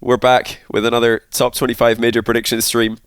we're back with another top 25 major prediction stream.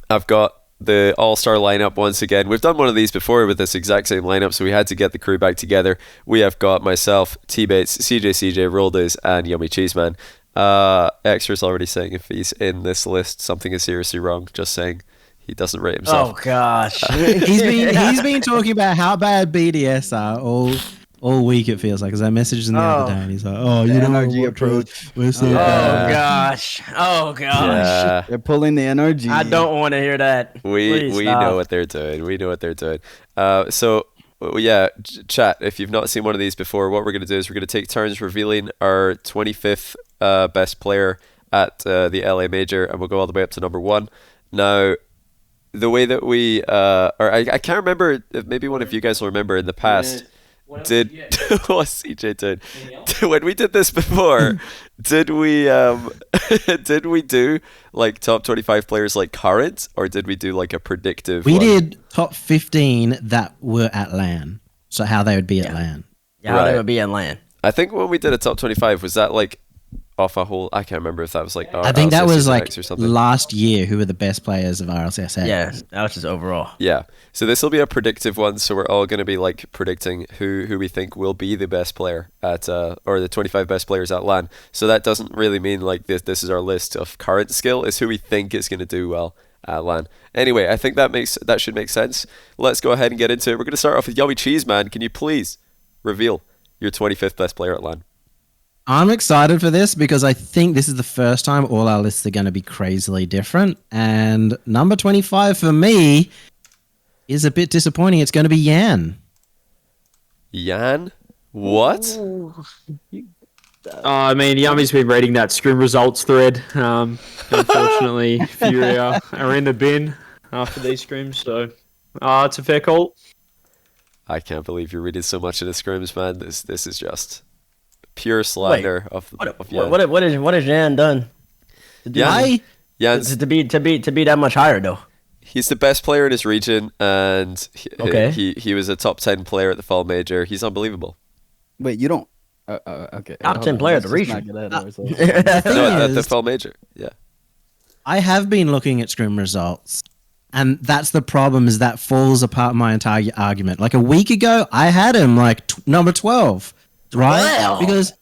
I've got the all-star lineup once again. We've done one of these before with this exact same lineup, so we had to get the crew back together. We have got myself, TBates, CJCJ, Dizz, and Yumi Cheeseman. Extra's already saying if he's in this list, something is seriously wrong. Just saying. He doesn't rate himself. Oh gosh, he's been talking about how bad BDS are all week. It feels like, because I messaged him the other day, and he's like, "Oh, you know, NRG approach. We're so gosh, Yeah. They're pulling the energy. I don't want to hear that. We know what they're doing. We know what they're doing. So yeah, chat. If you've not seen one of these before, what we're going to do is we're going to take turns revealing our 25th best player at the LA Major, and we'll go all the way up to number 1. Now, the way that we, or I can't remember, if maybe one of you guys will remember in the past, what's CJ did? When we did this before, did we do like top 25 players like current, or did we do like a predictive We one? did top 15 that were at LAN, so how they would be at LAN. Yeah, how they would be in LAN. I think when we did a top 25, was that like off a whole, I can't remember if that was like I think that was like or something. last year, who were the best players of RLCS. Yeah, that was just overall. Yeah, so this will be a predictive one, so we're all going to be like predicting who we think will be the best player at or the 25 best players at LAN. So that doesn't really mean like this is our list of current skill, it's who we think is going to do well at LAN. Anyway, I think that should make sense. Let's go ahead and get into it. We're going to start off with Yummy Cheeseman. Can you please reveal your 25th best player at LAN? I'm excited for this because I think this is the first time all our lists are going to be crazily different. And number 25 for me is a bit disappointing. It's going to be Yan. Yan? What? I mean, Yummy's been reading that Scrim results thread. Unfortunately, Furia are in the bin after these Scrims, so it's a fair call. I can't believe you're reading so much into Scrims, man. This is just pure slander of Yan. What has Jan done? Yan's To be that much higher though. He's the best player in his region, and he was a top 10 player at the Fall Major. He's unbelievable. Wait, you don't. Okay. Top 10 player at the region. No, at the Fall Major. Yeah. I have been looking at Scrim results, and that's the problem, is that falls apart my entire argument. Like a week ago, I had him like number 12, right? 12? Because,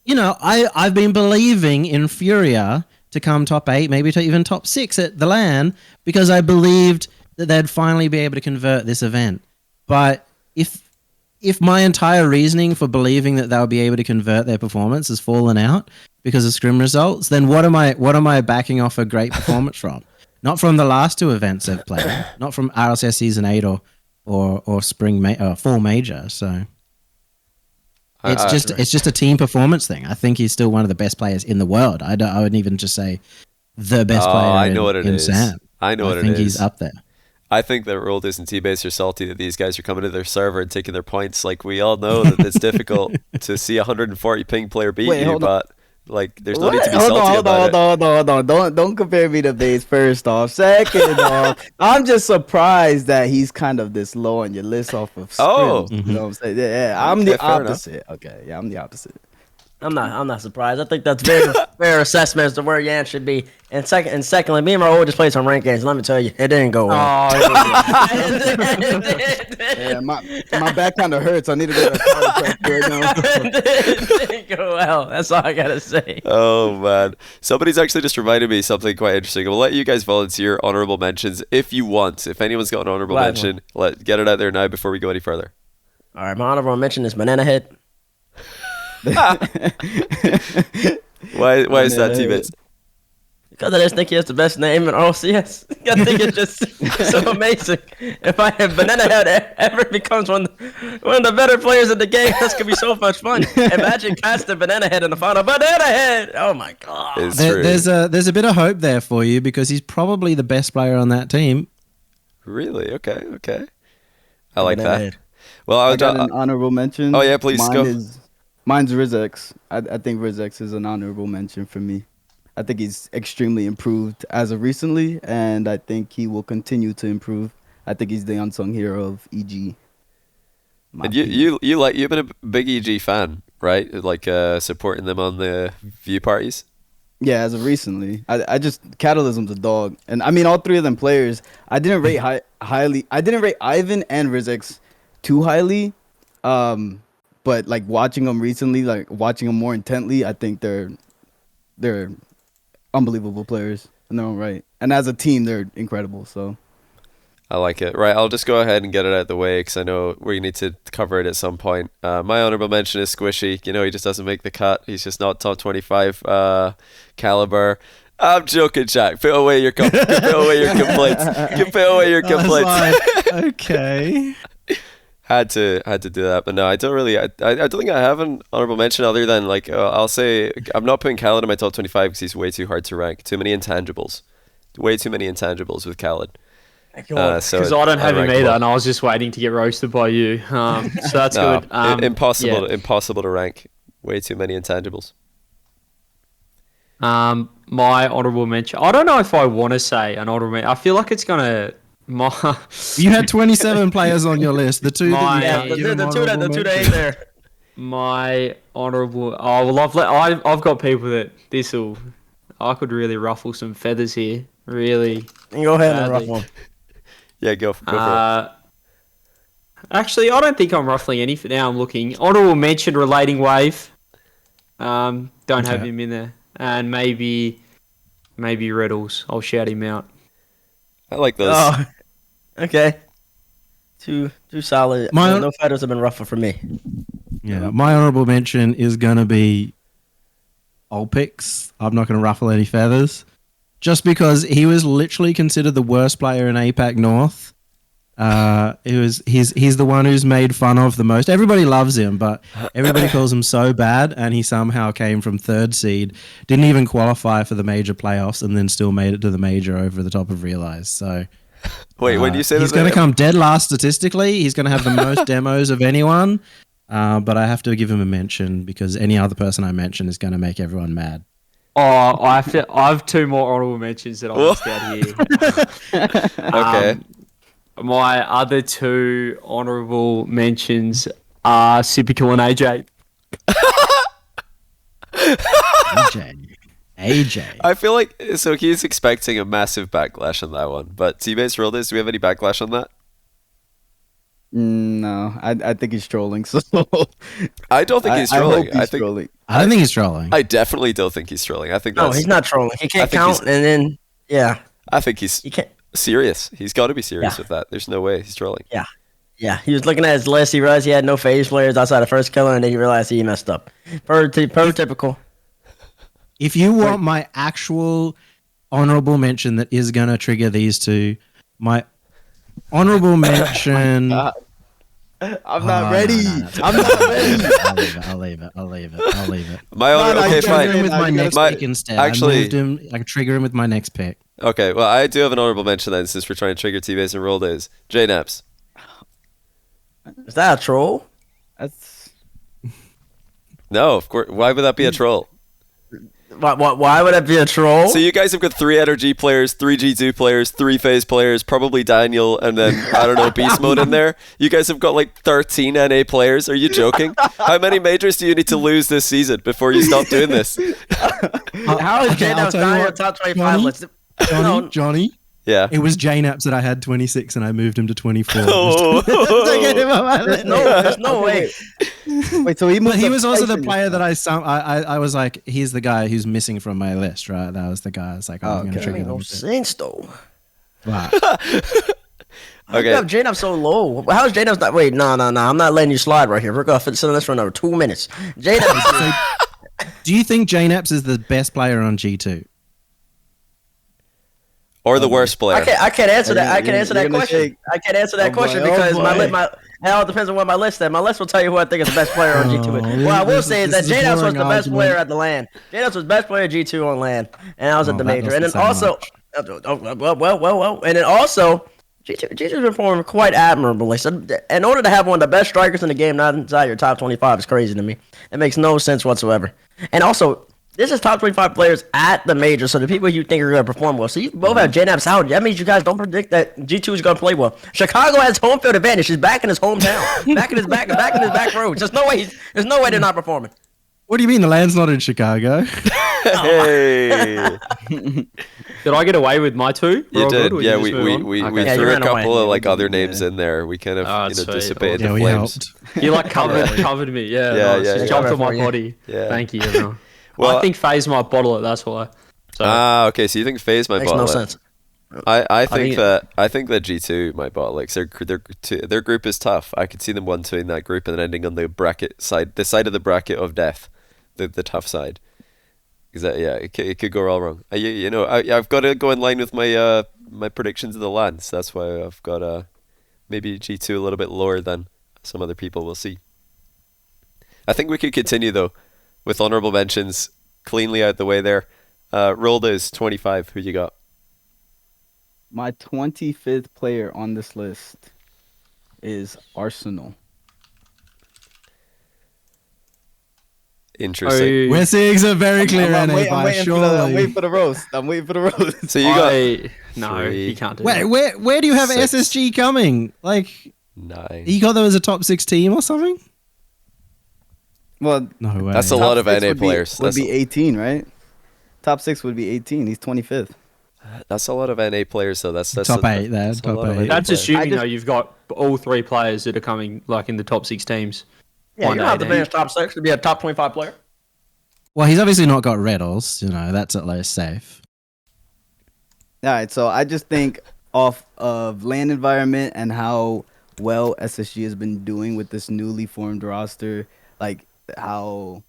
you know, I've been believing in Furia to come top 8, maybe to even top 6 at the LAN, because I believed that they'd finally be able to convert this event. But if my entire reasoning for believing that they'll be able to convert their performance has fallen out because of Scrim results, then what am I backing off a great performance from? Not from the last 2 events they've played, not from RLCS Season 8 or Fall Major. So it's just a team performance thing. I think he's still one of the best players in the world. I wouldn't even just say the best player. I know what it in is. SAM. I know what it is. I think he's up there. I think that Dizz and TBates are salty that these guys are coming to their server and taking their points. Like, we all know that it's difficult to see a 140 ping player beat you, but like, there's no need to be salty about it. Don't compare me to Bates. First off, second off, I'm just surprised that he's kind of this low on your list off of scrims. You know what I'm saying? Yeah, I'm the opposite. Okay, yeah, I'm the opposite. I'm not surprised. I think that's very fair assessment as to where Yan should be. And secondly, me and my old just played some ranked games. Let me tell you, it didn't go well. Yeah, my back kind of hurts. I need to get a chiropractor right now. It didn't go well. That's all I gotta say. Oh man, somebody's actually just reminded me something quite interesting. We'll let you guys volunteer honorable mentions if you want. If anyone's got an honorable mention, get it out there now before we go any further. All right, my honorable mention is Banana Head. Why is that, TBates? Because I just think he has the best name in RLCS. I think it's just so amazing. If Banana Head ever becomes one of the better players in the game, that's gonna be so much fun. Imagine casting Banana Head in the final. Banana Head! Oh my god. There's a bit of hope there for you, because he's probably the best player on that team. Really? Okay. I like Banana that. Head. Well, I got an honorable mention. Oh yeah, please go. Mine's Rizex. I think Rizex is an honorable mention for me. I think he's extremely improved as of recently, and I think he will continue to improve. I think he's the unsung hero of EG. And you've been a big EG fan, right? Like supporting them on the view parties. Yeah, as of recently, I just Catalysm's a dog, and I mean all three of them players. I didn't rate highly. I didn't rate Ivan and Rizix too highly, but like watching them recently, like watching them more intently, I think they're unbelievable players in their own right, and as a team, they're incredible. So. I like it. Right, I'll just go ahead and get it out of the way because I know we need to cover it at some point. My honorable mention is Squishy. You know, he just doesn't make the cut. He's just not top 25 caliber. I'm joking, Jack. Put away your put away your complaints. You put away your complaints. Like, okay. Had to do that, but no, I don't really. I don't think I have an honorable mention other than like I'll say I'm not putting Khaled in my top 25 because he's way too hard to rank. Too many intangibles. Way too many intangibles with Khaled. Because I don't have him either, and I was just waiting to get roasted by you. So that's good. Impossible to rank. Way too many intangibles. My honorable mention. I don't know if I want to say an honorable mention. I feel like it's gonna. You had 27 players on your list. The two that ain't there. My honorable. Oh well, I've got people that I could really ruffle some feathers here. Really. Go ahead and ruffle them. Yeah, go for it. Actually, I don't think I'm ruffling any for now. I'm looking. Honorable mention relating wave. Don't have him in there. And maybe Riddles. I'll shout him out. I like those. Oh, okay. Too solid. No feathers have been ruffled for me. Yeah, my honorable mention is going to be Olpix. I'm not going to ruffle any feathers. Just because he was literally considered the worst player in APAC North. He's the one who's made fun of the most. Everybody loves him, but everybody calls him so bad, and he somehow came from 3rd seed, didn't even qualify for the major playoffs, and then still made it to the major over the top of Realize. So, wait, when you say he's going to come dead last statistically, he's going to have the most demos of anyone. But I have to give him a mention because any other person I mention is going to make everyone mad. Oh, I have 2 more honorable mentions that I missed out here. Okay. My other 2 honorable mentions are Sipical and AJ. AJ. I feel like so he's expecting a massive backlash on that one. But TBates rolled this. Do we have any backlash on that? No, I think he's trolling. So I don't think he's trolling. I think trolling. I don't think he's trolling. I definitely don't think he's trolling. I think no, he's not trolling. He can't count, and then I think he can't. Serious. He's got to be serious with that. There's no way he's trolling. Yeah. He was looking at his list. He realized he had no phase players outside of first killer, and then he realized he messed up. Prototypical. If you want my actual honorable mention that is gonna trigger these two, my honorable mention. I'm not ready. I'm not ready. I'll leave it. Okay, fine. Trigger him with my next pick instead. Actually, I can trigger him with my next pick. Okay, well, I do have an honorable mention then, since we're trying to trigger T-Base and roll days. J-Naps. Is that a troll? That's No, of course. Why would that be a troll? Why would that be a troll? So you guys have got 3 energy players, 3 G2 players, 3 phase players, probably Daniel, and then, I don't know, beast mode in there. You guys have got like 13 NA players. Are you joking? How many majors do you need to lose this season before you stop doing this? How is J-Naps not in your top 25 list? Johnny? Yeah. It was J-Naps that I had 26 and I moved him to 24. There's no way. Wait, so he moved. But he was also the player that I was like, he's the guy who's missing from my list, right? That was the guy. I was like, I'm going to trigger him. No sense, though. Wow. How do you have J-Naps so low? How is J-Naps not? Wait, no. I'm not letting you slide right here. We're going to sit on this for another 2 minutes. J-Naps. Do you think J-Naps is the best player on G2? Or the worst player? I can't answer that. I can't answer that question. I can't answer that question because it all depends on what my list is. My list will tell you who I think is the best player on G2. What I will say is that J-Naps was the best player at the LAN. J-Naps was best player at G2 on LAN, and I was at the major. And then also, well, and then also, G2's performed quite admirably. So, in order to have one of the best strikers in the game not inside your top 25 is crazy to me. It makes no sense whatsoever. And also, this is top 25 players at the major, so the people you think are going to perform well. So you both have J-Naps out. That means you guys don't predict that G2 is going to play well. Chicago has home field advantage. He's back in his hometown, back in his back roads. There's no way they're not performing. What do you mean the land's not in Chicago? Hey, Did I get away with my two? We're you all did. good? Or Yeah, you just move on? we Okay. Yeah, you threw a ran away. couple of Yeah, like we other did, names yeah. in there. We kind of Oh, sweet. dissipated Yeah, the we flames. helped. You like covered me. Yeah, Yeah, nice. yeah, Just yeah. jumped on my Covered for you. body. Yeah. Thank you, everyone. Well, I think FaZe might bottle it. That's why. So okay. So you think FaZe might Makes bottle no it? sense. I think think- that G2 might bottle it. 'Cause their group is tough. I could see them one two in that group and then ending on the bracket side, the side of the bracket of death, the tough side. Is that it could go all wrong. I've got to go in line with my my predictions of the lands. That's why I've got maybe G2 a little bit lower than some other people. We'll see. I think we could continue though with honorable mentions cleanly out the way there. Rolda is 25. Who you got? My 25th player on this list is Arsenal. Interesting. We're seeing some very clear I'm NA waiting bias, for I'm waiting surely. for the roast. I'm waiting for the roast. So you got no, three. you can't do Wait, that. where do you have 6. SSG coming? Like, 9. you got them as a top 6 team or something? Well, No way. That's a top lot of six NA would be- players. Would That's be 18, right? Top 6 would be 18. He's 25th. That's a lot of NA players, though. That's Top 8 there, that's a top lot of 8. NA That's players. assuming I just- though you've got all three players that are coming like in the top 6 teams. Yeah, One you don't have to day, finish top 6 to be a top 25 player. Well, he's obviously not got Riddles, that's at least safe. All right, so I just think off of land environment and how well SSG has been doing with this newly formed roster, like how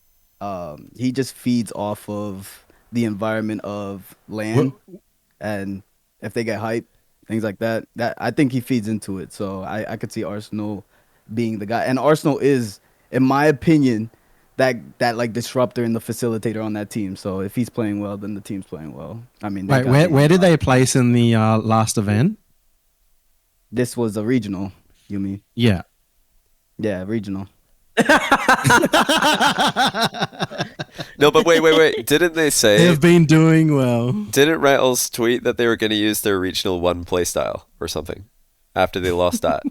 he just feeds off of the environment of land, and if they get hype, things like that, that I think he feeds into it. So I could see Arsenal being the guy, and Arsenal is, in my opinion, that like disruptor and the facilitator on that team. So if he's playing well, then the team's playing well. I mean, they Wait, got where did they place in the last event? This was a regional, you mean? Yeah. Yeah, regional. No, but wait. Didn't they say? They've been doing well. Didn't Rattles tweet that they were going to use their regional 1 playstyle or something after they lost that?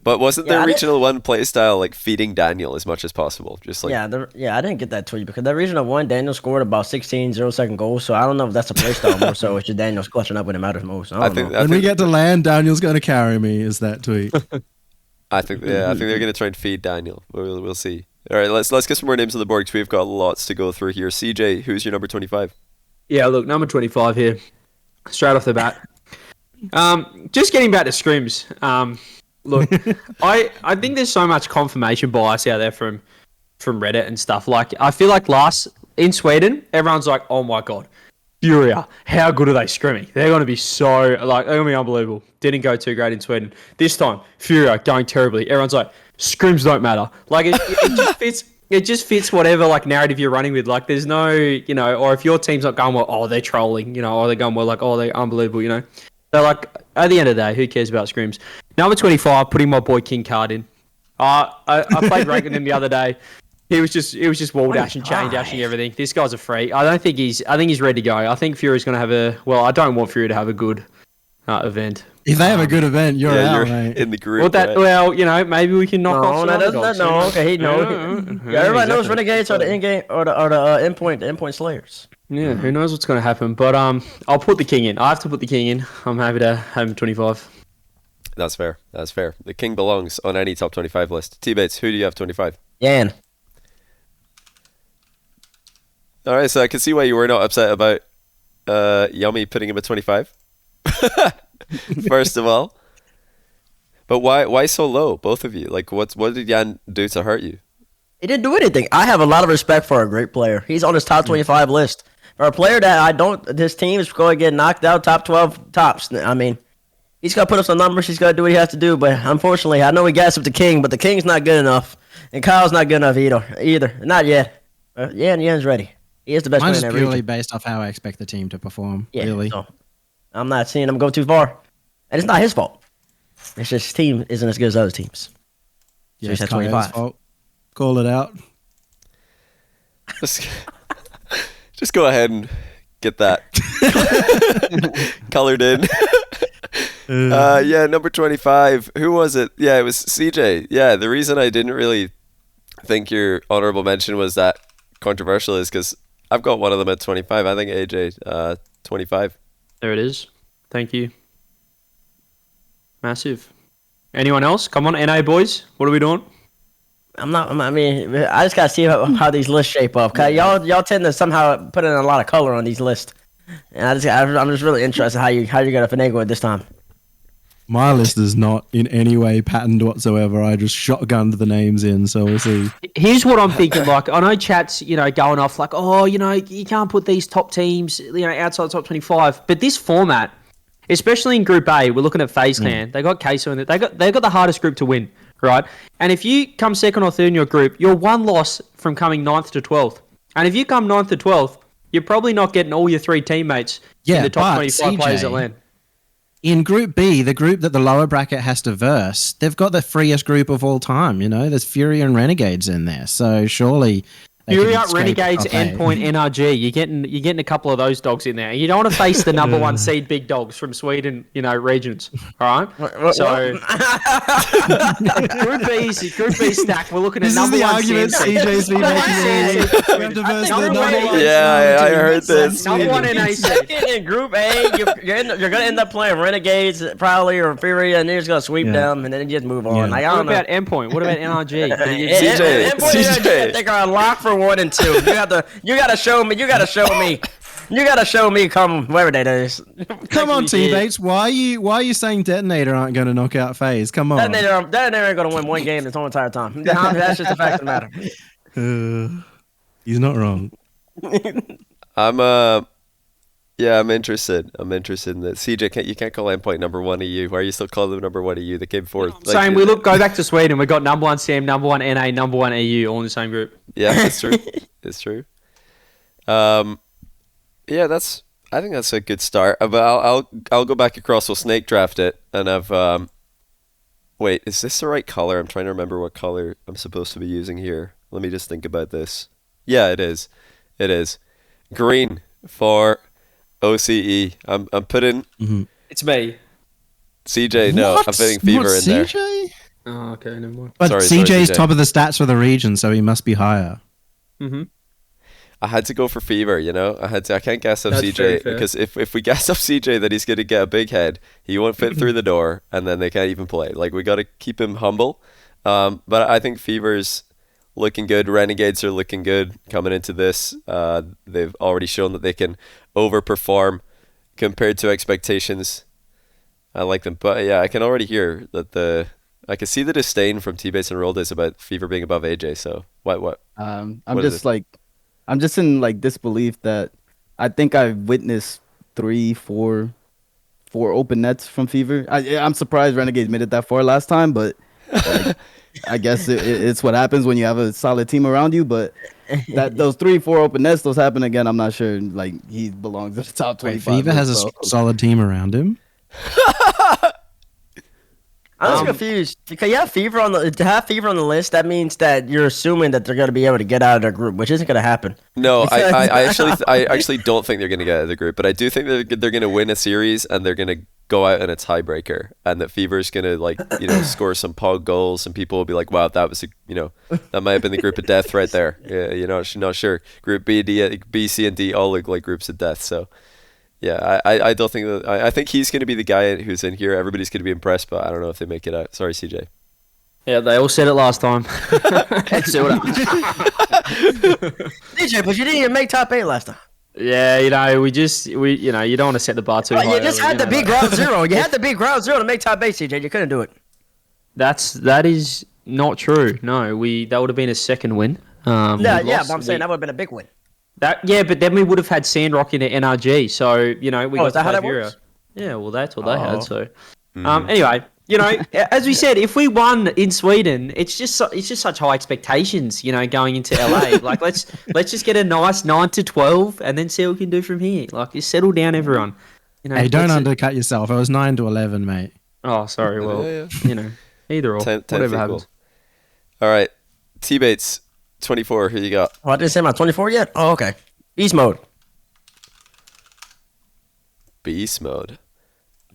But wasn't Yeah, their I didn't- regional 1 playstyle like feeding Daniel as much as possible? Just like I didn't get that tweet because that region of 1, Daniel scored about 16 0-second goals. So I don't know if that's a play style more so. It's just Daniel's clutching up when it matters most. I don't know. When we get to land, Daniel's going to carry me, is that tweet. I think they're going to try and feed Daniel. We'll see. All right, let's get some more names on the board because we've got lots to go through here. CJ, who's your number 25? Yeah, look, number 25 here, straight off the bat. Just getting back to scrims. Look, I think there's so much confirmation bias out there from Reddit and stuff. Like, I feel like in Sweden, everyone's like, oh my god, Furia, how good are they scrimming? They're going to be they're going to be unbelievable. Didn't go too great in Sweden. This time, Furia going terribly. Everyone's like, scrims don't matter. Like, it just fits. It just fits whatever like narrative you're running with. Like, there's no, or if your team's not going well, oh, they're trolling, or they're going well, like, oh, they're unbelievable, So, like, at the end of the day, who cares about scrims? Number 25, putting my boy King Card in. I played rank with him the other day. He was just wall dashing, chain dashing, everything. This guy's a freak. I think he's ready to go. I think Fury's going to have I don't want Fury to have a good event. If they have a good event, you're out, you're mate. in the group. right? Maybe we can knock off No, some that other doesn't. dogs, No, okay, no. Everybody knows exactly. Renegades are the in-game or the endpoint slayers. Yeah, who knows what's going to happen? But I'll put the King in. I have to put the King in. I'm happy to have him 25. That's fair. The king belongs on any top 25 list. TBates, who do you have 25? Yan. All right, so I can see why you were not upset about Yumi putting him at 25. First of all, but why so low, both of you? Like, what did Yan do to hurt you? He didn't do anything. I have a lot of respect for a great player. He's on his top 25 list. For a player that I don't, his team is going to get knocked out top 12 tops. I mean, he's got to put up some numbers. He's got to do what he has to do. But unfortunately, I know he gassed up the King, but the King's not good enough. And Kyle's not good enough either. Not yet. Yan's ready. He is the best Mine's player in just that purely region. based off how I expect the team to perform, Yeah, really. so I'm not seeing him go too far. And it's not his fault. It's just his team isn't as good as other teams. So Yeah, he's it's at Kyle's 25. fault. Call it out. Just go ahead and get that colored in. Yeah, number 25. Who was it? Yeah, it was CJ. Yeah, the reason I didn't really think your honorable mention was that controversial is because I've got one of them at 25. I think AJ 25. There it is. Thank you. Massive. Anyone else? Come on, NA boys. What are we doing? I mean, I just gotta see how these lists shape up. Cause y'all tend to somehow put in a lot of color on these lists, and I'm just really interested how you're gonna finagle it this time. My list is not in any way patterned whatsoever. I just shotgunned the names in, so we'll see. Here's what I'm thinking. Like, I know chat's, going off like, oh, you can't put these top teams, outside the top 25. But this format, especially in Group A, we're looking at FaZe Clan. They got Queso in it. They got the hardest group to win, right? And if you come second or third in your group, you're one loss from coming 9th to 12th. And if you come 9th to 12th, you're probably not getting all your 3 teammates in the top 25 players that land. In Group B, the group that the lower bracket has to verse, they've got the freest group of all time. There's Fury and Renegades in there, so surely Fury, Renegades, Endpoint, NRG. You're getting a couple of those dogs in there. You don't want to face the number 1 seed big dogs from Sweden, regions. All right. So Group B stack. We're looking at this number is the 1 argument seed. CJ's been making. We have to verse the number 1. Yeah, I heard this. Number 1 NA seed. Second in Group A, you're gonna end up playing Renegades probably or Fury, and you're just gonna sweep them, and then you just move on. Yeah. Like, I What don't know. about Endpoint? What about NRG? CJ. I think are unlocked for 1 and 2. You gotta show me. You gotta show me. Come wherever that is. Come on, TBates. Why are you saying Detonator aren't going to knock out FaZe? Come on. Detonator ain't gonna win 1 game this whole entire time. That's just the fact of the matter. He's not wrong. I'm interested. I'm interested in that. CJ, you can't call Endpoint number 1 EU. Why are you still calling them number 1 EU? They came fourth. Same. Go back to Sweden. We got number 1 CM, number 1 NA, number 1 EU, all in the same group. Yeah, that's true. It's true. I think that's a good start. But I'll go back across. We'll snake draft it, and I've wait. Is this the right color? I'm trying to remember what color I'm supposed to be using here. Let me just think about this. Yeah, it is. It is green for OCE. I'm putting It's me. CJ. No, I'm putting Fever in there. CJ? Oh, okay, never mind. But Sorry, CJ's CJ. top of the stats for the region, so he must be higher. Mm-hmm. I had to go for Fever, I can't gas up That's very CJ fair. because if we gas up CJ, then he's going to get a big head. He won't fit through the door, and then they can't even play. Like, we got to keep him humble. But I think Fever's looking good. Renegades are looking good coming into this. They've already shown that they can overperform compared to expectations. I like them, but yeah, I can already hear that I can see the disdain from TBates and Roldays about Fever being above AJ. So what? I'm What is just in disbelief that I think I've witnessed 3-4 open nets from Fever. I'm surprised Renegades made it that far last time, but I guess it's what happens when you have a solid team around you. But that those 3-4 open nets, those happen again. I'm not sure. Like, he belongs to the top 25. Fever has a solid team around him. I'm just confused because to have Fever on the list, that means that you're assuming that they're going to be able to get out of their group, which isn't going to happen. No, I actually don't think they're going to get out of the group, but I do think they're going to win a series and they're going to go out in a tiebreaker, and that Fever's going to score some pog goals, and people will be like, wow, that was that might have been the group of death right there. Yeah, not sure. Group B, C, and D all look like groups of death. So yeah, I don't think that. I think he's going to be the guy who's in here. Everybody's going to be impressed, but I don't know if they make it out. Sorry, CJ. Yeah, they all said it last time. Let's see what happens. DJ, but you didn't even make top 8 last time. Yeah, you don't want to set the bar too high. You just had to be ground zero. You had to be ground zero to make top 8, CJ. You couldn't do it. That is not true. No, that would have been a second win. But I'm saying that would have been a big win. But then we would have had Sandrock in the NRG. So we got is that how that Viera. works? Yeah, well, that's what they had. So anyway, as we said, if we won in Sweden, it's just such high expectations, going into LA. Like, let's just get a nice 9-12 and then see what we can do from here. Like, just settle down, everyone. Hey, don't undercut yourself. It was 9-11, mate. Oh, sorry. Well, Yeah. either or, 10 whatever feet happens. All right, T-Bates, 24. Who you got? Oh, I didn't say my 24 yet? Oh, okay. Beast mode. Beast mode.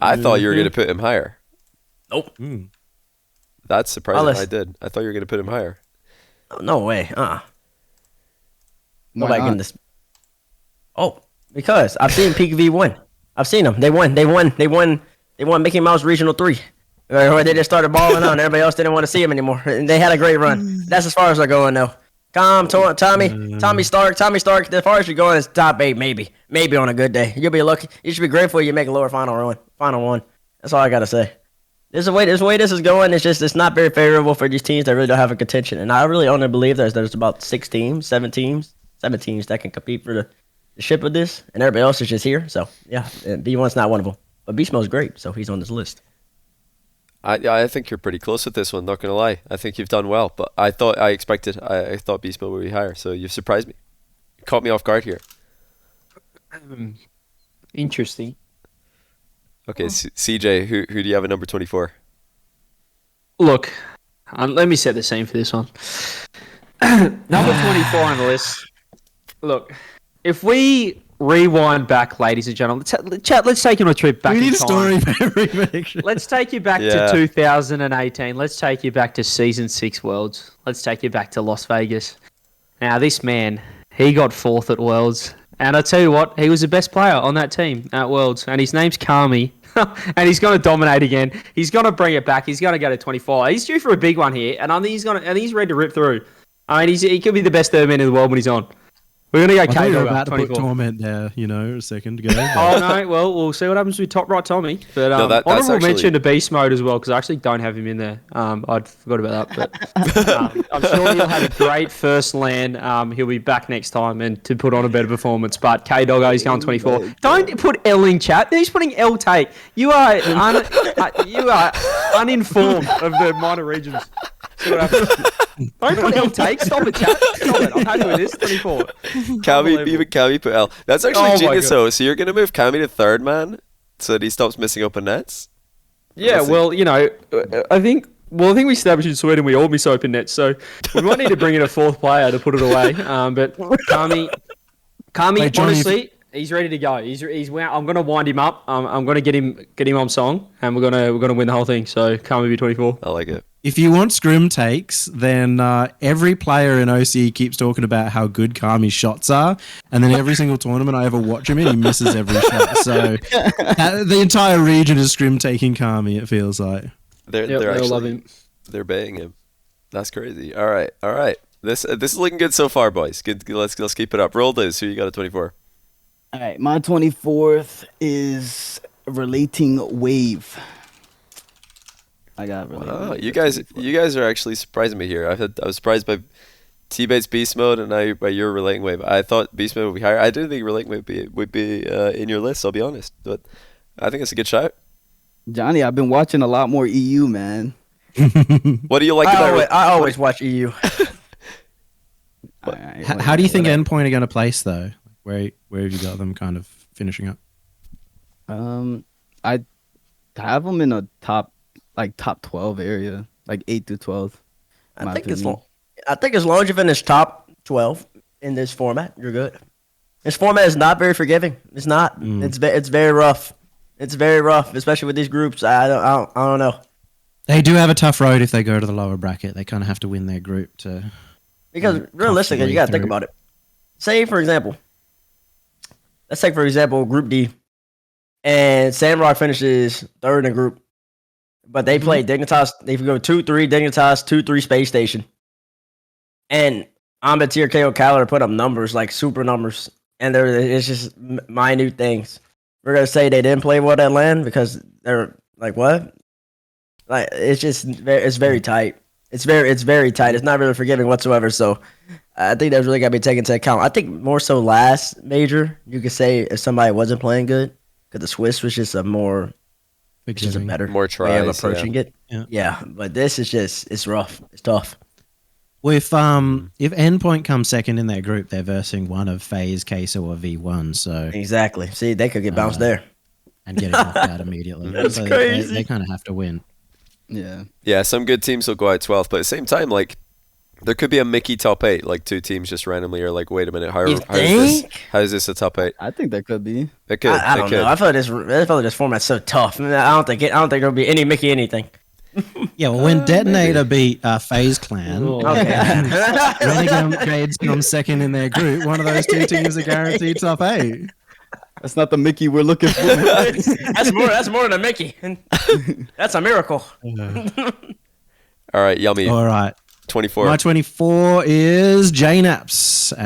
I thought you were going to put him higher. Nope. That's surprising. Unless- I did. I thought you were going to put him higher. No way. Go Why back not? in this. Oh, because I've seen Peak V1. I've seen them. They won Mickey Mouse Regional 3. Where they just started balling on. Everybody else didn't want to see them anymore. And they had a great run. That's as far as they're going, though. Tommy Stark. As far as you're going, is top 8, maybe on a good day. You'll be lucky. You should be grateful you make a lower final one. That's all I gotta say. This way this is going. It's not very favorable for these teams that really don't have a contention. And I really only believe there's about 7 teams that can compete for the ship of this, and everybody else is just here. So yeah, B1's not one of them. But Beast Mode's great, so he's on this list. I think you're pretty close with this one, not gonna lie. I think you've done well, but I thought Beast Mode would be higher, so you've surprised me. You caught me off guard here. Interesting. Okay, CJ, who do you have at number 24? Look, let me set the scene for this one. Number 24 on the list. Look, if we rewind back, ladies and gentlemen, let's take you on a trip back We need in a story time. for every prediction. Let's take you back to 2018. Let's take you back to Season 6 Worlds. Let's take you back to Las Vegas. Now, this man, he got 4th at Worlds. And I tell you what, he was the best player on that team at Worlds. And his name's Kami. And he's going to dominate again. He's going to bring it back. He's going to go to 24. He's due for a big one here. And I think he's ready to rip through. I mean, he could be the best third man in the world when he's on. We're going to go I thought you were K-Dog about up, to put 24. Torment there, a second ago. Oh, no. Well, we'll see what happens with Top Right Tommy. But No, that's honorable actually- mention to Beast Mode as well, because I actually don't have him in there. I'd forgot about that. But I'm sure he'll have a great first LAN. He'll be back next time and to put on a better performance. But K-Doggo, he's going 24. Don't put L in chat. He's putting L take. You are uninformed of the minor regions. See what happens. Don't put L take. Stop it, chat. Stop it. I'm happy with this. 24. Even Kami put L. That's actually Oh my genius, God. though. So you're going to move Kami to third man so that he stops missing open nets? Yeah, Let's see. well, I think we established in Sweden we all miss open nets, so we might need to bring in a 4th player to put it away. But Kami, Wait, Johnny, honestly, he's ready to go. I'm gonna wind him up. I'm gonna get him on song, and we're gonna win the whole thing. So Kami be 24. I like it. If you want scrim takes, then every player in OC keeps talking about how good Kami's shots are, and then every single tournament I ever watch him in, he misses every shot. So the entire region is scrim taking Kami, it feels like. They're Yep, they all actually love him. they're baying him. That's crazy. All right. This is looking good so far, boys. Good. Let's keep it up. Roll this. Who you got at 24? All right, my 24th is Relating Wave. I got Relating Wow, Wave you at guys 24th. are actually surprising me here. I was surprised by TBates Beast Mode and now by your Relating Wave. I thought Beast Mode would be higher. I didn't think Relating Wave would be in your list. I'll be honest, but I think it's a good shout. Johnny, I've been watching a lot more EU, man. What do you like about? I always watch EU. All right, How do you think whatever. Endpoint are going to place, though? Where have you got them kind of finishing up? I have them in a top 12 area, like 8 to 12. I think as long as you finish top 12 in this format, you're good. This format is not very forgiving. It's not. It's very rough. It's very rough, especially with these groups. I don't know. They do have a tough road if they go to the lower bracket. They kind of have to win their group to. Because realistically, you got to think about it. Say, for example, let's take, for example, Group D. And Samrock finishes third in the group. But they play Dignitas. They go 2-3 Dignitas, 2-3 Space Station. And Amba Tier KO Calendar put up numbers, like super numbers. And it's just minute things. We're going to say they didn't play well at LAN because they're like, what? Like, it's very tight. It's very tight. It's not really forgiving whatsoever. So I think that's really got to be taken into account. I think more so last major, you could say if somebody wasn't playing good, because the Swiss was just a better More way of tries, approaching it. Yeah. Yeah, but this is it's rough. It's tough. Well, if Endpoint comes second in their group, they're versing one of FaZe, Queso, or V1. So Exactly. See, they could get bounced there. and getting knocked out immediately. That's so crazy. They kind of have to win. Yeah. Yeah, some good teams will go out 12th, but at the same time, like, there could be a Mickey top 8. Like, two teams just randomly are like, wait a minute, You think? how is this a top 8? I think there could be. It could. I it don't could. know. I feel like this format's so tough. I don't think there'll be any Mickey anything. Yeah, well, when Detonator beat FaZe Clan, Okay. and Renegades come second in their group, one of those two teams are guaranteed top 8. That's not the Mickey we're looking for. That's more than a Mickey. That's a miracle. All right, Yummy. All right. 24. My 24 is JNaps.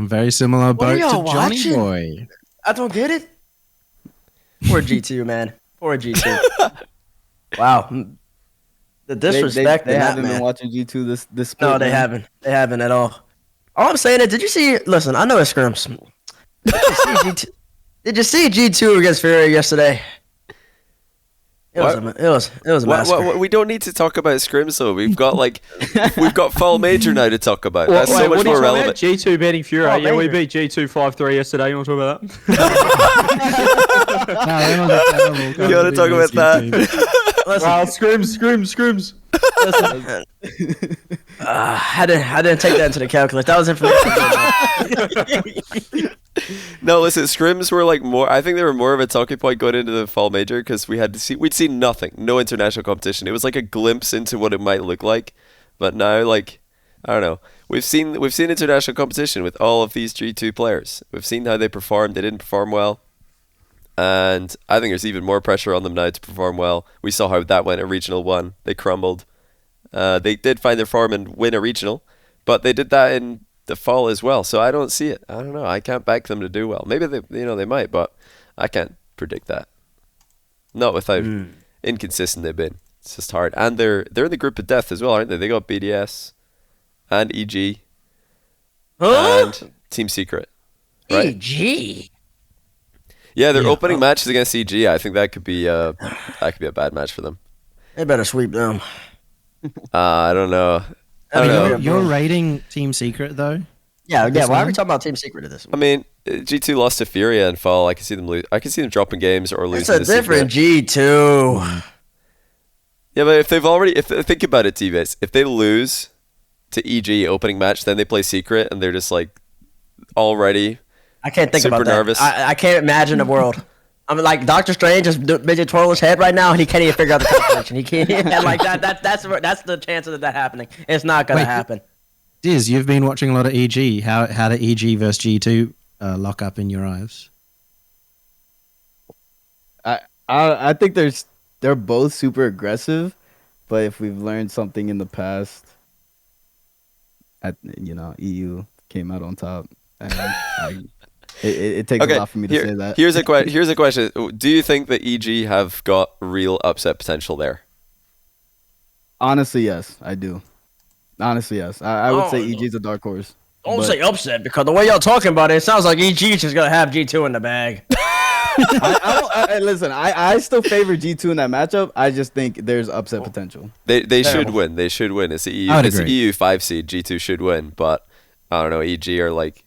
Very similar What are boat to y'all Johnny watching? Boy. I don't get it. Poor G2, man. Poor G2. Wow. The disrespect they in that, haven't been man. watching G2 this split, No, they man. haven't. They haven't at all. All I'm saying is, did you see? Listen, I know it's scrims. Did you see G2 against Fury yesterday? It was a massacre. We don't need to talk about scrims though. We've got Fall Major now to talk about. That's so much more relevant. G2 beating Fury. Oh, yeah, we major. beat G2 5-3 yesterday. You want to talk about that? No, that was a terrible You want to talk about that? Listen, Wow, scrims. listen. I didn't take that into the calculus. That was information. No, listen, scrims were like more. I think they were more of a talking point going into the Fall Major because we'd seen nothing, no international competition. It was like a glimpse into what it might look like, but now, like, I don't know. We've seen international competition with all of these G2 players. We've seen how they performed. They didn't perform well, and I think there's even more pressure on them now to perform well. We saw how that went at Regional 1. They crumbled. They did find their form and win a regional, but they did that in the fall as well. So I don't see it. I don't know. I can't back them to do well. Maybe they might, but I can't predict that. Not with how inconsistent they've been. It's just hard. And they're in the group of death as well, aren't they? They got BDS and EG and Team Secret. Right? EG. Yeah, their opening matches against EG. I think that could be a bad match for them. They better sweep them. I don't know. I don't know. You're rating Team Secret, though? Yeah. Why are we one? talking about Team Secret of this? I mean, G2 lost to Furia and fall. I can see them lose. I can see them dropping games or losing. It's a to different Secret. G2. Yeah, but if think about it, TBates, if they lose to EG opening match, then they play Secret and they're just like already. I can't think Super about that. nervous. I can't imagine the world. I mean, like Doctor Strange is busy twirling his head right now, and he can't even figure out the calculation. He can't. And like that's the chance of that happening. It's not gonna happen. Dizz, you've been watching a lot of EG. How did EG versus G2 lock up in your eyes? I think they're both super aggressive, but if we've learned something in the past, EU came out on top, and it takes a lot for me to say that. Here's a question. Do you think that EG have got real upset potential there? Honestly, yes, I do. Honestly, yes. I would say EG is a dark horse. Don't say upset because the way y'all talking about it sounds like EG is just gonna have G2 in the bag. Listen, I still favor G2 in that matchup. I just think there's upset potential. They should win. They should win. It's the EU. It's the EU 5 seed. G2 should win, but I don't know. EG are like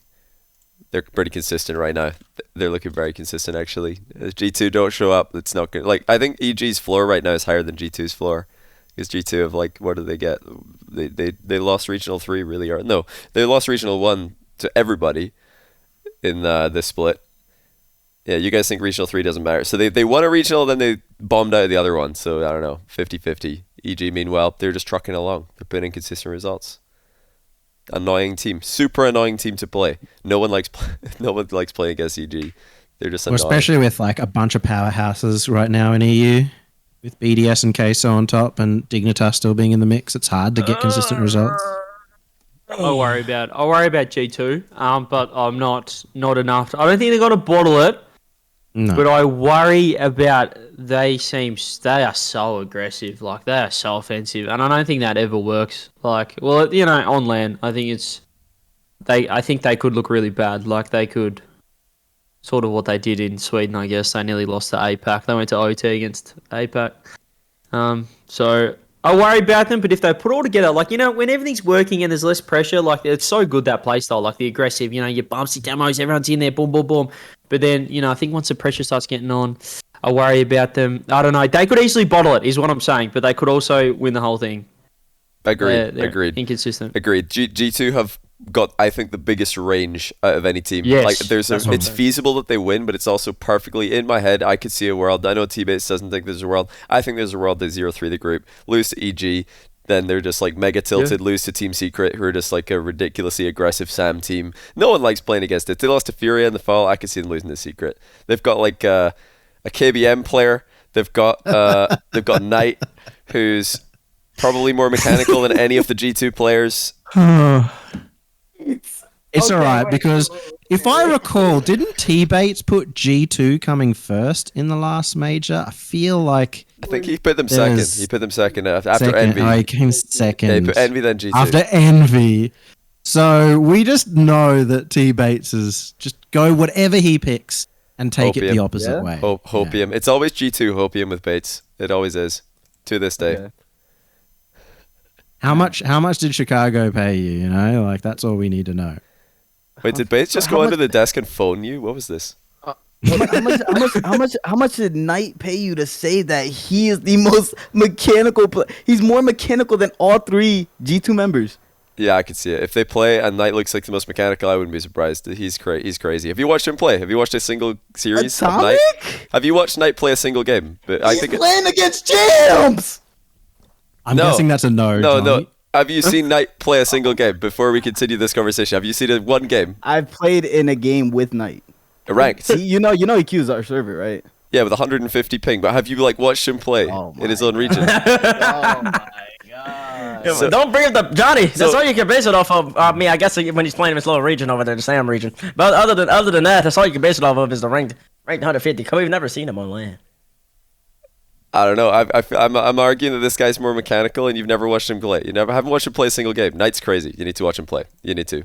they're pretty consistent right now. They're looking very consistent actually. If G2 don't show up, it's not good. Like I think EG's floor right now is higher than G2's floor. Because G2 have like what do they get? They lost regional 3 really hard. No, they lost regional 1 to everybody in this split. Yeah, you guys think regional 3 doesn't matter. So they won a regional, then they bombed out the other one. So I don't know, 50-50. EG meanwhile, they're just trucking along. They're putting inconsistent results. Annoying team, super annoying team to play. No one likes playing against EG. They're just annoying. Especially with like a bunch of powerhouses right now in EU, with BDS and Queso on top and Dignitas still being in the mix. It's hard to get consistent results. I'll worry about G2, but I'm not enough. I don't think they're gonna bottle it. No. But I worry about they are so aggressive, like they are so offensive, and I don't think that ever works. Like, well, on LAN, I think I think they could look really bad. Like they could, sort of what they did in Sweden, I guess. They nearly lost to APAC. They went to OT against APAC. So I worry about them, but if they put it all together, like, when everything's working and there's less pressure, like, it's so good, that playstyle, like the aggressive, your bumpsy demos, everyone's in there, boom, boom, boom. But then, I think once the pressure starts getting on, I worry about them. I don't know. They could easily bottle it, is what I'm saying, but they could also win the whole thing. Agreed. Agreed. Inconsistent. Agreed. G2 have got, I think, the biggest range out of any team. Yes, Like, that's what it's feasible that they win, but it's also perfectly in my head. I could see a world. I know TBates doesn't think there's a world. I think there's a world they 0-3 the group, lose to EG, then they're just like mega tilted, lose to Team Secret, who are just like a ridiculously aggressive Sam team. No one likes playing against it. They lost to Furia in the fall. I could see them losing to Secret. They've got like a KBM player. They've got Knight, who's probably more mechanical than any of the G2 players. It's all right because if I recall, didn't TBates put G2 coming first in the last major? I feel like I think he put them second. He put them second after second. Envy. Oh, he came second. Yeah, he put Envy then G2. After Envy. So we just know that TBates is just go whatever he picks and take it the opposite way. Hopium. Yeah. It's always G2 Hopium with Bates. It always is. To this day. Yeah. How much did Chicago pay you, you know? Like that's all we need to know. Wait, did Bates just go under the desk and phone you? What was this? How much did Knight pay you to say that he is the most mechanical he's more mechanical than all 3 G2 members? Yeah, I could see it. If they play and Knight looks like the most mechanical, I wouldn't be surprised. He's crazy. Have you watched him play? Have you watched a single series of Knight? Have you watched Knight play a single game? But He's playing against champs! I'm guessing that's a no. No. Have you seen Knight play a single game before we continue this conversation? Have you seen one game? I've played in a game with Knight. Ranked. You know he queues our server, right? Yeah, with 150 ping. But have you watched him play in his own region? Oh my god! So, don't bring up the Johnny. That's all you can base it off of. I mean, I guess when he's playing in his little region over there, the Sam region. But other than that, that's all you can base it off of is the ranked 150. Cause we've never seen him on LAN. I don't know. I'm arguing that this guy's more mechanical, and you've never watched him play. Haven't watched him play a single game. Knight's crazy. You need to watch him play. You need to.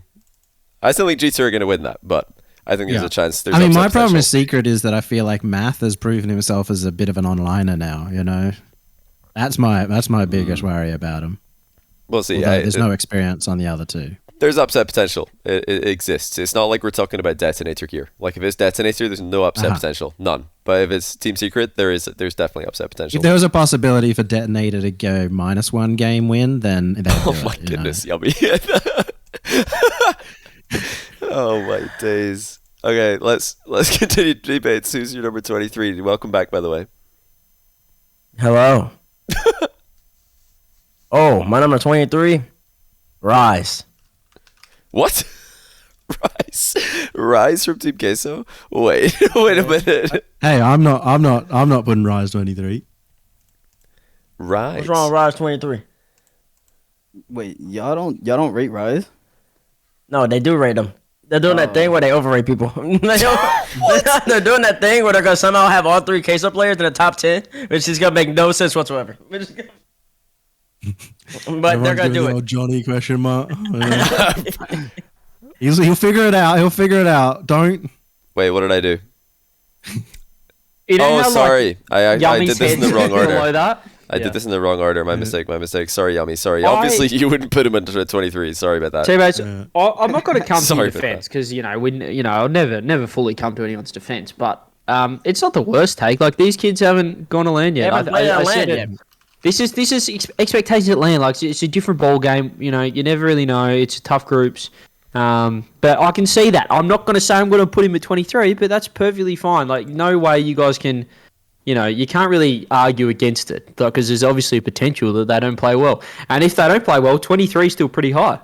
I still think G2 are going to win that, but I think there's a chance. I mean, my problem with Secret is that I feel like Math has proven himself as a bit of an onliner now. You know, that's my biggest worry about him. We'll see. There's no experience on the other 2. There's upset potential. It exists. It's not like we're talking about Detonator here. Like if it's Detonator, there's no upset potential, none. But if it's Team Secret, there's definitely upset potential. If there was a possibility for Detonator to go -1 game win, then oh my goodness, Yummy! Oh my days. Okay, let's continue debates. Who's your number 23? Welcome back, by the way. Hello. Oh, my number 23, Rise. What? Rise from Team Queso? Wait a minute. Hey, I'm not putting Rise 23. Rise. What's wrong with Rise 23? Wait, y'all don't rate Rise? No, they do rate them. They're doing that thing where they overrate people. They're doing that thing where they're gonna somehow have all 3 Queso players in the top 10, which is gonna make no sense whatsoever. But they're gonna do it. Johnny question mark. He'll figure it out. He'll figure it out. Don't. Wait, what did I do? How, sorry. I did this in the wrong order. That? I did this in the wrong order. My mistake. Sorry, Yummy. Sorry. Obviously, you wouldn't put him into 23. Sorry about that. TBates, I'm not going to come to your defense because I'll never fully come to anyone's defense. But it's not the worst take. Like these kids haven't gone to LAN yet. I said it. This is expectations at LAN. Like it's a different ball game. You never really know. It's tough groups. But I can see that. I'm not going to say I'm going to put him at 23, but that's perfectly fine. Like no way you guys can. You can't really argue against it because there's obviously a potential that they don't play well. And if they don't play well, 23 is still pretty high.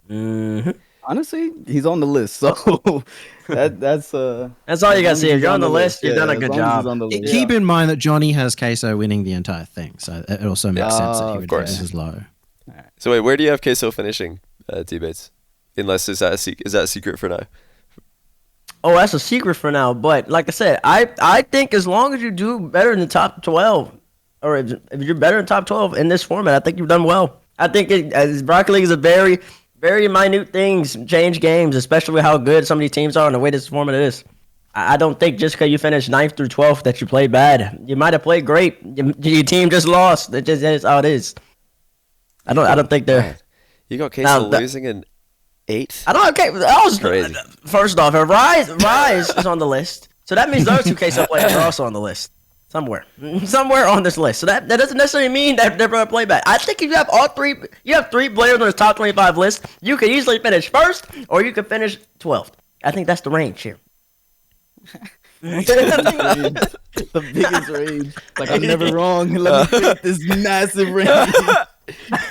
Mm-hmm. Honestly, he's on the list, so that's all you got to see. If you're on the list, you've done a good job. Keep in mind that Johnny has Queso winning the entire thing, so it also makes sense that he would rate this as low. So wait, where do you have Queso finishing, T-Bates? Unless is that a secret for now? Oh, that's a secret for now. But like I said, I think as long as you do better in the top 12, or if you're better in top 12 in this format, I think you've done well. I think Rocket League is a very, very minute things change games, especially with how good some of these teams are and the way this format is. I don't think just because you finished 9th through 12th that you played bad. You might have played great. Your team just lost. It just is how it is. I don't think they're. You got Queso losing in 8th? I don't. Okay, that was crazy. First off, Rise is on the list, so that means those 2 Queso players are also on the list. somewhere on this list. So that doesn't necessarily mean that they're going to play bad. I think if you have you have 3 players on this top 25 list, you could easily finish first, or you could finish 12th. I think that's the range here. The biggest range. Like, I'm never wrong. Let me pick this massive range.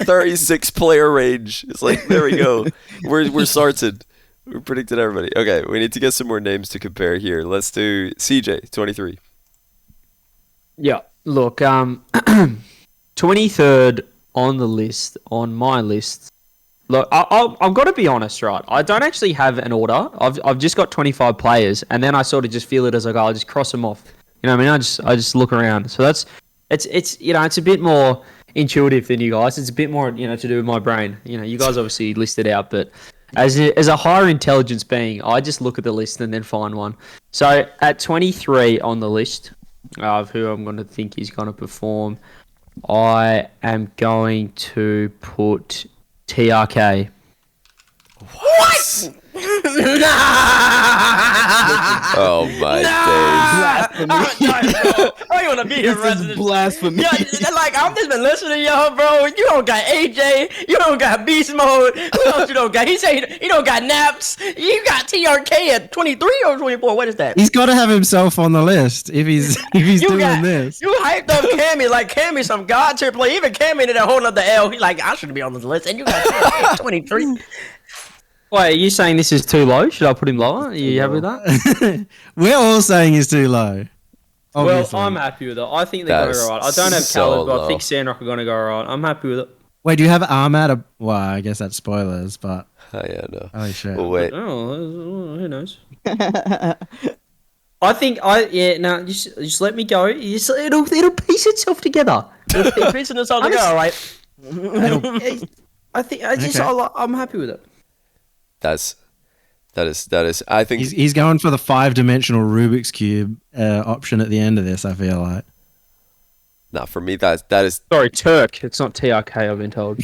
36 player range. It's like, there we go. We're sorted. We predicted everybody. Okay, we need to get some more names to compare here. Let's do CJ 23. Yeah. Look, 23rd on the list, on my list. Look, I've got to be honest, right? I don't actually have an order. I've just got 25 players, and then I sort of just feel it as I go. I'll just cross them off. You know what I mean? I just look around. So it's it's a bit more intuitive than you guys. It's a bit more to do with my brain. You guys obviously listed out, but as a higher intelligence being, I just look at the list and then find one. So at 23 on the list of who I'm going to think is going to perform, I am going to put TRK. What? Oh my days. I want to be here, This is resident. blasphemy. Yeah, like I've just been listening to y'all, bro. You don't got AJ. You don't got Beast Mode. Who else you don't got? He said you don't got Naps. You got TRK at 23 or 24. What is that? He's got to have himself on the list if he's doing this. You hyped up Cammy like Cammy some god tier play. Even Cammy did a whole nother L. He like I shouldn't be on this list. And you got TRK at 23. Wait, are you saying this is too low? Should I put him lower? Are you happy with that? We're all saying he's too low. Obviously. Well, I'm happy with it. I think they're going to go right. I don't have so Khaled, but low. I think Sandrock are going to go right. I'm happy with it. Wait, do you have Armad? Well, I guess that's spoilers, but Oh, yeah, no. holy shit. Well, wait. Oh, who knows? I think just let me go. It'll piece itself together. Piecing this all together, all right? I'm happy with it. That is. I think He's going for the 5-dimensional Rubik's Cube option at the end of this, I feel like. for me that is Sorry, Turk. It's not TRK. I've been told.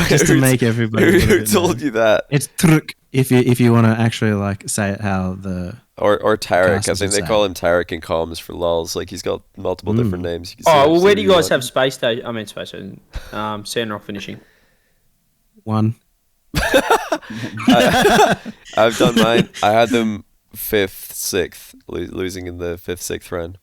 Just to make everybody. Who told you that? It's Turk if you want to actually like say it how the Or Tarek. I Castles think they would call say. him Tarek in comms for lols. Like he's got multiple different names. You can Oh, see- well, see where do you what guys want. have Space Station? I mean, Space Station. Sandrock finishing. one. I've done mine. I had them 5th, 6th, losing in the 5th, 6th round.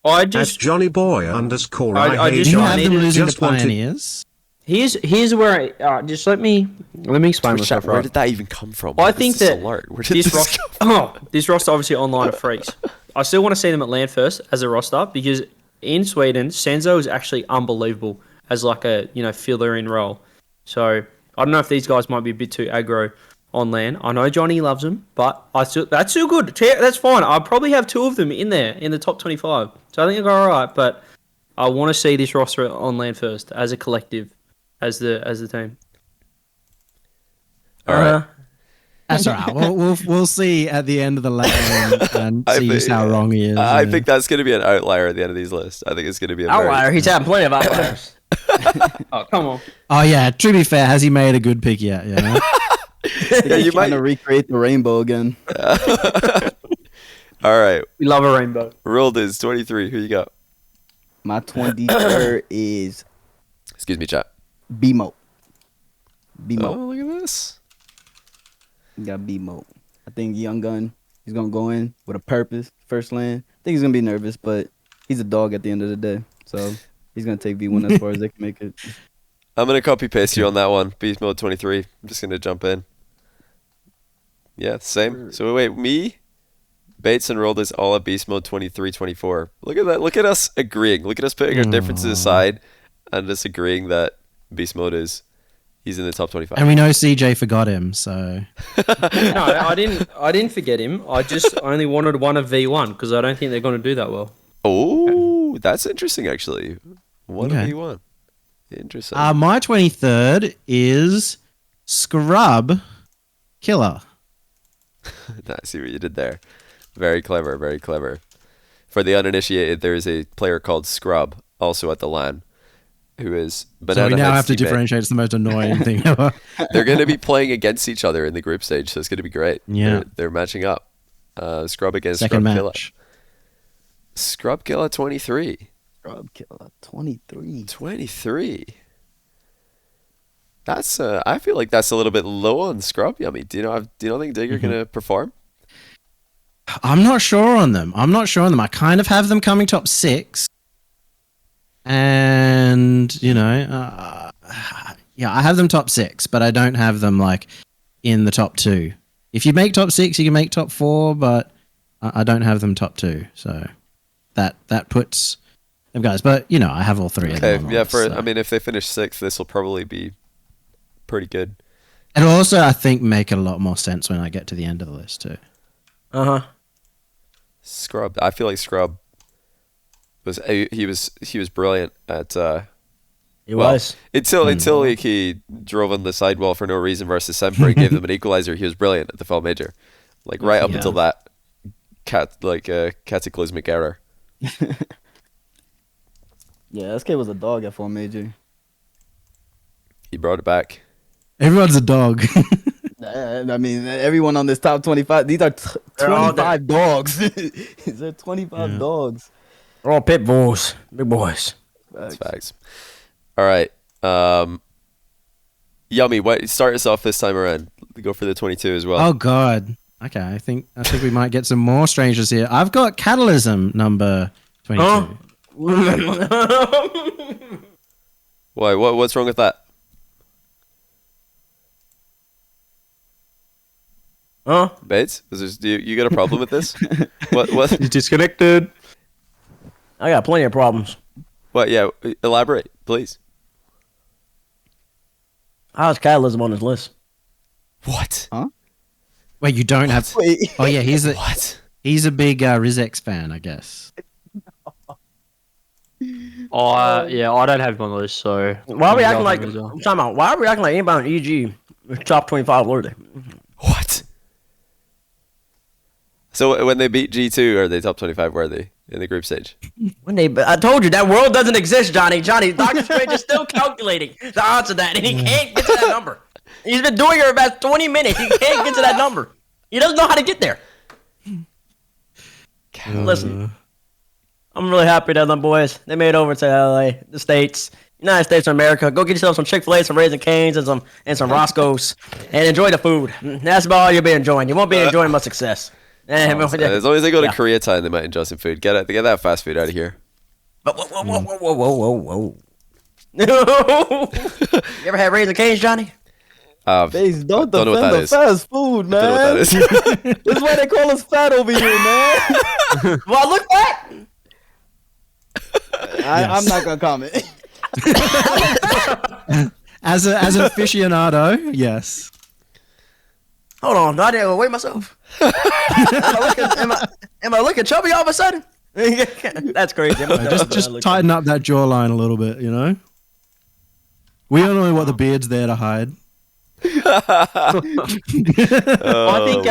I At just Johnny Boy _ I hate just You I have need them to losing to just wanted- Pioneers. here's where just let me explain Twitch chat, myself. where Right. did that even come from? I Where does think this that alert? Where did this this roster, this roster obviously online are freaks. I still want to see them at land first as a roster because in Sweden, Senzo is actually unbelievable as like a filler in role. So I don't know if these guys might be a bit too aggro on land. I know Johnny loves them, but that's still good. That's fine. I'll probably have 2 of them in there in the top 25. So I think they'll go all right. But I want to see this roster on land first as a collective, as the team. All right. That's all right. We'll see at the end of the lane and I see just think- how wrong he is. I yeah. think that's going to be an outlier at the end of these lists. I think it's going to be a Outlier. He's having plenty of outliers. Oh, come on. Oh yeah. To be fair, has he made a good pick yet? Yeah. Yeah, you He's trying might. to recreate the rainbow again. All right, We love a rainbow. rolled is 23. Who you got? My 23rd is Excuse me, chat. BMO. Oh, BMO. look at this. Got BMO. I think Young Gun, he's going to go in with a purpose, first land. I think he's going to be nervous, but he's a dog at the end of the day. So he's going to take V1 as far as they can make it. I'm going to copy paste you on that one. Beast mode 23. I'm just going to jump in. Yeah, same. So wait, me, Bates, and Rolled is all at beast mode 23, 24. Look at that. Look at us agreeing. Look at us putting our differences aside and just agreeing that beast mode he's in the top 25. And we know CJ forgot him, so No, I didn't forget him. I just only wanted one of V1 because I don't think they're going to do that well. Oh, that's interesting actually. One Okay. of V1. Interesting. my 23rd is Scrub Killer. I see what you did there. Very clever, very clever. For the uninitiated, there is a player called Scrub, also at the LAN, who is So Banana we now Head's have to teammate. differentiate. It's the most annoying thing ever. They're going to be playing against each other in the group stage, so it's going to be great. Yeah. They're matching up. Scrub against Second Scrub Killer. match. Scrub Kill at 23. Scrub Killer 23. 23. That's I feel like that's a little bit low on Scrub. Yummy. Do you not think Digger gonna perform? I'm not sure on them. I kind of have them coming top 6. And, yeah, I have them top 6, but I don't have them like in the top 2. If you make top 6, you can make top 4, but I don't have them top 2. So that puts them guys. But, I have all 3 of them. Okay, yeah, so. I mean, if they finish 6th, this will probably be pretty good. It'll also, I think, make a lot more sense when I get to the end of the list, too. Scrub. I feel like Scrub he was brilliant at He was. until like he drove on the sidewall for no reason versus Semper and gave them an equalizer. He was brilliant at the Fall Major, like right up until that cataclysmic error. Yeah, SK was a dog at 4 Major. He brought it back. Everyone's a dog. I mean, everyone on this top 25, these are 25 dogs. These are 25 dogs. They're all pit bulls. Big boys. That's facts. All right. Yummy. Start us off this time around. Go for the 22 as well. Oh God. Okay, I think we might get some more strangers here. I've got Catalysm number 22. Why? What's wrong with that? Huh? Bates? You got a problem with this? What? He's disconnected. I got plenty of problems. What? Yeah. Elaborate, please. How's Catalysm on this list? What? Wait, you don't have? Wait. Oh yeah, he's a big Rizex fan, I guess. Yeah, I don't have him on the list, so. Why are we acting like? as well. I'm talking about. Why are we acting like anybody on EG is top 25 worthy? What? So when they beat G2, are they top 25 worthy in the group stage? I told you that world doesn't exist, Johnny. Dr. Strange is still calculating the odds of that, and he can't get to that number. He's been doing it for about 20 minutes. He can't get to that number. He doesn't know how to get there. Listen, I'm really happy that them boys, they made it over to LA, the States, United States of America. Go get yourself some Chick-fil-A, some Raising Cane's, and some Roscoe's, and enjoy the food. That's about all you'll be enjoying. You won't be enjoying much success. As long as they go to Koreatown, they might enjoy some food. Get that fast food out of here. Whoa. You ever had Raising Cane's, Johnny? Baze, don't know what defend that the is. fast food, man. Don't know what that is. That's why they call us fat over here, man. Well, look back. I'm not gonna comment. As an aficionado, yes. Hold on, I didn't weigh myself. Am I looking chubby all of a sudden? That's crazy. Just tighten up that jawline a little bit, We don't know what the beard's there to hide. I think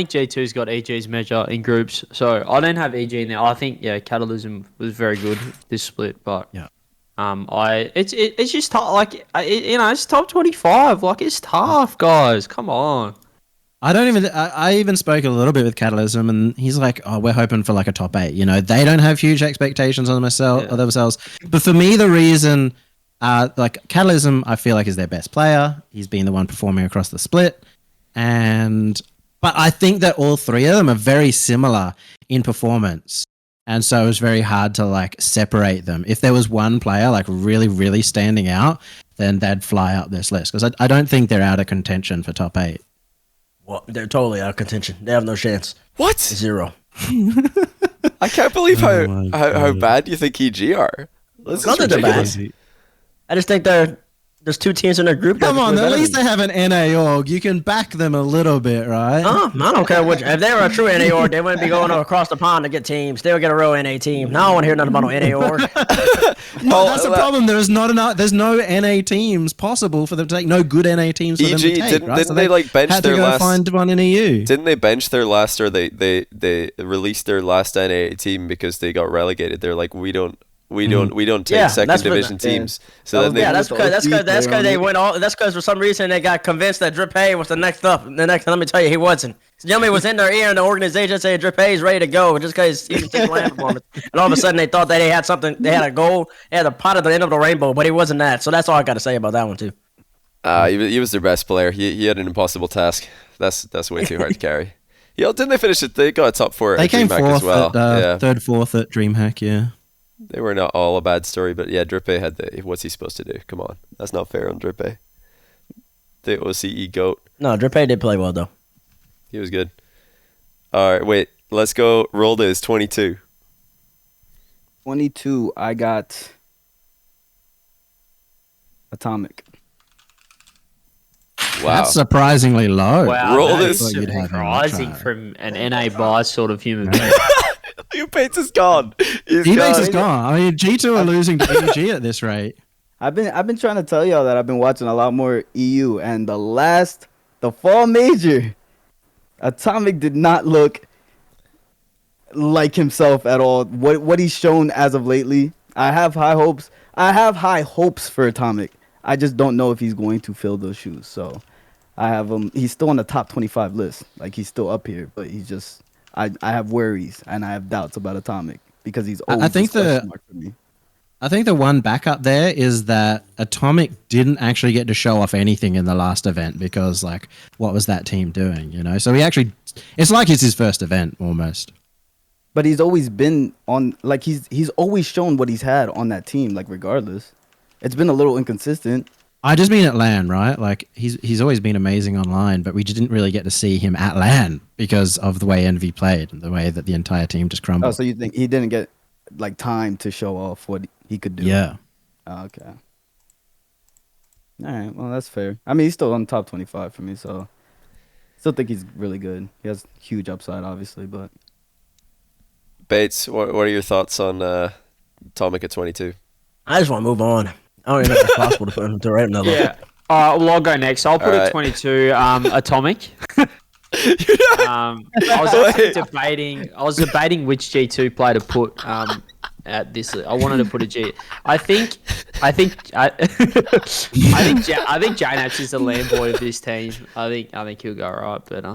G2's got EG's measure in groups, so I don't have EG in there. I think Catalysm was very good this split, but it's just tough. Like it's top 25. Like it's tough, guys. Come on. I even spoke a little bit with Catalysm, and he's like, "Oh, we're hoping for like a top 8." They don't have huge expectations on themselves. But for me, the reason. Like Catalysm, I feel like is their best player. He's been the one performing across the split, but I think that all 3 of them are very similar in performance, and so it was very hard to like separate them. If there was one player like really, really standing out, then they'd fly up this list because I don't think they're out of contention for top 8. Well, they're totally out of contention. They have no chance. What? 0. I can't believe how bad you think EG are. This is ridiculous. I just think there's 2 teams in their group. Come on, at least they have an NA org. You can back them a little bit, right? I don't care which. If they were a true NA org, they wouldn't be going across the pond to get teams. They would get a real NA team. Now I don't want to hear nothing about no NA org. No, that's the problem. There's not enough. There's no NA teams possible for them to take. No good NA teams for them to take. Didn't they like bench had their to go last? find one in EU. Didn't they bench their last, or they released their last NA team because they got relegated? They're like, we don't take second division teams. So then that's because they went all. That's because for some reason they got convinced that Drip Hay was the next up. Let me tell you, he wasn't. Yumi was in their ear in the organization saying Drip Hayes ready to go just because he was taking land performance. And all of a sudden they thought that they had something, they had a goal, they had a pot at the end of the rainbow, but he wasn't that. So that's all I got to say about that one too. He was their best player. He had an impossible task. That's way too hard to carry. Yeah, didn't they finish it? They got a top 4 They at came DreamHack fourth as well. at third, fourth at DreamHack. Yeah. They were not all a bad story, but yeah, Drippe had what's he supposed to do? Come on, that's not fair on Drippe. The OCE GOAT. No, Drip Hayes did play well though. He was good. All right, wait. Let's go. Roll is 22. 22, I got Atomic. Wow. That's surprisingly low. Wow, Roll that this. is You'd have him surprising try. from an NA bias sort of human being. TBates is gone. He's TBates gone. is gone. I mean, G2 are losing to EG at this rate. I've been trying to tell y'all that I've been watching a lot more EU, and the fall major, Atomic did not look like himself at all. What he's shown as of lately, I have high hopes. I have high hopes for Atomic. I just don't know if he's going to fill those shoes. So I have him. He's still on the top 25 list. Like, he's still up here, but he's just. I have worries and I have doubts about Atomic because he's always I think a question mark for me. I think the one backup there is that Atomic didn't actually get to show off anything in the last event because, like, what was that team doing, you know? So he actually, it's like it's his first event almost. But he's always been on, like, he's always shown what he's had on that team, like, regardless. It's been a little inconsistent. I just mean at LAN, right? Like, he's always been amazing online, but we didn't really get to see him at LAN because of the way Envy played and the way that the entire team just crumbled. Oh, so you think he didn't get, like, time to show off what he could do? Yeah. Oh, okay. All right, well, that's fair. I mean, he's still on top 25 for me, so still think he's really good. He has huge upside, obviously, but Bates, what are your thoughts on Atomic at 22? I just want to move on. I don't even know if it's possible to put him to rate him that low. Yeah. Well, I'll go next. I'll put All right. it 22. Atomic. I was actually debating. I was debating which G2 player to put at this. I wanted to put a G. I think Janax is the land boy of this team. I think he'll go alright, but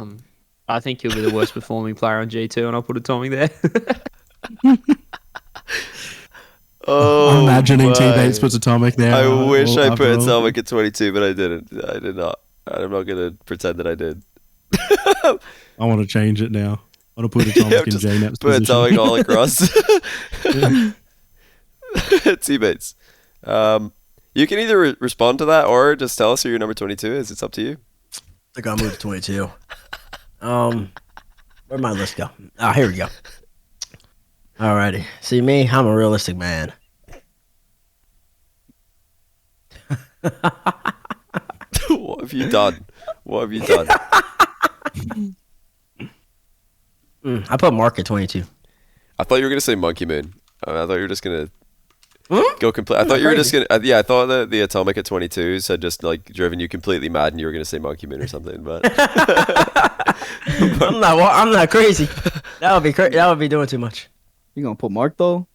I think he'll be the worst performing player on G2, and I'll put Atomic there. Oh, I'm imagining my. T-Bates puts Atomic there. I wish I put after all. Atomic at 22, but I didn't. I did not. I'm not going to pretend that I did. I want to change it now. I want to put Atomic Yeah, in just JNAP's put position. Atomic all across. T-Bates. You can either respond to that or just tell us who your number 22 is. It's up to you. I think I'll move to 22. Where'd my list go? Oh, here we go. Alrighty. See me? I'm a realistic man. What have you done? What have you done? I put Mark at 22. I thought you were going to say Monkey Moon. I thought you were just going to go complete. I thought you were just going to. Yeah, I thought that the Atomic at 22s had just like driven you completely mad and you were going to say Monkey Moon or something. But I'm not crazy. That would be That would be doing too much. you gonna put Mark though?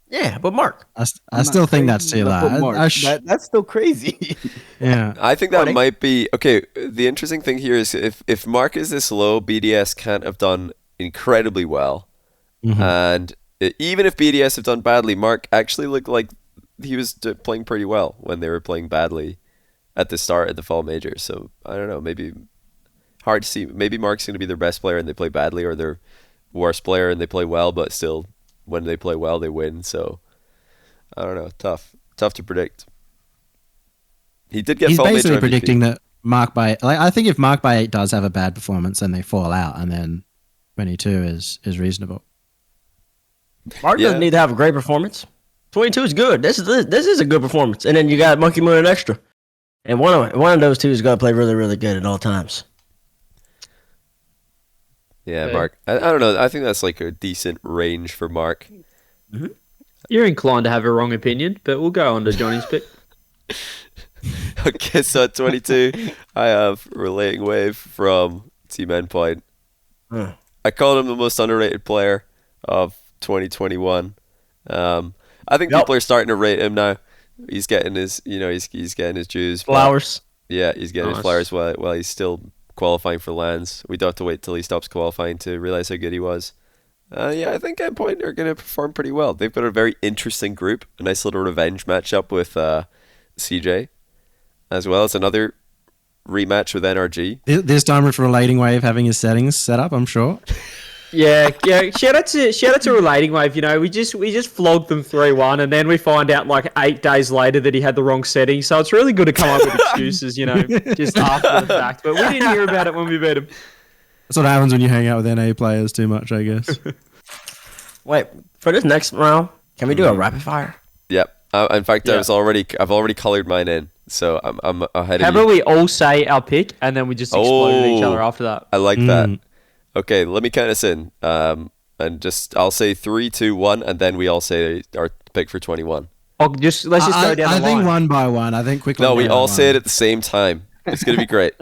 Yeah, but Mark. I still think that's too low. That's still crazy. Yeah. I think that might be okay. The interesting thing here is if Mark is this low, BDS can't have done incredibly well, and even if BDS have done badly, Mark actually looked like he was playing pretty well when they were playing badly at the start of the fall major. So I don't know. Maybe hard to see. Maybe Mark's going to be their best player and they play badly, or their worst player and they play well, but still when they play well they win. So I don't know. Tough to predict. He did get He's fall major basically MVP. predicting that Mark by like I think if Mark by 8 does have a bad performance, then they fall out, and then 22 is reasonable. Mark doesn't need to have a great performance. 22 is good. This is a good performance. And then you got Monkey Moon and Extra. And one of those two is going to play really, really good at all times. Yeah, Mark. I don't know. I think that's like a decent range for Mark. You're inclined to have a wrong opinion, but we'll go on to Johnny's pick. Okay, so at 22, I have Relating Wave from Team Endpoint. I called him the most underrated player of 2021. I think people are starting to rate him now. He's getting his, he's getting his dues. Flowers. Yeah, he's getting his flowers while he's still qualifying for lands. We don't have to wait till he stops qualifying to realize how good he was. Yeah, I think Endpoint are going to perform pretty well. They've got a very interesting group, a nice little revenge matchup with CJ, as well as another rematch with NRG. This time with Relating Wave having his settings set up, I'm sure. Yeah. Shout out to Relating Wave. You know, we just flogged them 3-1, and then we find out like 8 days later that he had the wrong settings. So it's really good to come up with excuses, you know, just after the fact. But we didn't hear about it when we beat him. That's what happens when you hang out with NA players too much, I guess. Wait, for this next round, can we do a rapid fire? Yep. In fact, Yeah. I've already colored mine in, so I'm ahead How of you. about we all say our pick, and then we just explode at each other after that? I like that. Okay, let me count us in. And I'll say 3, 2, 1, and then we all say our pick for 21. Let's just go down I the think line. one by one. I think quickly. No, we one by all one. say it at the same time. It's gonna be great.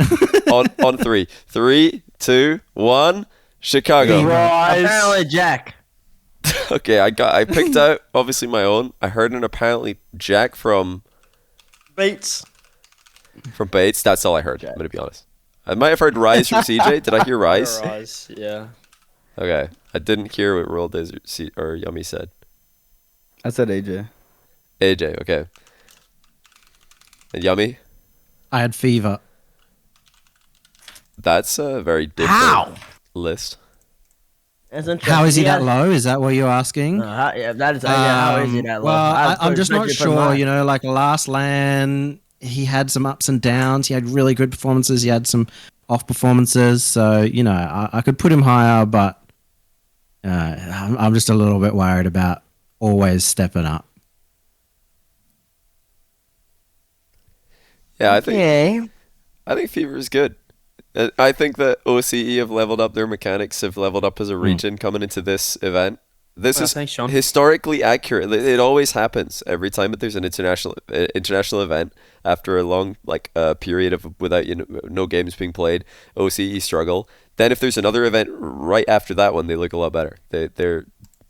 on 3, 3, 2, 1. Chicago. Apparently, Jack. Okay, I picked out obviously my own. I heard an apparently Jack from Bates. Bates. That's all I heard. I'm gonna be honest. I might have heard Rise from CJ. Did I hear Rise? Rise, yeah. Okay, I didn't hear what Roll Diz or Yumi said. I said AJ. AJ. Okay. And Yummy. I had fever. That's a very different list. That's interesting. How is he Yeah. that low? Is that what you're asking? How is he that low? Well, I'm just not especially for sure. mine. You know, like last LAN, he had some ups and downs. He had really good performances. He had some off performances. So, you know, I could put him higher, but I'm just a little bit worried about always stepping up. Yeah, I think Fever is good. I think that OCE have leveled up their mechanics, have leveled up as a region coming into this event. This is thanks, Sean. historically accurate. It always happens every time that there's an international event after a long period of without no games being played. OCE struggle. Then if there's another event right after that one, they look a lot better. They're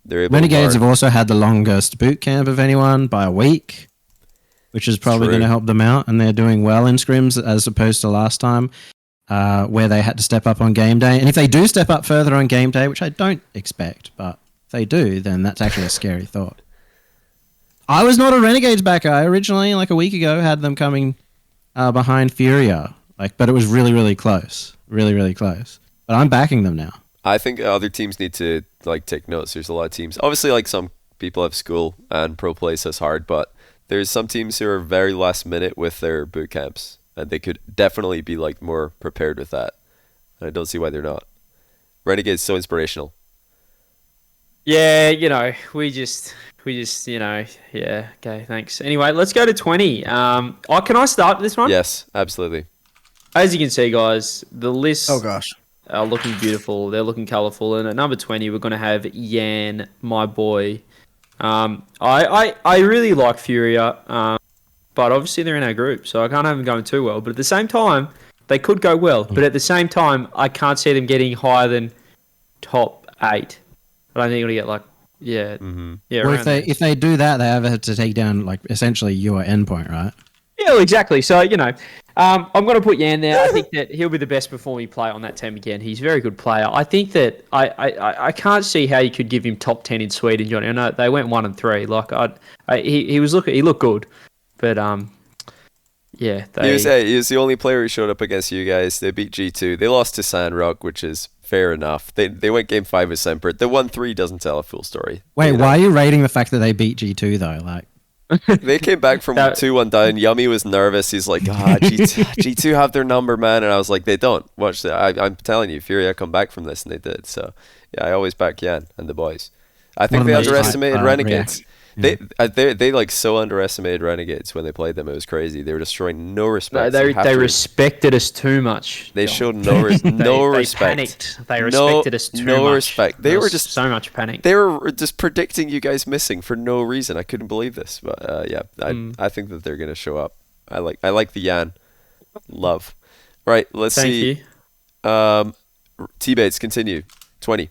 able. Renegades to have also had the longest boot camp of anyone by a week, which is probably True. going to help them out, and they're doing well in scrims as opposed to last time, where they had to step up on game day. And if they do step up further on game day, which I don't expect, but if they do, then that's actually a scary thought. I was not a Renegades backer. I originally, like a week ago, had them coming behind Furia, but it was really, really close, really, really close. But I'm backing them now. I think other teams need to take notes. There's a lot of teams. Obviously, some people have school and pro play says hard, but there's some teams who are very last minute with their boot camps, and they could definitely be more prepared with that. And I don't see why they're not. Renegade's so inspirational. Yeah, we just, yeah, okay, thanks. Anyway, let's go to 20. Can I start this one? Yes, absolutely. As you can see, guys, the lists gosh. are looking beautiful. They're looking colourful. And at number 20, we're going to have Yan, my boy. I really like Furia, but obviously they're in our group, so I can't have them going too well. But at the same time, they could go well. But at the same time, I can't see them getting higher than top 8. I don't think they're going to get yeah. Well, around there. if they do that, they have to take down essentially your endpoint, right? Yeah, well, exactly. So, I'm going to put Yan there. I think that he'll be the best performing player on that team again. He's a very good player. I think that I can't see how you could give him top 10 in Sweden, Johnny. I know they went 1 and 3. He looked good, but yeah, He was the only player who showed up against you guys. They beat G2. They lost to Sandrock, which is fair enough. They went game 5 with Semper. The 1-3 doesn't tell a full story. Wait, why are you rating the fact that they beat G2 though? They came back from 2-1 down. Yummy was nervous. He's like, G2 have their number, man. And I was like, they don't. Watch that. I'm telling you, Furia come back from this, and they did. So, yeah, I always back Yan and the boys. I think One they of the most underestimated Renegades. reaction. They so underestimated Renegades when they played them. It was crazy. They were destroying no respect. They respected us too much. They John. showed no respect. They panicked. They respected us too much. No respect. They There were was just so much panic. They were just predicting you guys missing for no reason. I couldn't believe this, but I think that they're gonna show up. I like the Yan. Love. Right, let's Thank see. you. TBates, continue. 20.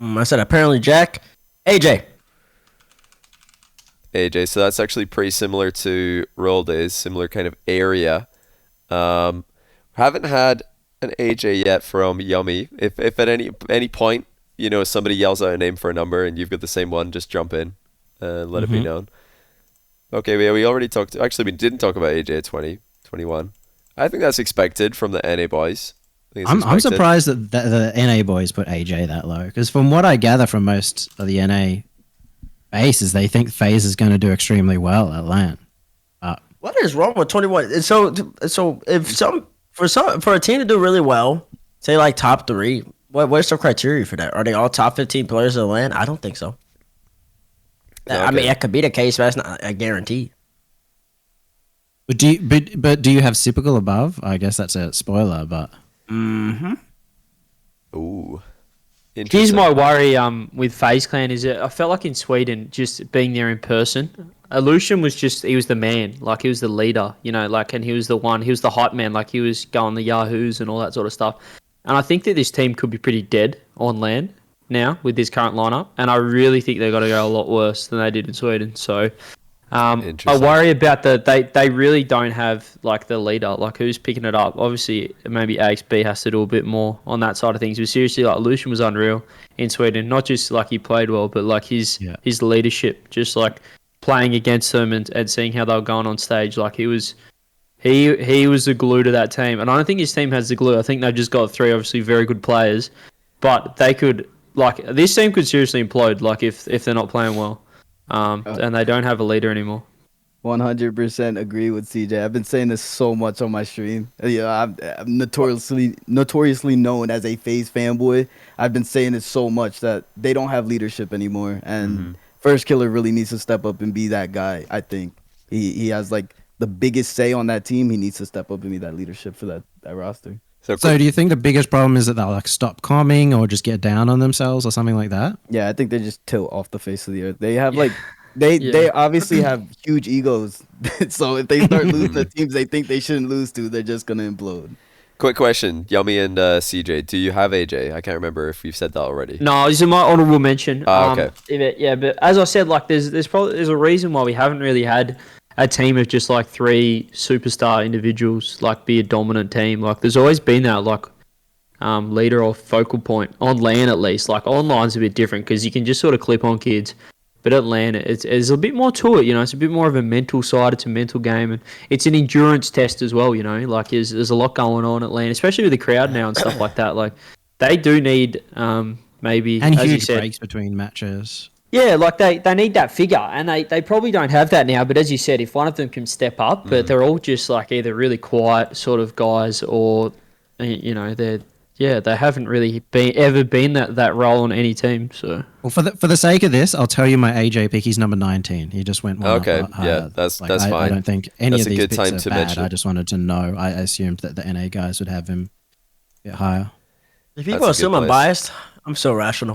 I said apparently Jack. AJ. AJ, so that's actually pretty similar to Roll Days, similar kind of area. How Haven't had an AJ yet from Yummy. If at any point, somebody yells out a name for a number and you've got the same one, just jump in and let it be known. Okay, we already talked. Actually, we didn't talk about AJ at 20, 21. I think that's expected from the NA boys. I'm surprised that the NA boys put AJ that low, because from what I gather from most of the NA bases, they think FaZe is going to do extremely well at LAN. What is wrong with 21? So if for a team to do really well, say like top 3, what's the criteria for that? Are they all top 15 players in the LAN? I don't think so. Okay. I mean, it could be the case, but that's not a guarantee. But do you have Sypical above? I guess that's a spoiler, but. Ooh. Here's my worry with FaZe Clan is that I felt like in Sweden, just being there in person, Illusion was he was the man, like he was the leader, and he was the hype man, like he was going the Yahoos and all that sort of stuff. And I think that this team could be pretty dead on LAN now with this current lineup, and I really think they've got to go a lot worse than they did in Sweden. So I worry about they really don't have like the leader, like who's picking it up. Obviously, maybe AXB has to do a bit more on that side of things. But seriously, like Lucian was unreal in Sweden. Not just like he played well, but like his leadership, just like playing against them and seeing how they were going on stage. Like he was the glue to that team. And I don't think his team has the glue. I think they've just got 3 obviously very good players, but they could this team could seriously implode. Like if they're not playing well. And they don't have a leader anymore. 100% agree with CJ. I've been saying this so much on my stream. I'm notoriously known as a FaZe fanboy. I've been saying it so much that they don't have leadership anymore, and First Killer really needs to step up and be that guy. I think he has like the biggest say on that team. He needs to step up and be that leadership for that roster. So do you think the biggest problem is that they'll like stop calming or just get down on themselves or something like that? Yeah, I think they just tilt off the face of the earth. They have like they obviously have huge egos. So if they start losing the teams they think they shouldn't lose to, they're just gonna implode. Quick question, Yummy and CJ, do you have AJ? I can't remember if you've said that already. No, this is my honorable mention. Okay. But as I said, like there's a reason why we haven't really had a team of just like 3 superstar individuals like be a dominant team. Like there's always been that like leader or focal point on LAN at least. Like online's a bit different because you can just sort of clip on kids. But at LAN, it's a bit more to it, It's a bit more of a mental side. It's a mental game, and it's an endurance test as well, Like there's a lot going on at LAN, especially with the crowd now and stuff like that. Like they do need maybe and as huge you said, breaks between matches. Yeah, like they need that figure, and they probably don't have that now. But as you said, if one of them can step up, but they're all just like either really quiet sort of guys, or they haven't really been that role on any team. So well, for the sake of this, I'll tell you my AJ pick. He's number 19. He just went one okay. up. Yeah, that's fine. I don't think any that's of these a good picks time are to bad. mention. I just wanted to know. I assumed that the NA guys would have him a bit higher. If people assume I'm biased, I'm so rational.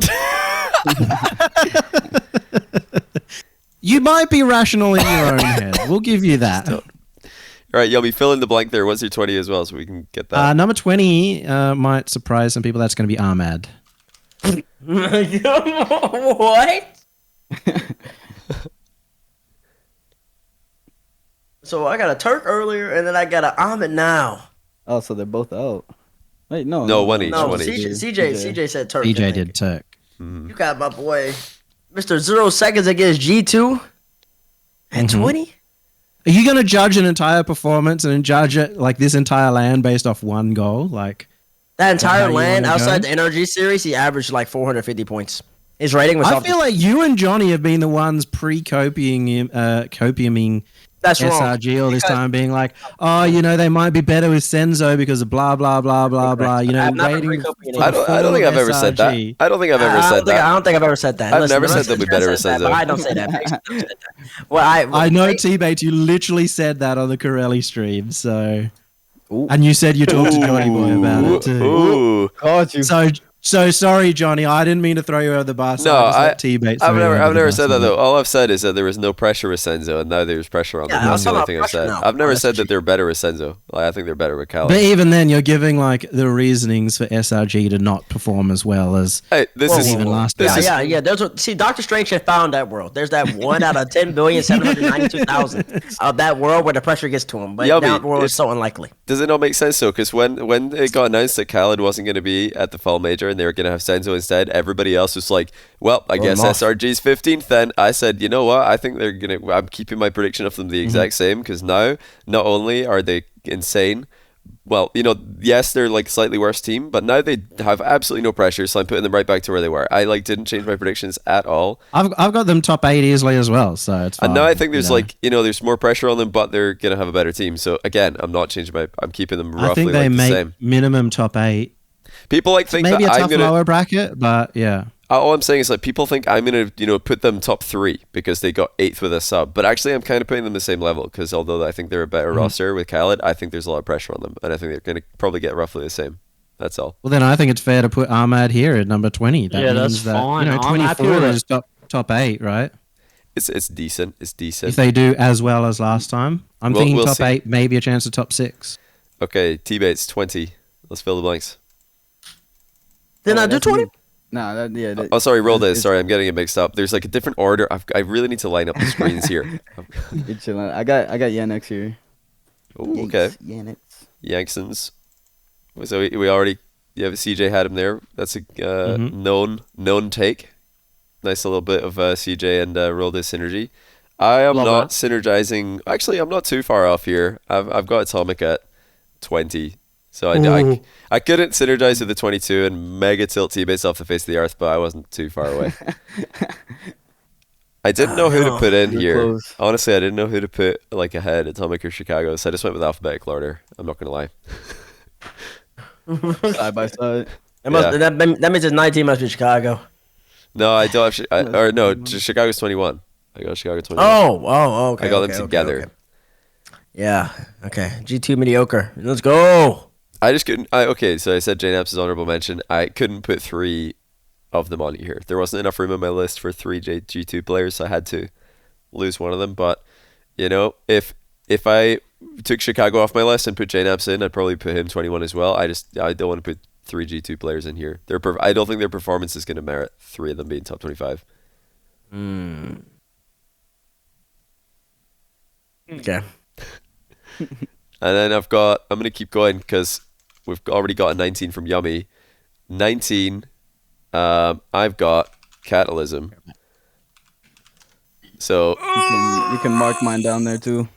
You might be rational in your own head. We'll give you that. All right, Yummy, fill in the blank there. What's your 20 as well, so we can get that? Number 20 might surprise some people. That's going to be Ahmad. What? So I got a Turk earlier, and then I got a Ahmed now. Oh, so they're both out. Wait, no. No, one each. No, one each. CJ said Turk. CJ did Turk. You got my boy, Mr. 0 seconds against G2 and 20. Are you going to judge an entire performance and judge it like this entire LAN based off one goal? Like that entire how you LAN wanna outside go? the NRG series, he averaged like 450 points. His rating was. I feel like you and Johnny have been the ones copiuming that's wrong. SRG all this time, being like, oh, they might be better with Senzo because of blah blah blah blah blah. I'm not waiting. I don't think I've ever said that. I don't think I've ever said that. I don't think I've ever said that. I've never said that we better with Senzo. I don't say that. Well, I know TBates, you literally said that on the Corelli stream, so. Ooh. And you said you talked to Johnny Boy about it too. Ooh. Caught you. So So sorry, Johnny. I didn't mean to throw you over the bus. No, T-Bates. I've never said that though. All I've said is that there was no pressure with Senzo, and now there's pressure on them. Yeah, That's the I'm only talking thing about I've said. pressure now. I've never Oh, said that's that they're better with Senzo. Like, I think they're better with Khaled. But even then, you're giving like the reasonings for SRG to not perform as well as Hey, this is even last this year. is Yeah. See, Doctor Strange had found that world. There's that 1 out of 10,792,000 of that world where the pressure gets to him. But Yummy. that world is so unlikely. Does it not make sense though? Because when it got announced that Khaled wasn't going to be at the fall major and they were going to have Senzo instead, everybody else was like, "Well, I guess him off. SRG's 15th." Then I said, "You know what? I think they're gonna. I'm keeping my prediction of them the exact same because now not only are they insane." Well, yes, they're like slightly worse team, but now they have absolutely no pressure, so I'm putting them right back to where they were. I didn't change my predictions at all. I've got them top 8 easily as well, so it's fine. And now I think there's there's more pressure on them, but they're gonna have a better team. So again, I'm not changing I'm keeping them roughly I think they the make same. minimum top 8. People think Maybe that a I'm tough gonna. lower bracket, but yeah. All I'm saying is people think I'm gonna put them top 3 because they got 8th with a sub, but actually I'm kind of putting them the same level because although I think they're a better roster with Khaled, I think there's a lot of pressure on them, and I think they're gonna probably get roughly the same. That's all. Well, then I think it's fair to put Ahmad here at number 20. That Yeah, means that's fine. I'm 24 happy with is top 8, right? It's decent. It's decent. If they do as well as last time, I'm thinking we'll top see. 8, maybe a chance of top 6. Okay, TBates 20. Let's fill the blanks. Then I do 20? Nah, Oh, sorry, roll this. Sorry, I'm getting it mixed up. There's like a different order. I really need to line up the screens here. You're chilling. I got Yannick's here. Ooh, okay. Yannick's. Yanksons. So we already, CJ had him there. That's a known take. Nice little bit of CJ and roll this synergy. I am Love not that. synergizing. Actually, I'm not too far off here. I've got Atomic at 20. So I couldn't synergize with the 22 and mega tilt T-Bates off the face of the earth, but I wasn't too far away. I didn't know who to put in You're here. close. Honestly, I didn't know who to put ahead, Atomic or Chicago, so I just went with alphabetical order. I'm not going to lie. Side by side. That means it's 19 must be Chicago. No, I don't have Chicago's 21. I got Chicago 21. Oh, okay. I got them okay, together. okay. Yeah, okay. G2 mediocre. Let's go. I just couldn't. So I said JNAP's honorable mention. I couldn't put 3 of them on here. There wasn't enough room on my list for 3 G2 players, so I had to lose one of them. But if I took Chicago off my list and put JNAP's in, I'd probably put him 21 as well. I don't want to put 3 G2 players in here. I don't think their performance is going to merit 3 of them being top 25. Okay. And then I'm going to keep going because we've already got a 19 from Yumi. 19, I've got Catalysm. So You can mark mine down there too.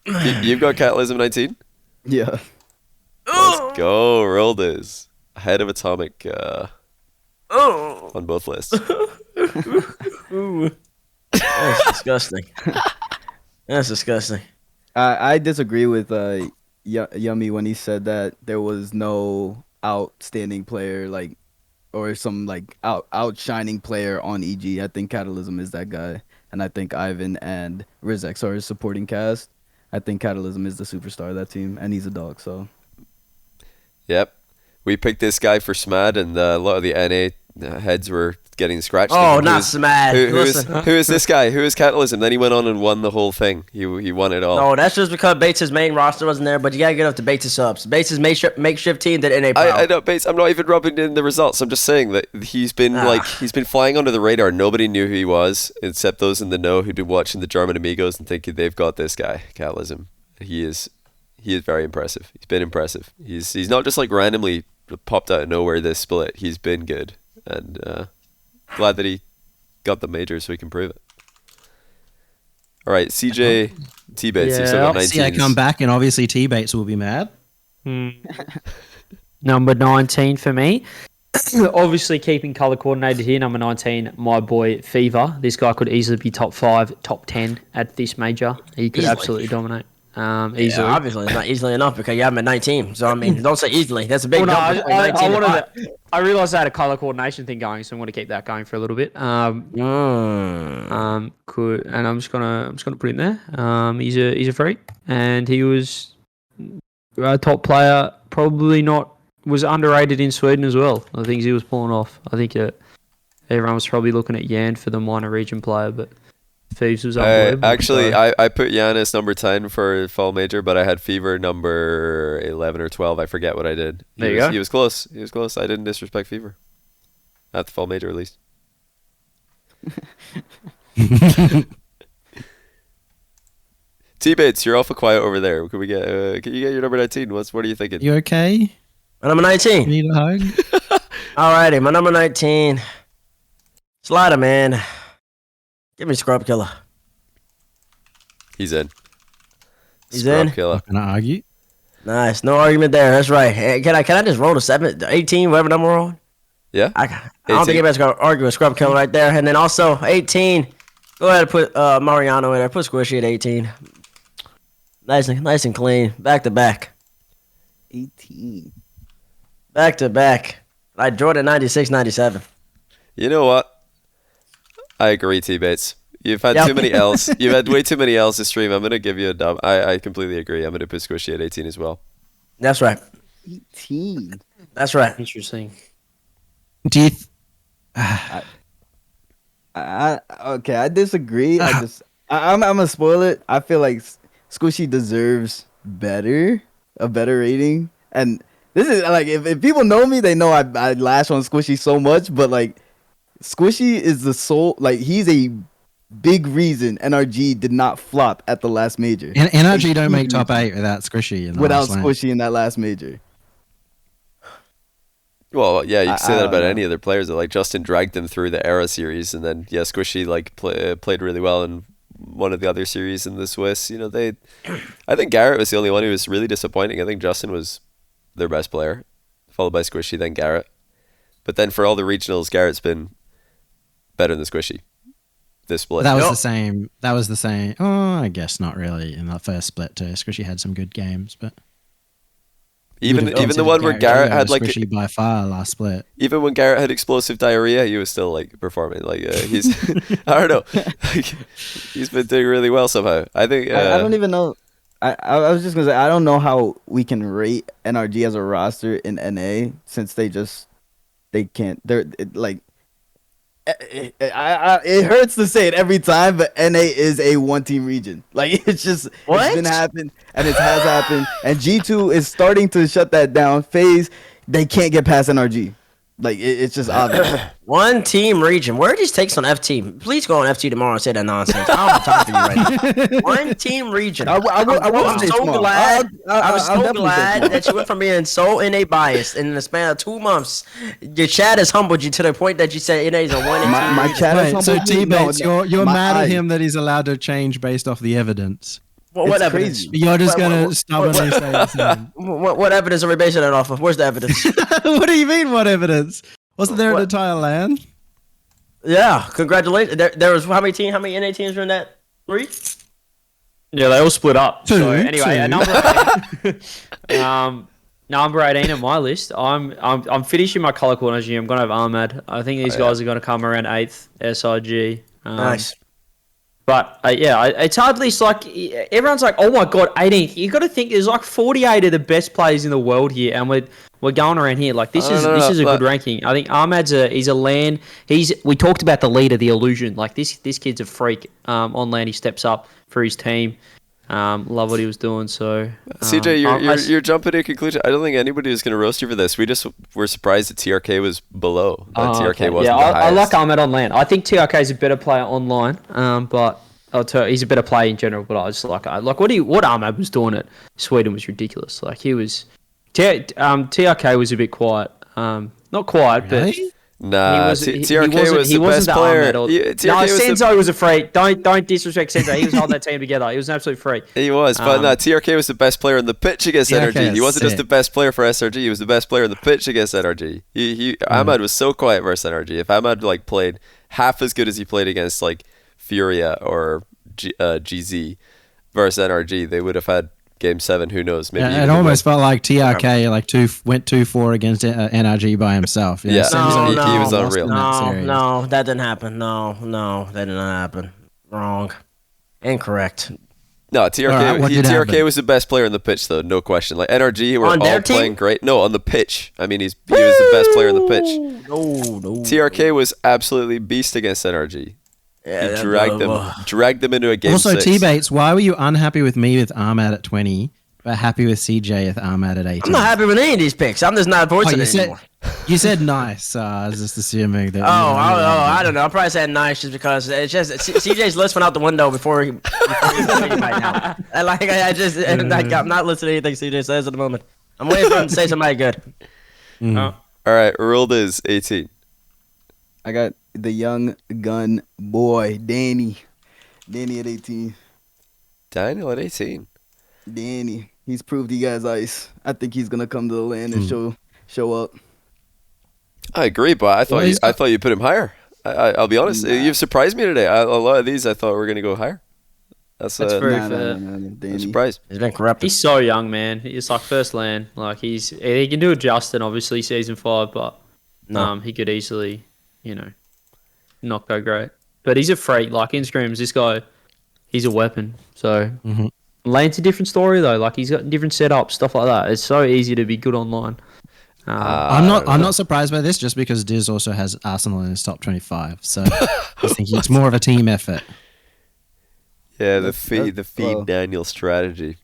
you've got Catalysm 19? Yeah. Let's go, roll this. Ahead of Atomic on both lists. That's disgusting. That's disgusting. I disagree with Yummy when he said that there was no outstanding player or some outshining player on EG. I think Catalysm is that guy, and I think Ivan and Rizex are his supporting cast. I think Catalysm is the superstar of that team, and he's a dog. So Yep. We picked this guy for SMAD, and a lot of the NA heads were getting scratched. Oh, thinking, not Smad. Who is this guy? Who is Catalysm? Then he went on and won the whole thing. He won it all. No, that's just because Bates' main roster wasn't there, but you gotta get up to Bates' subs. Bates' makeshift team did NA Pro. I know, Bates. I'm not even rubbing in the results. I'm just saying that he's been he's been flying under the radar. Nobody knew who he was except those in the know who'd been watching the German Amigos and thinking they've got this guy, Catalysm. He is very impressive. He's been impressive. He's not just randomly popped out of nowhere this split. He's been good, and glad that he got the major so he can prove it. All right, CJ T-Bates. You've still got 19s. See, I come back, and obviously T-Bates will be mad. Number 19 for me. Obviously keeping colour coordinated here. Number 19, my boy Fever. This guy could easily be top 5, top 10 at this major. He could Easily. absolutely dominate. Easily. Yeah, obviously, it's not easily enough because you have him at 19. So, I mean, don't say easily. That's a big Well, no, number. between 19 and 5. I realised I had a colour coordination thing going, so I'm going to keep that going for a little bit. Could, and I'm just gonna put him there. He's a freak, and he was a top player. Probably not was underrated in Sweden as well. I think he was pulling off. I think everyone was probably looking at Jan for the minor region player, but Thieves was unbelievable. Actually, so. I put Giannis number 10 for fall major, but I had Fever number 11 or 12. I forget what I did. There you go. He was close. He was close. I didn't disrespect Fever. At the fall major, at least. TBates, you're awful quiet over there. Can you get your number 19? What are you thinking? You okay? My number 19. Need a hug? Alrighty, my number 19. Slider, man. Give me Scrub Killer. He's in. He's Scrub in? Killer. Can I argue? Nice. No argument there. That's right. Hey, can I just roll the 18, whatever number we're on? Yeah? I don't think anybody's going to argue with Scrub Killer right there. And then also, 18. Go ahead and put Mariano in there. Put Squishy at 18. Nice and clean. Back to back. 18. Back to back. Like Jordan 96, 97. You know what? I agree, T-Bates. You've had too many L's. You've had way too many L's to stream. I'm going to give you a dub. I completely agree. I'm going to put Squishy at 18 as well. That's right. 18. That's right. Interesting. Do you... Okay, I disagree. I'm gonna spoil it. I feel like Squishy deserves a better rating. And this is like, if people know me, they know I lash on Squishy so much. But like, Squishy is the soul. Like, he's a big reason NRG did not flop at the last major. And NRG don't make top 8 without Squishy. In the Without last lane. Squishy in that last major. Well, yeah, you can say that about know. any other players. Like Justin dragged them through the Era series, and then Squishy like played really well in one of the other series in the Swiss. You know, I think Garrett was the only one who was really disappointing. I think Justin was their best player, followed by Squishy, then Garrett. But then for all the regionals, Garrett's been better than Squishy. This split. That was the same. That was the same. Oh, I guess not really in the first split too. Squishy had some good games, but even the one where Garrett had like Squishy by far last split. Even when Garrett had explosive diarrhea, he was still like performing. Like he's I don't know, like, he's been doing really well somehow. I think I don't even know. I was just gonna say, I don't know how we can rate NRG as a roster in NA since they can't. It hurts to say it every time, but NA is a one-team region. Like, it's just it's been happening, and it has happened. And G2 is starting to shut that down. FaZe, they can't get past NRG. Like, it's just obvious. One team region. Where are these takes on FT? Please go on FT tomorrow and say that nonsense. I don't have time for you right now. One team region. I'm so glad. I was so glad that you went from being so NA biased in the span of 2 months. Your chat has humbled you to the point that you said NA is a one. My chat has humbled So me. T-Bates, you're mad eyes. at him that he's allowed to change based off the evidence. What It's evidence? crazy. You're just gonna stubbornly say the same. What evidence are we basing that off of? Where's the evidence? What do you mean? What evidence? Wasn't there an entire land? Yeah, congratulations. There was how many NA teams were in that? 3? Yeah, they all split up. Two, So anyway, two. Number 18 on my list. I'm finishing my color coordination. I'm gonna have Ahmad. I think these guys are gonna come around 8th SRG. Nice. But it's hardly like everyone's like, oh my god, 18th. You got to think there's like 48 of the best players in the world here, and we're going around here like this is a good ranking. I think Ahmad's he's a LAN. We talked about the leader, the illusion. Like this kid's a freak. On LAN, he steps up for his team. Love what he was doing. So CJ, you're jumping to a conclusion. I don't think anybody was going to roast you for this. We just were surprised that TRK was below. That TRK wasn't the I highest. like Ahmed on LAN. I think TRK is a better player online. But he's a better player in general. But I just like what Ahmed was doing at Sweden was ridiculous. Like he was. TRK was a bit quiet. Not quiet, Really? but. Nah, TRK was he the wasn't best player. Senzo was a freak. Don't disrespect Senzo. He was holding that team together. He was an absolute freak. He was, but TRK was the best player on the pitch against TRK NRG. He is wasn't just sick. the best player for SRG. He was the best player on the pitch against NRG. Ahmad was so quiet versus NRG. If Ahmad like played half as good as he played against like Furia or GZ versus NRG, they would have had Game 7. Who knows? Maybe It almost felt like TRK went 2-4 against NRG by himself. Yeah. No, he no, was unreal. No, that didn't happen. No, that did not happen. Wrong. Incorrect. No, TRK. Alright, what did TRK happen? was the best player on the pitch, though, no question. Like NRG were On their all team? playing great. No, on the pitch. I mean, he was the best player on the pitch. No. TRK was absolutely beast against NRG. Yeah, He dragged them into a game Also, 6. TBates, why were you unhappy with me with Ahmad at 20, but happy with CJ with Ahmad at 18? I'm not happy with any of these picks. I'm just not fortunate anymore. You said nice. I was just assuming that. I don't know. I probably said nice just because it's just CJ's list went out the window before he right now. I'm not listening to anything CJ says at the moment. I'm waiting for him to say something good. All right, ruled is 18. I got the young gun boy, Danny. Danny at 18. Daniel at 18. Danny. He's proved he got ice. I think he's gonna come to the land and show up. I agree, but I thought you put him higher. I'll be honest. Nah. You've surprised me today. A lot of these I thought were gonna go higher. That's very Nah, fair. I'm Danny. surprised. He's been corrupted. He's so young, man. He's like first land. Like he can do it. Justin, obviously, season 5, but he could easily, not go great. But he's a freak. Like in scrims, this guy, he's a weapon. So lane's a different story though. Like he's got different setups, stuff like that. It's so easy to be good online. I'm not surprised by this just because Dizz also has Arsenal in his top 25. So I think it's more of a team effort. Yeah, the feed well. Daniel strategy.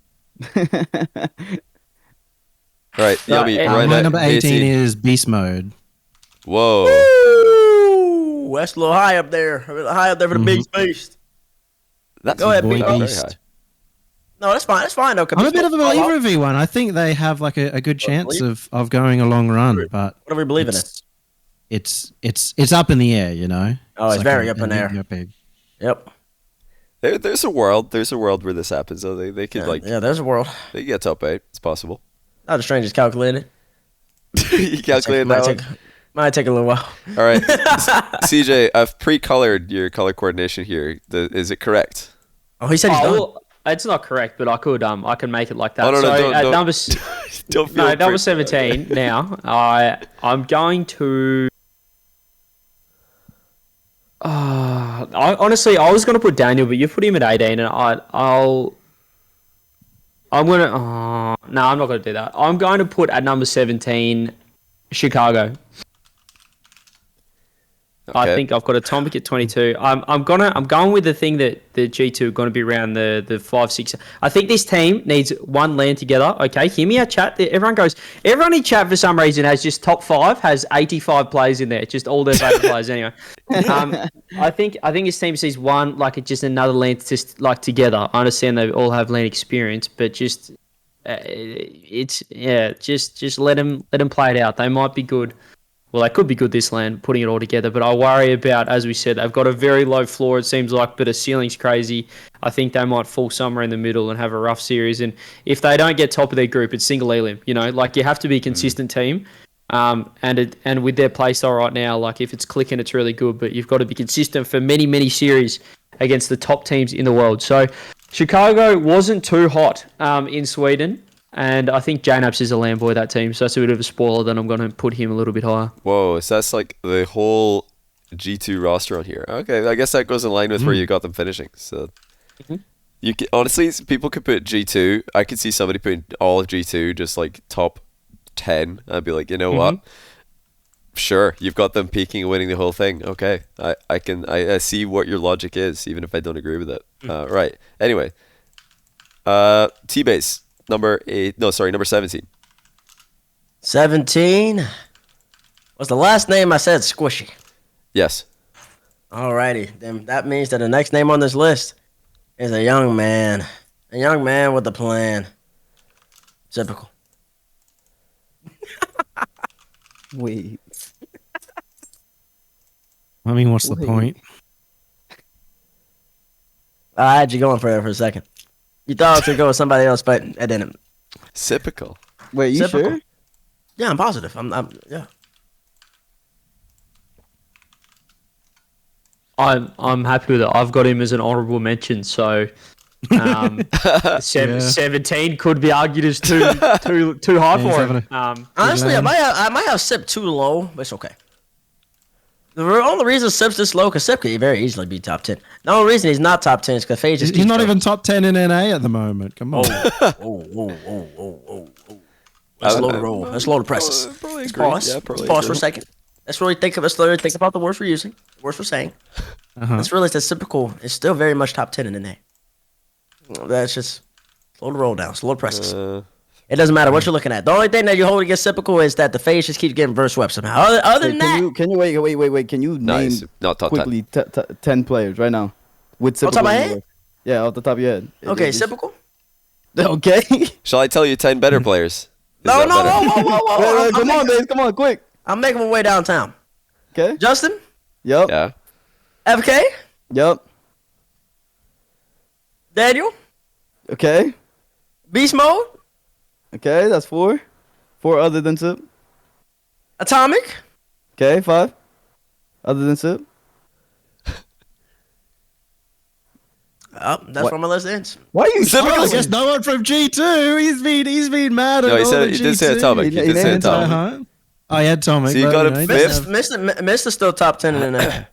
Right, Yumi, and right My at number 18 is Beast Mode. Whoa. Ooh, that's a little high up there. A little high up there for the big beast. That's Go ahead, Boy Big very Beast. high. No, that's fine. That's fine though. I'm a bit of a believer of V1. I think they have like a good chance of going a long run, but What do we believe in it? it's up in the air, you know. Oh, it's very up in the air. Big. Yep. There's a world where this happens. So they could Yeah, there's a world. they get top 8. It's possible. Not the strangest calculated. You calculated that one? Might take a little while. All right, CJ, I've pre-colored your color coordination here. Is it correct? Oh, he said he's done. Well, it's not correct, but I can make it like that. Oh, no, so don't- at don't- number Don't feel number 17 now. I'm going to. Honestly, I was going to put Daniel, but you put him at 18, and I'm gonna. No, I'm not going to do that. I'm going to put at number 17, Chicago. I Okay. think I've got Atomic at 22. I'm going with the thing that the G2 are going to be around the 5-6. I think this team needs one land together. Okay, hear me out, chat. Everyone in chat for some reason has just top 5 has 85 players in there, just all their favorite players. Anyway, I think this team sees one just another land just like together. I understand they all have land experience, but just just let them play it out. They might be good. Well, they could be good this land, putting it all together, but I worry about, as we said, they've got a very low floor, it seems like, but the ceiling's crazy. I think they might fall somewhere in the middle and have a rough series, and if they don't get top of their group, it's single elim. You have to be a consistent team, and with their play style right now, if it's clicking, it's really good, but you've got to be consistent for many, many series against the top teams in the world. So Chicago wasn't too hot in Sweden. And I think Janaps is a land boy, that team, so that's a bit of a spoiler. Then I'm going to put him a little bit higher. Whoa, so that's like the whole G2 roster on here. Okay, I guess that goes in line with where you got them finishing. So you can, honestly, people could put G2. I could see somebody putting all of G2 just like top 10. I'd be like, you know what? Sure, you've got them peaking and winning the whole thing. Okay, I see what your logic is, even if I don't agree with it. Right. Anyway, TBates. Number 17. 17 was the last name I said squishy. Yes. Alrighty, then that means that the next name on this list is a young man. A young man with a plan. Typical. Wait. I mean, what's the point? I had you going for it for a second. You thought I was going to go with somebody else, but I didn't. Typical. Wait, you Typical. sure? Yeah, I'm positive. Yeah. I'm happy with it. I've got him as an honourable mention, so 17 could be argued as too high for him. Honestly, I might have Sip too low, but it's okay. The only reason Sip's this low, because Sip could very easily be top 10. The only reason he's not top 10 is because FaZe just He's keeps not going. even top 10 in NA at the moment. Come on. Oh. Let's load the roll. Let's load the presses. Probably Let's agree. pause. Yeah, Let's probably pause for a agree. second. Let's really think about the words we're using, the words we're saying. Uh-huh. Let's realize that Typical is still very much top 10 in NA. That's just slow the roll down, slow the presses. It doesn't matter what you're looking at. The only thing that you hold against Typical is that the FaZe just keeps getting verse swept somehow. Other than that, Can you wait? Can you Nice. name Not top 10. quickly 10 players right now with Off the top of my Typical in the head? list? Yeah, off the top of your head. okay, Just- Typical. Okay. Shall I tell you 10 better players? Is No, that no, better? whoa. Come on, Dizz. Come on, quick. I'm making my way downtown. Okay. Justin, Yep. Yeah. FK, Yep. Daniel, Okay. Beast Mode, Okay. That's 4. 4 other than Sip. Atomic. Okay. 5 other than Sip. That's What? where my list ends. Why are you Oh, I guess no one from G2. He's been mad at No, he all said the he did say G2. Atomic. He He did say named Atomic. Uh-huh. Oh, yeah, Atomic. So you but, got him he fifth? doesn't have- Mr. still top 10 in NA.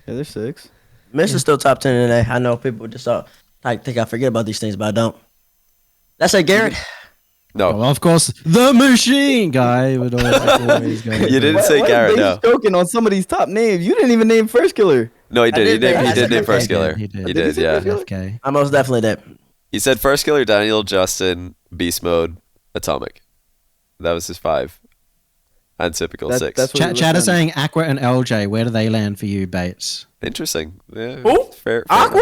Yeah, there's 6. Mr. still top 10 in NA. I know people just think I forget about these things, but I don't. That's like Garrett. No. Well, of course, the machine guy would always go. You didn't say Garrett, no. Joking on some of these top names. You didn't even name First Killer. No, he did. He did did. name- He I did said name FK. First Killer. He did. He did. Yeah. FK. I most definitely did. He said First Killer, Daniel, Justin, Beast Mode, Atomic. That was his 5. And typical 6. That's what Chat is saying Aqua and LJ. Where do they land for you, Bates? Interesting. Yeah. Who? Fair. Aqua?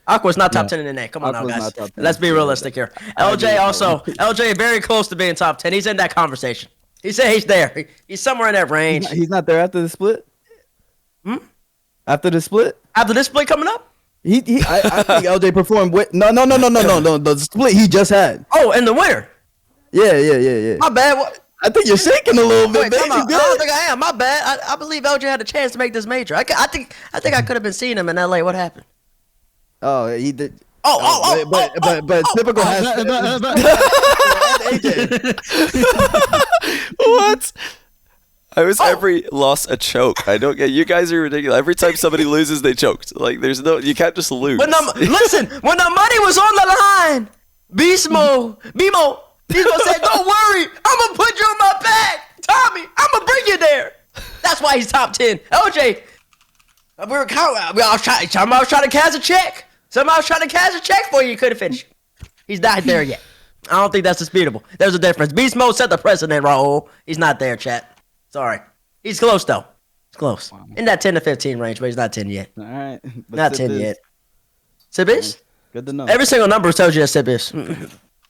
Aqua's not top Yeah. 10 in NA. Come on Aqua's now, guys. not top 10. Let's be realistic here. LJ also. LJ very close to being top 10. He's in that conversation. He said he's there. He's somewhere in that range. He's not there after the split. After the split, After this split coming up? I think LJ performed with no. The split he just had. Oh, and the winner. Yeah. My bad. What? I think you're shaking a little bit, Wait, babe. time You out. I don't good? think I am. My bad. I believe LJ had a chance to make this major. I think I could have been seeing him in LA. What happened? Oh, he did. But Typical has What? I was every loss a choke. I don't get. You guys are ridiculous. Every time somebody loses, they choked. Like there's no. You can't just lose. Listen, when the money was on the line, Beastmo said, "Don't worry, I'm gonna put you in my bag, Tommy. I'm gonna bring you there." That's why he's top 10. LJ, I was trying to cash a check. Somebody was trying to cash a check for you. You couldn't finish. He's not there yet. I don't think that's disputable. There's a difference. Beast Mode set the precedent, Raul. He's not there, chat. Sorry. He's close, though. He's close. In that 10 to 15 range, but he's not 10 yet. All right. But Not Sip 10 is. yet. Sip is? Good to know. Every single number tells you that Sip is.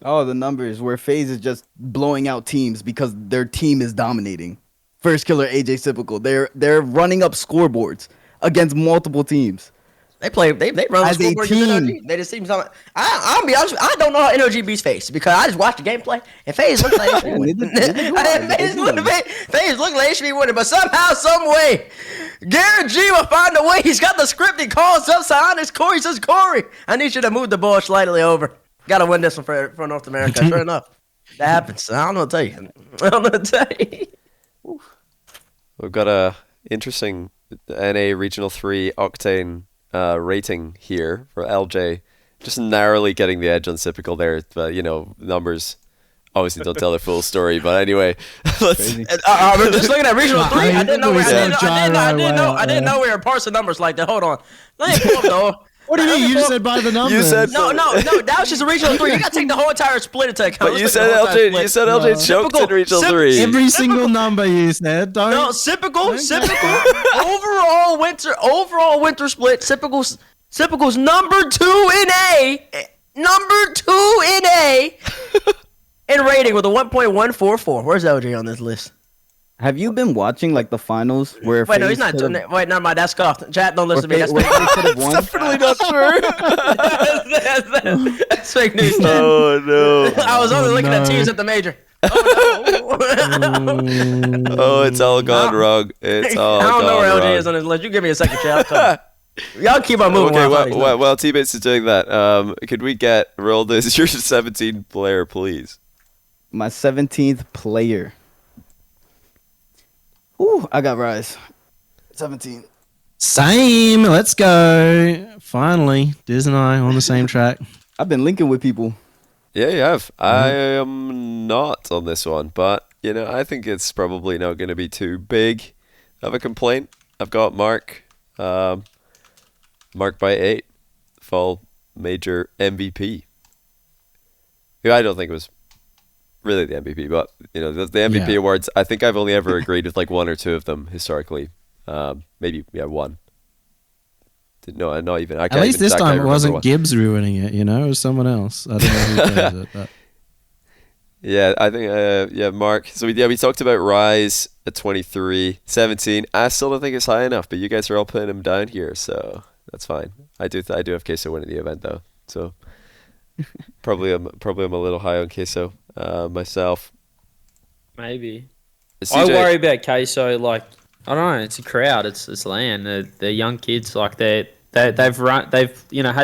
Oh, the numbers where FaZe is just blowing out teams because their team is dominating. First Killer, AJ Typical. They're running up scoreboards against multiple teams. They run the As a scoreboard against team. NRG. They just seem something. I'll be honest with you, I don't know how NRG beats FaZe because I just watched the gameplay and FaZe looks like they should be winning. neither do I. FaZe look like they should be winning, but somehow, some way, Garrett G will find a way. He's got the script. He calls up Sionis Corey. Says, Corey, I need you to move the ball slightly over. Got to win this one for North America. Sure enough, that happens. I don't know what to tell you. I don't know what to tell you. We've got a interesting NA Regional 3 Octane rating here for LJ. Just narrowly getting the edge on Typical there. But, numbers obviously don't tell the full story. But anyway, let's. We're just looking at regional 3. I didn't know Yeah. we were parsing numbers like that. Hold on. Let me pull up though. What do you mean? You just said by the numbers. You said No, that was just a regional 3. You gotta take the whole entire split into account. But you Let's said take the whole entire LJ. split. You said LJ choked in Regional 3. every single number you said. Don't. No, Typical. overall winter split. Typical's number 2 in A. Number 2 in A. In rating with a 1.144. Where's LJ on this list? Have you been watching like the finals where Wait, no, FaZe he's not doing could've- that. Wait, never mind. That's scuffed. Chat, don't listen to me. That's where fake. FaZe could've won? Definitely not true. That's fake news, chat. Oh no. I was only looking at no. teams at the major. Oh, no. Oh, it's all gone wrong. It's all I don't know gone where LJ wrong. is on his list. You give me a second, chat. I'll come. Y'all keep on moving. Okay, while I find these numbers. while TBates is doing that, could we get rolled as your 17 player, please? My 17th player. Ooh, I got Rise. 17. Same. Let's go. Finally, Diz and I on the same track. I've been linking with people. Yeah, you have. I am not on this one, but I think it's probably not going to be too big of a complaint. I've got Mark, Mark by 8, fall major MVP. Who I don't think was really the MVP, but the MVP awards. I think I've only ever agreed with like one or two of them historically. Maybe one. No, not even. At least this time it wasn't Gibbs ruining it. It was someone else. I don't know who plays it, but. Yeah, I think Mark. So we talked about Rise at 23, 17. I still don't think it's high enough, but you guys are all putting him down here, so that's fine. I do have Queso winning the event though, so probably I'm a little high on Queso myself. Maybe. CJ, I worry about Queso. Like, I don't know. It's a crowd. It's land. They're young kids. Like they've had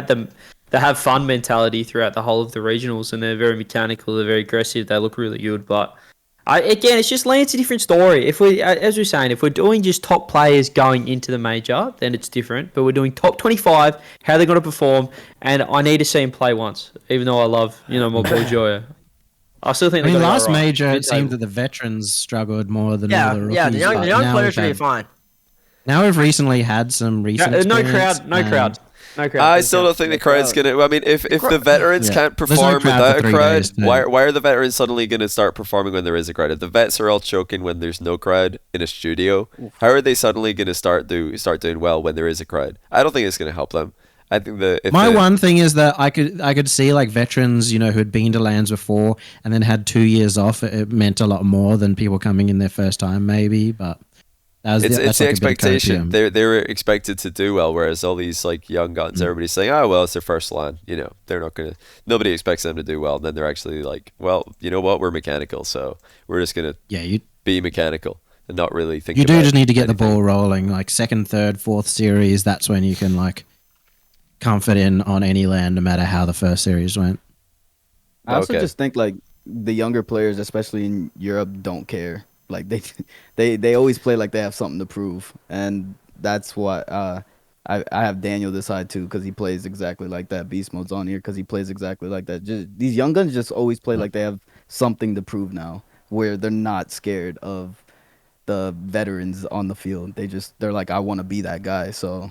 them. They have fun mentality throughout the whole of the regionals, and they're very mechanical. They're very aggressive. They look really good. But again, it's just Land's a different story. If we, as we're saying, if we're doing just top players going into the major, then it's different. But we're doing top 25, how they're going to perform, and I need to see him play once. Even though I love, my boy Joya. I still think. Last major it seemed that the veterans struggled more than all the rookies. Yeah, the young players should be fine. Now we've recently had some recent. No crowd. I still don't think the crowd's gonna. I mean, if the veterans can't perform without a crowd, why are the veterans suddenly gonna start performing when there is a crowd? If the vets are all choking when there's no crowd in a studio, how are they suddenly gonna start doing well when there is a crowd? I don't think it's gonna help them. I think one thing is that I could see like veterans, who had been to lands before and then had 2 years off. It meant a lot more than people coming in their first time, maybe, but. It's the expectation. They were expected to do well, whereas all these like young guns, everybody's saying, "Oh well, it's their first LAN." They're not gonna. Nobody expects them to do well. And then they're actually like, "Well, you know what? We're mechanical, so we're just gonna be mechanical and not really think." You do just need to get the ball rolling, like second, third, fourth series. That's when you can like comfort in on any LAN, no matter how the first series went. I also just think like the younger players, especially in Europe, don't care. Like they always play like they have something to prove, and that's what I have Daniel this side too, because he plays exactly like that. Beast mode's on here because he plays exactly like that. Just these young guns just always play like they have something to prove now, where they're not scared of the veterans on the field. They're like, I want to be that guy, so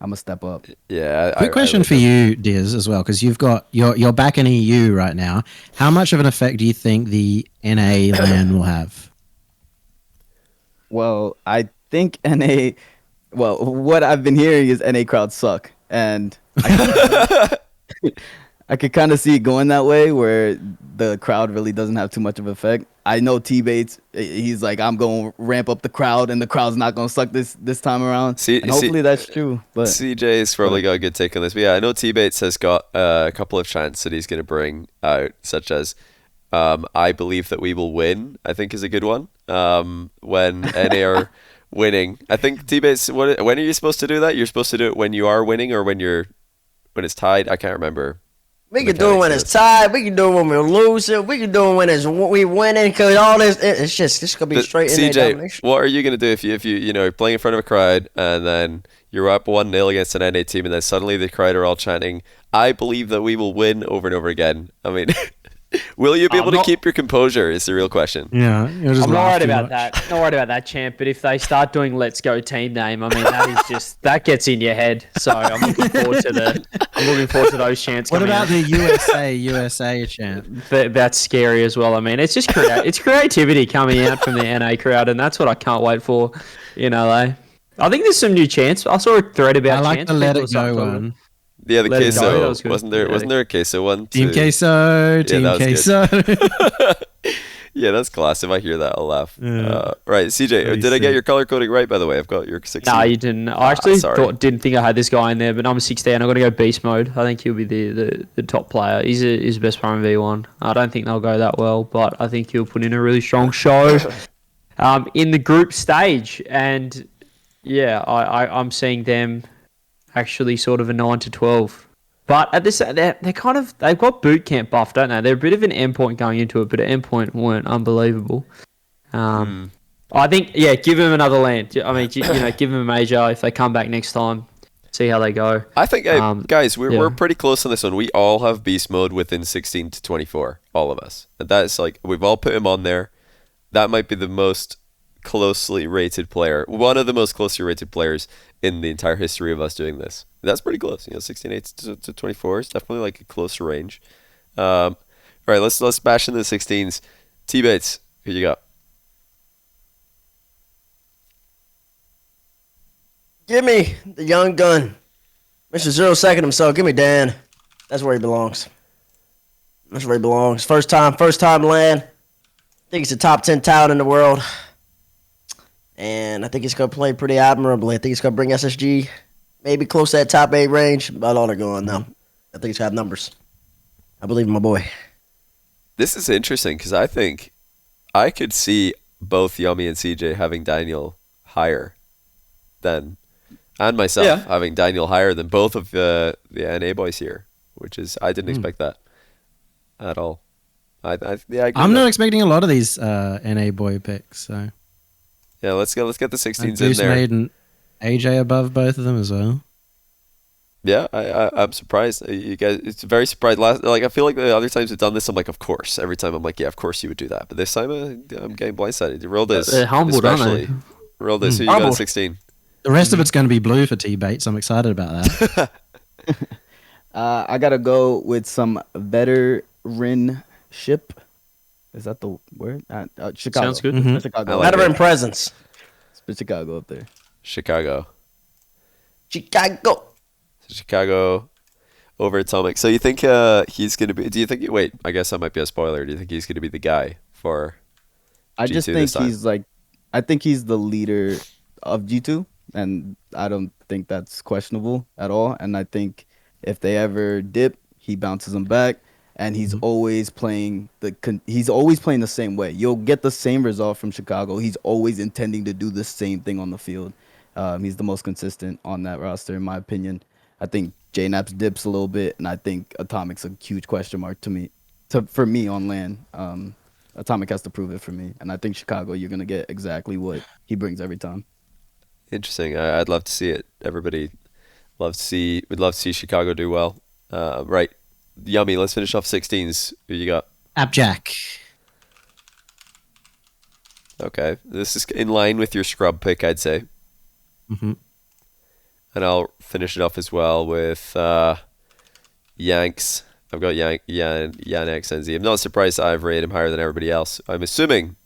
I'm gonna step up. Yeah. Quick question for you, Dizz, as well, because you're back in EU right now. How much of an effect do you think the NA LAN will have? Well, I think what I've been hearing is NA crowds suck. And I could kind of see it going that way, where the crowd really doesn't have too much of an effect. I know TBates, he's like, I'm going to ramp up the crowd, and the crowd's not going to suck this time around. And hopefully that's true. But CJ's probably got a good take on this. But yeah, I know TBates has got a couple of chants that he's going to bring out, such as I believe that we will win, I think is a good one. When NA are winning. I think TBates, when are you supposed to do that? You're supposed to do it when you are winning or when it's tied? I can't remember. We can do it when it's tied. We can do it when we're losing. We can do it when we winning. Because all this, it's just gonna be straight in CJ, domination. What are you gonna do if you playing in front of a crowd and then you're up 1-0 against an NA team and then suddenly the crowd are all chanting, "I believe that we will win" over and over again? I mean, will you be able to keep your composure? Is the real question. Yeah, I'm not worried about that. Not worried about that, champ. But if they start doing "Let's Go" team name, I mean that is just that gets in your head. So I'm looking forward to those chants. What about the USA chant? That's scary as well. I mean, it's just it's creativity coming out from the NA crowd, and that's what I can't wait for. I think there's some new chants. I saw a thread about. I like chants. the "Let It Go" one. Yeah, the queso. Wasn't there a queso one too? Team queso, team queso. Yeah, that's class. If I hear that, I'll laugh. Right, CJ, did I get your color coding right, by the way? I've got your 16. No, you didn't. I actually didn't think I had this guy in there, but number 16, I've got to go beast mode. I think he'll be the top player. He's the best player in V1. I don't think they'll go that well, but I think he'll put in a really strong show in the group stage. And yeah, I'm seeing them actually sort of a 9 to 12. But at this, they've got boot camp buff, don't they? They're a bit of an endpoint going into it, but an endpoint weren't unbelievable. I think, yeah, give him another land. I mean, give him a major if they come back next time. See how they go. I think, guys, we're yeah. pretty close on this one. We all have beast mode within 16 to 24, all of us. And that's like, we've all put him on there. That might be the most closely rated player, one of the most closely rated players in the entire history of us doing this. That's pretty close. 16.8 to 24 is definitely like a closer range. All right, let's bash in the 16s. TBates, who you got? Give me the young gun. Mr. 0 second himself. Give me Dan. That's where he belongs. That's where he belongs. First time land. I think he's a top 10 talent in the world. And I think he's going to play pretty admirably. I think he's going to bring SSG maybe close to that top 8 range. About all they're going, though. I think he's got numbers. I believe in my boy. This is interesting because I think I could see both Yumi and CJ having Daniel higher than, and myself having Daniel higher than both of the NA boys here, which is, I didn't expect that at all. I agree I'm with not that. expecting a lot of these NA boy picks. So Yeah, let's get the 16s in Boost there. made an AJ above both of them as well. Yeah, I'm surprised. You guys, it's very surprised. I feel like the other times we've done this, I'm like, of course. Every time I'm like, yeah, of course you would do that. But this time I'm getting blindsided. Real Dizz, They're humbled, aren't especially. they? Real Dizz, who you got at 16? The rest of it's going to be blue for TBates. I'm excited about that. I gotta go with some veteranship. Is that the word? Chicago. Sounds good. Mhm. Chicago. I like Veteran it. presence. Put Chicago up there. Chicago over Atomic. So you think he's going to be... Do you think... Wait, I guess that might be a spoiler. Do you think he's going to be the guy for I G2 just this think time? he's like, I think he's the leader of G2, and I don't think that's questionable at all. And I think if they ever dip, he bounces them back, and he's always playing the same way. You'll get the same result from Chicago. He's always intending to do the same thing on the field. He's the most consistent on that roster, in my opinion. I think J-Naps dips a little bit, and I think Atomic's a huge question mark for me on LAN. Atomic has to prove it for me, and I think Chicago, you're gonna get exactly what he brings every time. Interesting. I'd love to see it. Everybody would love to see Chicago do well. Right. Yummy, let's finish off 16s. Who you got? Appjack. Okay. This is in line with your scrub pick, I'd say. Mm-hmm. And I'll finish it off as well with Yanks. I've got Yank XNZ. I'm not surprised I've rated him higher than everybody else. I'm assuming.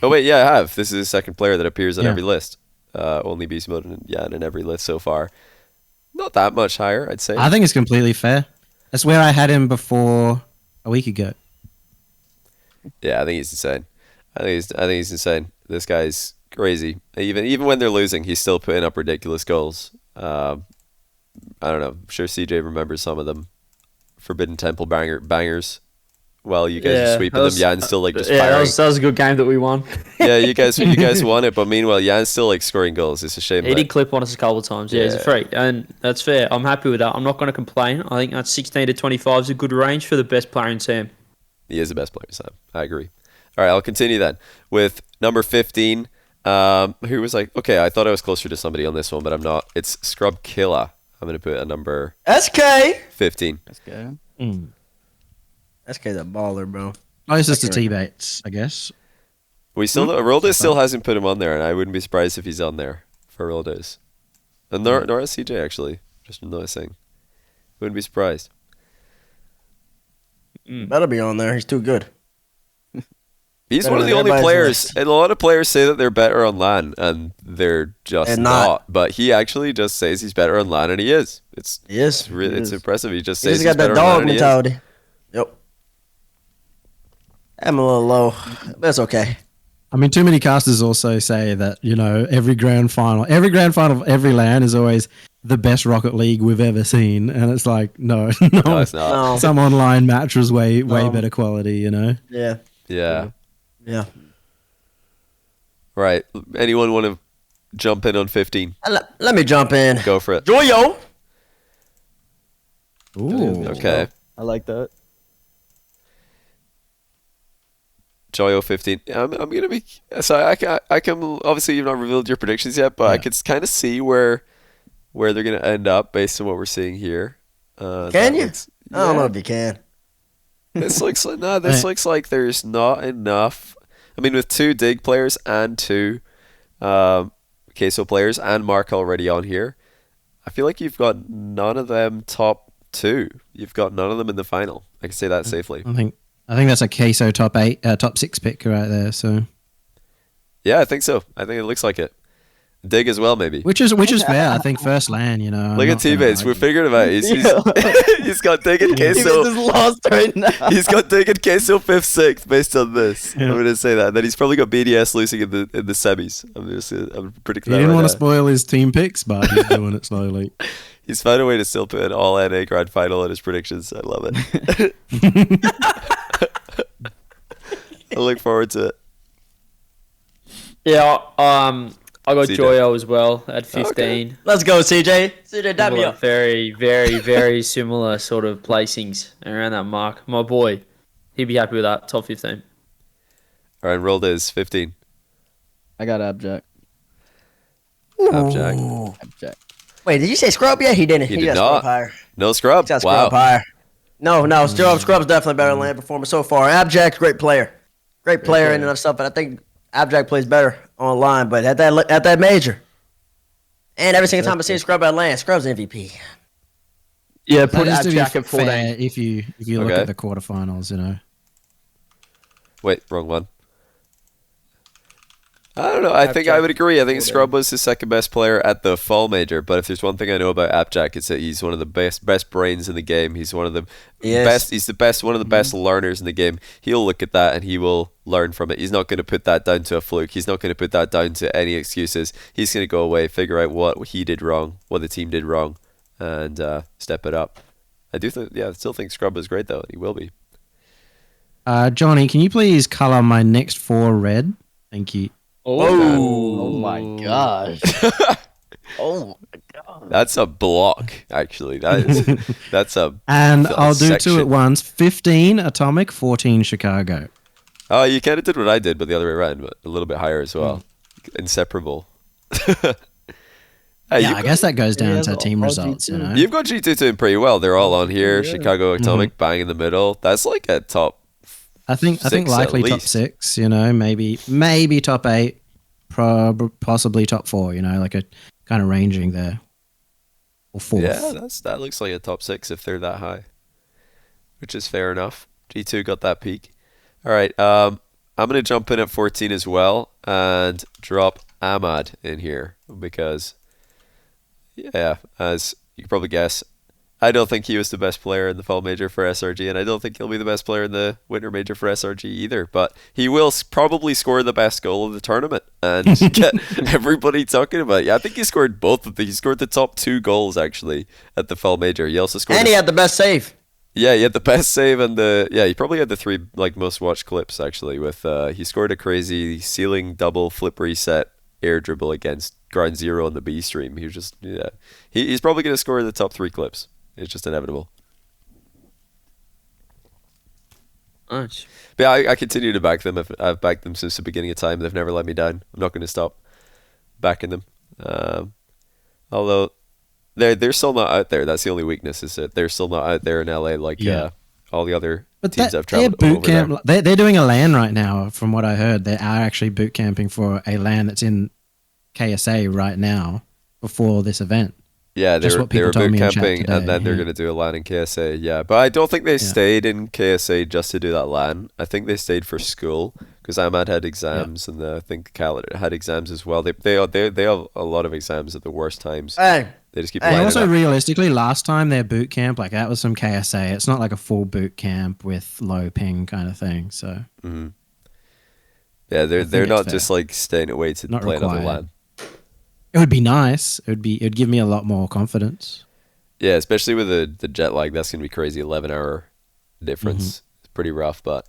Oh wait, yeah, I have. This is the second player that appears on every list. Only beast mode and Yan in every list so far. Not that much higher, I'd say. I think it's completely fair. That's where I had him before a week ago. Yeah, I think he's insane. I think he's insane. This guy's crazy. Even when they're losing, he's still putting up ridiculous goals. I don't know. I'm sure CJ remembers some of them. Forbidden Temple bangers. While you guys are sweeping them, Jan's still like just firing. That was a good game that we won. Yeah, you guys won it, but meanwhile, Jan's still like scoring goals. It's a shame. He did clip on us a couple of times. Yeah, he's a Yeah. freak, and that's fair. I'm happy with that. I'm not going to complain. I think that 16 to 25 is a good range for the best player in team. He is the best player, Sam. I agree. All right, I'll continue then with number 15. Who was like, okay, I thought I was closer to somebody on this one, but I'm not. It's Scrub Killa. I'm going to put a number SK. 15. That's good. SK's a baller, bro. Closest to TBates, I guess. We still Rolda still hasn't put him on there, and I wouldn't be surprised if he's on there for Rolda's. And nor is CJ actually. Just noticing. Wouldn't be surprised. Better be on there. He's too good. He's Better one of than the only everybody's players, list. and a lot of players say that they're better on LAN, and they're just And not. not. But he actually just says he's better on LAN, and he is. It's He is. really He it's is. impressive. He just He says just he's got better that on LAN, dog and he is. mentality. Yep. I'm a little low, but it's okay. I mean, too many casters also say that, every grand final of every LAN is always the best Rocket League we've ever seen. And it's like, no, No, it's not. No. some online match was way No. better quality, Yeah. Yeah. Yeah. Right. Anyone want to jump in on 15? Let me jump in. Go for it. Joyo. Ooh. Okay. I like that. Joyo 15. I'm gonna be so I can obviously you've not revealed your predictions yet, but I Yeah. could kind of see where they're gonna end up based on what we're seeing here. Can That you? looks- I don't know yeah. if you can. This looks like no. This Right. looks like there's not enough. I mean, with 2 Dig players and 2 Queso players and Mark already on here, I feel like you've got none of them top 2. You've got none of them in the final. I can say that safely. I think that's a Queso top 6 pick right there. So Yeah, I think so. I think it looks like it. Dig as well, maybe. which is fair. I think first LAN, you know. I'm Look at not gonna T-Bates. We're argue. figuring him out. He's got Dig and He Queso. just lost right now. He's got Dig and Queso 5th, 6th based on this. Yeah. I'm going to say that. Then he's probably got BDS losing in the semis. I'm predicting He that didn't right want now. to spoil his team picks, but he's doing it slowly. He's found a way to still put an all NA grand final in his predictions. I love it. I look forward to it. Yeah, I got CJ. Joyo as well at 15. Let's go, CJ. CJ, dab me Similar, up. very, very, very similar sort of placings around that mark. My boy, he'd be happy with that. Top 15. All right, rolled is 15. I got Abjack. Abjack. Abjack. Wait, did you say Scrub? Yeah, he didn't. He He did got not. Scrub higher. No scrub. He got Wow. Scrub higher. No, Scrub's definitely better than land performance so far. Abjack's a great player. Great player and enough stuff, but I think Abjack plays better online, but at that major. And every single time I see Scrub at land, Scrub's MVP. Yeah, That put is to be Abjack at 14. fair if you look Okay. at the quarterfinals, you know. Wait, wrong one. I don't know. I think I would agree. I think Scrub was the second best player at the fall major. But if there's one thing I know about Abjack, it's that he's one of the best brains in the game. He's one of the Yes. best. He's the best. One of the best learners in the game. He'll look at that and he will learn from it. He's not going to put that down to a fluke. He's not going to put that down to any excuses. He's going to go away, figure out what he did wrong, what the team did wrong, and step it up. I do think. Yeah, I still think Scrub is great though. He will be. Johnny, can you please color my next 4 red? Thank you. Oh my gosh. Oh my god. That's a block. Actually, that's a. And I'll do 2 section. at once. 15 Atomic, 14 Chicago. Oh, you kind of did what I did, but the other way around, but a little bit higher as well. Inseparable. Hey, Yeah, you've I got- guess that goes down Yeah, to all team results, you G2. know. You've got G2 doing pretty well. They're all on here. Yeah. Chicago Atomic, bang in the middle. That's like a top. I think 6 likely at top least. 6, you know, maybe top 8, possibly top 4, you know, like a kind of ranging there. Or 4th. Yeah, that looks like a top 6 if they're that high, which is fair enough. G2 got that peak. All right, I'm gonna jump in at 14 as well and drop Ahmad in here because, yeah, as you can probably guess, I don't think he was the best player in the fall major for SRG, and I don't think he'll be the best player in the winter major for SRG either. But he will probably score the best goal of the tournament and get everybody talking about it. Yeah, I think he scored both of the. He scored the top 2 goals actually at the fall major. He also scored. And he had the best save. Yeah, he had the best save and he probably had the 3 like most watched clips actually. With he scored a crazy ceiling double flip reset air dribble against Ground Zero on the B stream. He was just he's probably gonna score the top 3 clips. It's just inevitable. Nice. But yeah, I continue to back them. I've backed them since the beginning of time. They've never let me down. I'm not going to stop backing them. Although they're still not out there. That's the only weakness, is that they're still not out there in LA like Yeah. all the other But teams that, I've their traveled boot over camp, there. they're doing a LAN right now, from what I heard. They are actually boot camping for a LAN that's in KSA right now before this event. Yeah, Just what they were people told boot me in chat camping, today, and then they're yeah. going to do a LAN in KSA. Yeah, but I don't think they stayed in KSA just to do that LAN. I think they stayed for school because Ahmad had exams, and I think Khaled had exams as well. They have a lot of exams at the worst times. Hey, They just keep Hey, And lining also, up. realistically, last time their boot camp, like that was some KSA. It's not like a full boot camp with low ping kind of thing. So Yeah, they're it's not fair. just like staying away to Not play another required. LAN. it would be nice. It'd give me a lot more confidence. Yeah, especially with the jet lag, that's gonna be crazy. 11-hour difference. It's pretty rough, but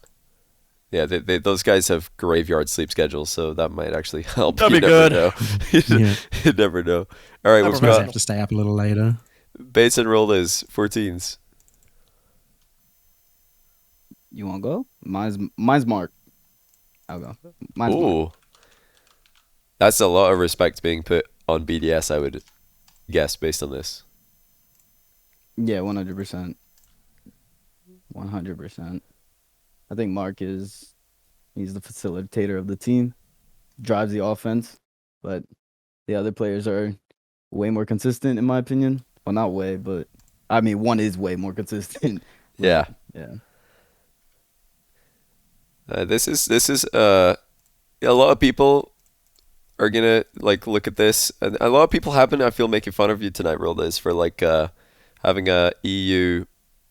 yeah, those guys have graveyard sleep schedules, so that might actually help. That'd You be never good. know. Yeah. You never know. All right, we've Just got have to stay up a little later. Bates and Rollers 14s. You want to go? Mine's Mark. I'll go. Mine's Mark. Ooh. That's a lot of respect being put on BDS, I would guess, based on this. Yeah, 100%. 100%. I think Mark he's the facilitator of the team, drives the offense, but the other players are way more consistent in my opinion. Well, not way, but I mean one is way more consistent. Yeah. Yeah. This is a lot of people are gonna like look at this, and a lot of people have been, I feel, making fun of you tonight, Roldays, for like having a EU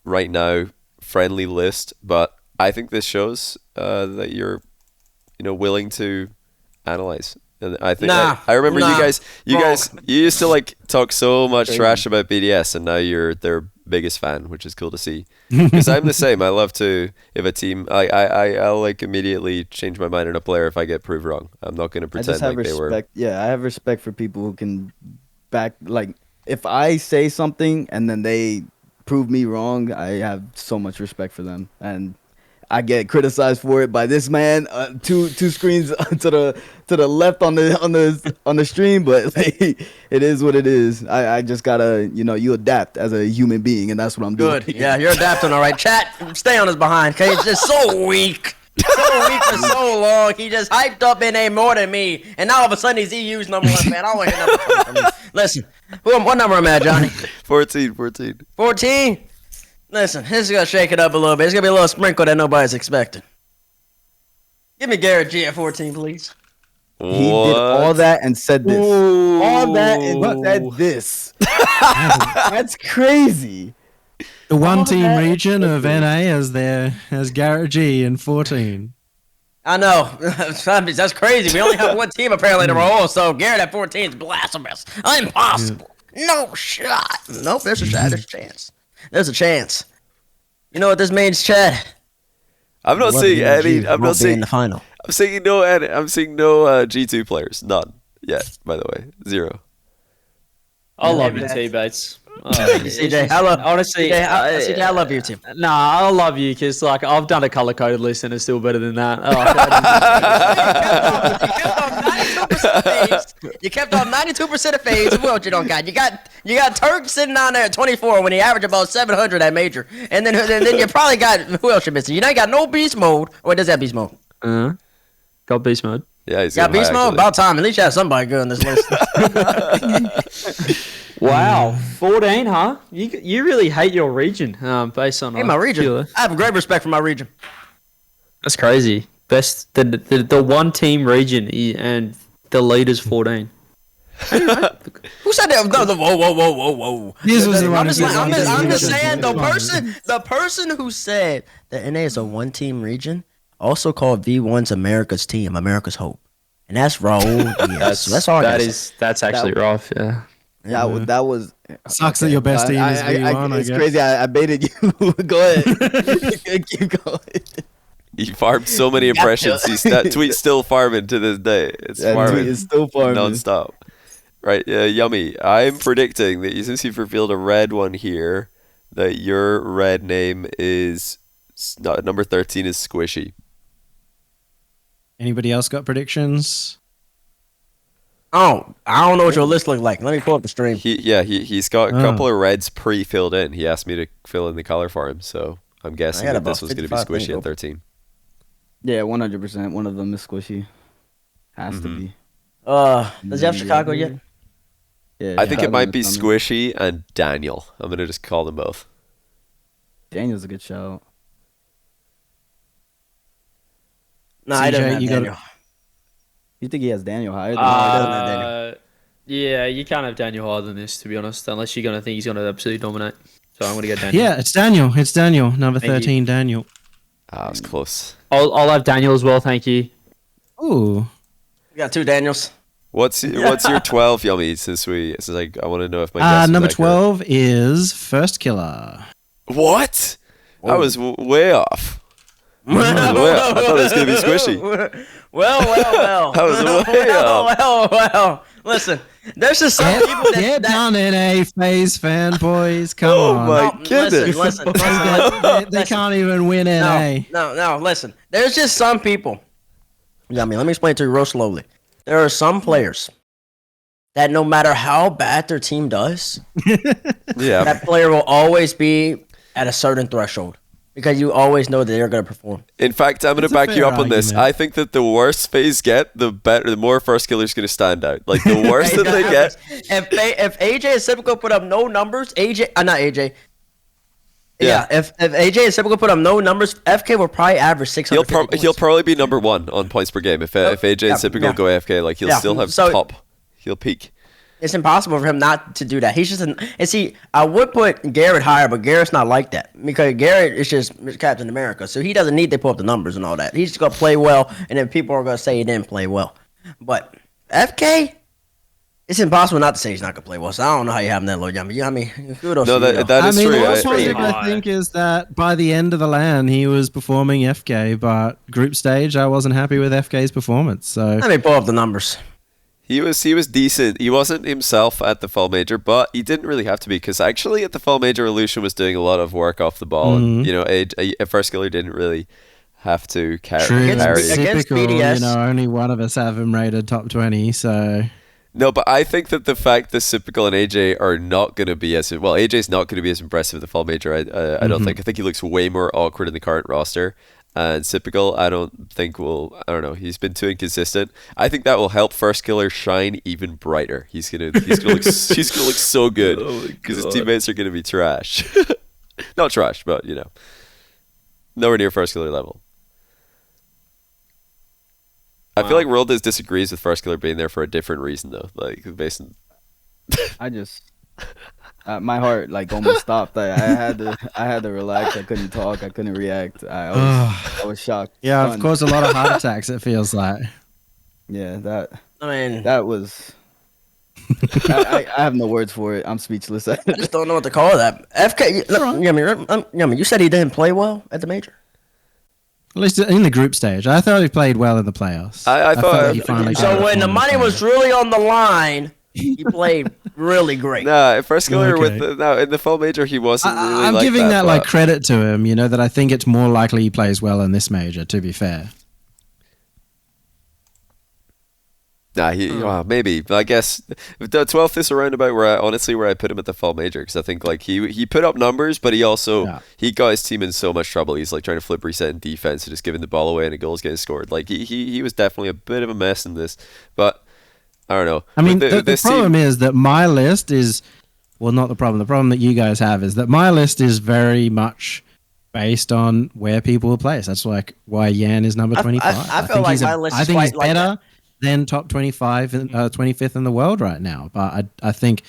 right now friendly list, but I think this shows that you're willing to analyze. And I think I remember you guys you used to like talk so much trash about BDS, and now you're their biggest fan, which is cool to see. Because I'm the same. I love to, if a team, I'll like immediately change my mind on a player if I get proved wrong. I'm not going to pretend like they were. Yeah, I have respect for people who can back, like, if I say something and then they prove me wrong, I have so much respect for them. And I get criticized for it by this man, two screens to the left on the stream, but like, it is what it is. I just gotta, you adapt as a human being, and that's what I'm doing. Good. Yeah, you're adapting all right. Chat, stay on his behind, okay? It's just so weak. So weak for so long. He just hyped up NA more than me, and now all of a sudden he's EU's number one fan. I don't want to hear nothing from him. Listen, what number am I at, Johnny? 14. 14? Listen, this is going to shake it up a little bit. It's going to be a little sprinkle that nobody's expecting. Give me Garrett G at 14, please. What? He did all that and said this. Ooh. All that and said this. That's crazy. The one team region of NA has Garrett G in 14. I know. That's crazy. We only have one team apparently to roll, so Garrett at 14 is blasphemous. Impossible. No shot. Nope, there's a shot. There's a chance. There's a chance. You know what this means, Chad? I'm not seeing any. I'm not seeing in the final. I'm seeing no. I'm seeing no G2 players. None yet. By the way, 0. I love you, TBates. CJ, I love honestly. CJ, I love you too. Nah, I love you because like I've done a color coded list and it's still better than that. You kept on 92% of fades. Who else you don't got? You got Turk sitting down there at 24 when he averaged about 700 at major, and then you probably got, who else you missing? You ain't got no beast mode. Or does that beast mode? Got beast mode. Yeah, he's got beast mode. About time. At least you have somebody good on this list. Wow, 14, huh? You really hate your region, based on my region. I have a great respect for my region. That's crazy. Best the one team region and the leader's 14. Who said that? Whoa. This was the I'm one. just saying the person who said that NA is a one team region also called V1's America's team, America's hope, and that's Raul Diaz. That's all. That's actually rough. Yeah. That was Sucks that your best team is V1. It's crazy. I baited you. Go ahead. Keep going. He farmed so many impressions. That tweet's still farming to this day. It's farming. It's still farming non-stop. Right, Yummy. I'm predicting that since you've revealed a red one here, that your red name is number 13 is Squishy. Anybody else got predictions? Oh, I don't know what your list look like. Let me pull up the stream. He's got a couple of reds pre-filled in. He asked me to fill in the color for him, so I'm guessing that this was going to be Squishy at 13. Yeah, 100%. One of them is Squishy. Has to be. Does he have Chicago yet? Yeah. I think it might be Squishy and Daniel. I'm going to just call them both. Daniel's a good shout. No, I don't have Daniel. You think he has Daniel higher than Daniel? Yeah, you can't have Daniel higher than this, to be honest, unless you're going to think he's going to absolutely dominate. So I'm going to go Daniel. Yeah, it's Daniel. It's Daniel. Number 13, Daniel. Ah, it's close. I'll have Daniel as well, thank you. Ooh. We got 2 Daniels. What's your 12, Yummy? Since I want to know if my guess number is 12 is First Killer. What? Whoa. I was way off. I thought it was going to be Squishy. Well. I was way off. Well. Listen, there's just some people that... Get down NA phase fanboys. Come on. Oh, my goodness. Listen. They can't even win NA. No, listen. There's just some people let me explain it to you real slowly. There are some players that no matter how bad their team does, Yeah. that player will always be at a certain threshold because you always know that they're going to perform. In fact, I'm going It's to a back you fair up on this. argument. I think that the worse FaZe get, the better, the more first killer's going to stand out. Like the worse that they get. If AJ and Sypico put up no numbers, not AJ. Yeah. If AJ and Sypico put up no numbers, FK will probably average 600. He'll probably be number 1 on points per game if AJ and Typical go AFK. Like he'll still have top. He'll peak. It's impossible for him not to do that. He's just and see, I would put Garrett higher, but Garrett's not like that because Garrett is just Captain America, so he doesn't need to pull up the numbers and all that. He's just gonna play well, and then people are gonna say he didn't play well. But FK, it's impossible not to say he's not gonna play well. So I don't know how you have him that low, Yummy. I mean, kudos No, to you, though. that is true. What's I- positive, I think, is that by the end of the LAN, he was performing FK, but group stage, I wasn't happy with FK's performance. So Let me pull up the numbers. He was decent. He wasn't himself at the fall major, but he didn't really have to be because actually at the fall major, Illusion was doing a lot of work off the ball, and a first killer didn't really have to carry. true, Against typical. BDS. Only one of us have him rated top 20. So No, but I think that the fact that Sypical and AJ are not going to be as well, AJ's not going to be as impressive at the fall major. I don't think. I think he looks way more awkward in the current roster. And Sypical, I don't think will. I don't know. He's been too inconsistent. I think that will help First Killer shine even brighter. He's gonna look so good because his teammates are gonna be trash. Not trash, but nowhere near First Killer level. I feel like World disagrees with First Killer being there for a different reason though. Like based on I just my heart like almost stopped. I had to relax. I couldn't talk. I couldn't react. I was shocked. yeah, of stunned. course, a lot of heart attacks. It feels like. Yeah, I mean, that was. I have no words for it. I'm speechless. I just don't know what to call that. FK, Yummy, you said he didn't play well at the major. At least in the group stage, I thought he played well in the playoffs. I thought- felt he finally got So it when the on money was playoffs. really on the line, he played really great. Nah, First Killer Okay. in the fall major he wasn't really I'm like giving that but- credit to him. That I think it's more likely he plays well in this major. To be fair, Nah, well, maybe. But I guess the 12th is a roundabout where I put him at the fall major because I think like he put up numbers, but he also he got his team in so much trouble. He's like trying to flip reset in defense and just giving the ball away and a goal's getting scored. Like he was definitely a bit of a mess in this, but I don't know. I mean, With the this problem team, is that my list is not the problem. The problem that you guys have is that my list is very much based on where people will place. That's like why Yan is number 25. I feel like my list I is think he's quite like better than top 25 and 25th in the world right now. But I think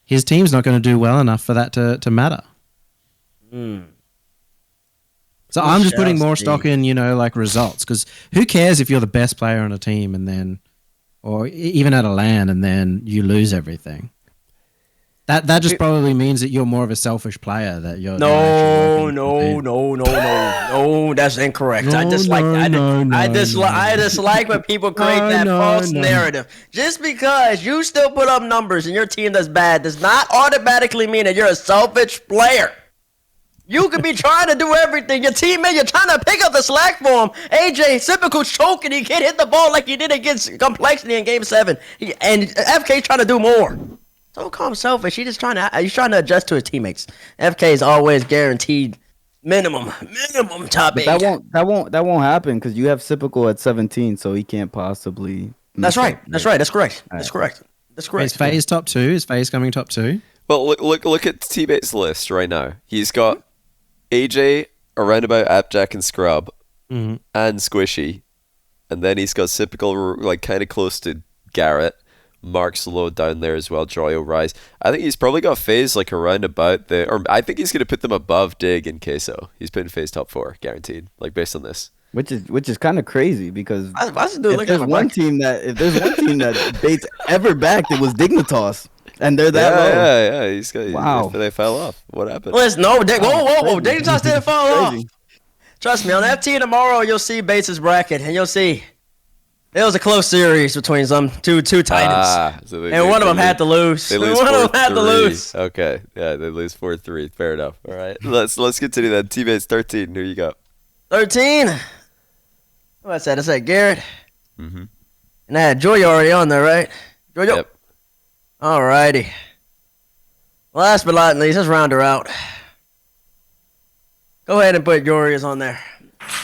his team's not going to do well enough for that to matter. So I'm just putting more stock in, like results, because who cares if you're the best player on a team and then, or even at a LAN and then you lose everything. That just probably means that you're more of a selfish player. That you're No, no. that's incorrect. I No, dislike no, that. no, I no, dislike when people create that false narrative. Just because you still put up numbers and your team does bad does not automatically mean that you're a selfish player. You could be trying to do everything. Your teammate, you're trying to pick up the slack for him. AJ, Sypical choking. He can't hit the ball like he did against Complexity in Game 7. And FK's trying to do more. Don't call him selfish. He's trying to adjust to his teammates. FK is always guaranteed minimum top 8. That won't happen because you have Sypical at 17, so he can't possibly. That's right. That's correct. That's correct. Is FaZe top 2? Is FaZe coming top 2? well, look at TBates' list right now. He's got AJ around about Appjack and Scrub and Squishy, and then he's got Sypical like kind of close to Garrett. Mark's low down there as well. Joyo Rise. I think he's probably got FaZe like around about the, or I think he's gonna put them above Dig and Queso. He's putting FaZe top 4 guaranteed. Like based on this. Which is kind of crazy because if there's one team that Bates ever backed, it was Dignitas, and they're that low. Yeah. He's got. Wow. They fell off. What happened? Listen, no, whoa. Dignitas didn't fall off. Crazy. Trust me, on FT tomorrow, you'll see Bates' bracket, and you'll see it was a close series between some two titans. So and one of them had to lose. They lose One of them had to 4-3. lose. Okay, yeah, they lose 4-3. Fair enough. All right, let's continue that. TBates 13. Who you got? 13. What I said Garrett, Mm-hmm. And I had Joy already on there, right? Joy. Yep. Alrighty. Last but not least, let's round her out. Go ahead and put Jorius on there.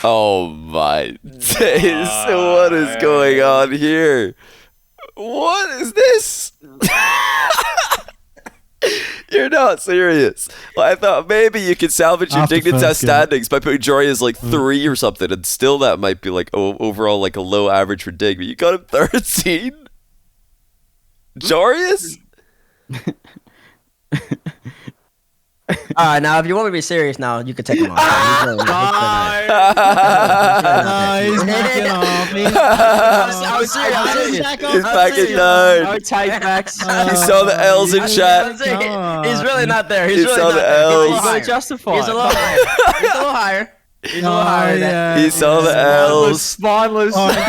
Oh my days! What is going on here? What is this? You're not serious. Well, I thought maybe you could salvage your After Dignitas first game. standings by putting Jory as like 3 or something, and still that might be like overall like a low average for Dig. But you got him 13. Jorius? Alright, now if you want me to be serious now, you can take him off. He's backing off. I'm serious. He's backing down. No take backs. He saw the L's in chat. He's really not there. He's He really saw not the there. L's. You gotta justify He's a it. little higher. He's a little higher. He's a little higher than that. He saw the L's. Spineless. Oh, okay.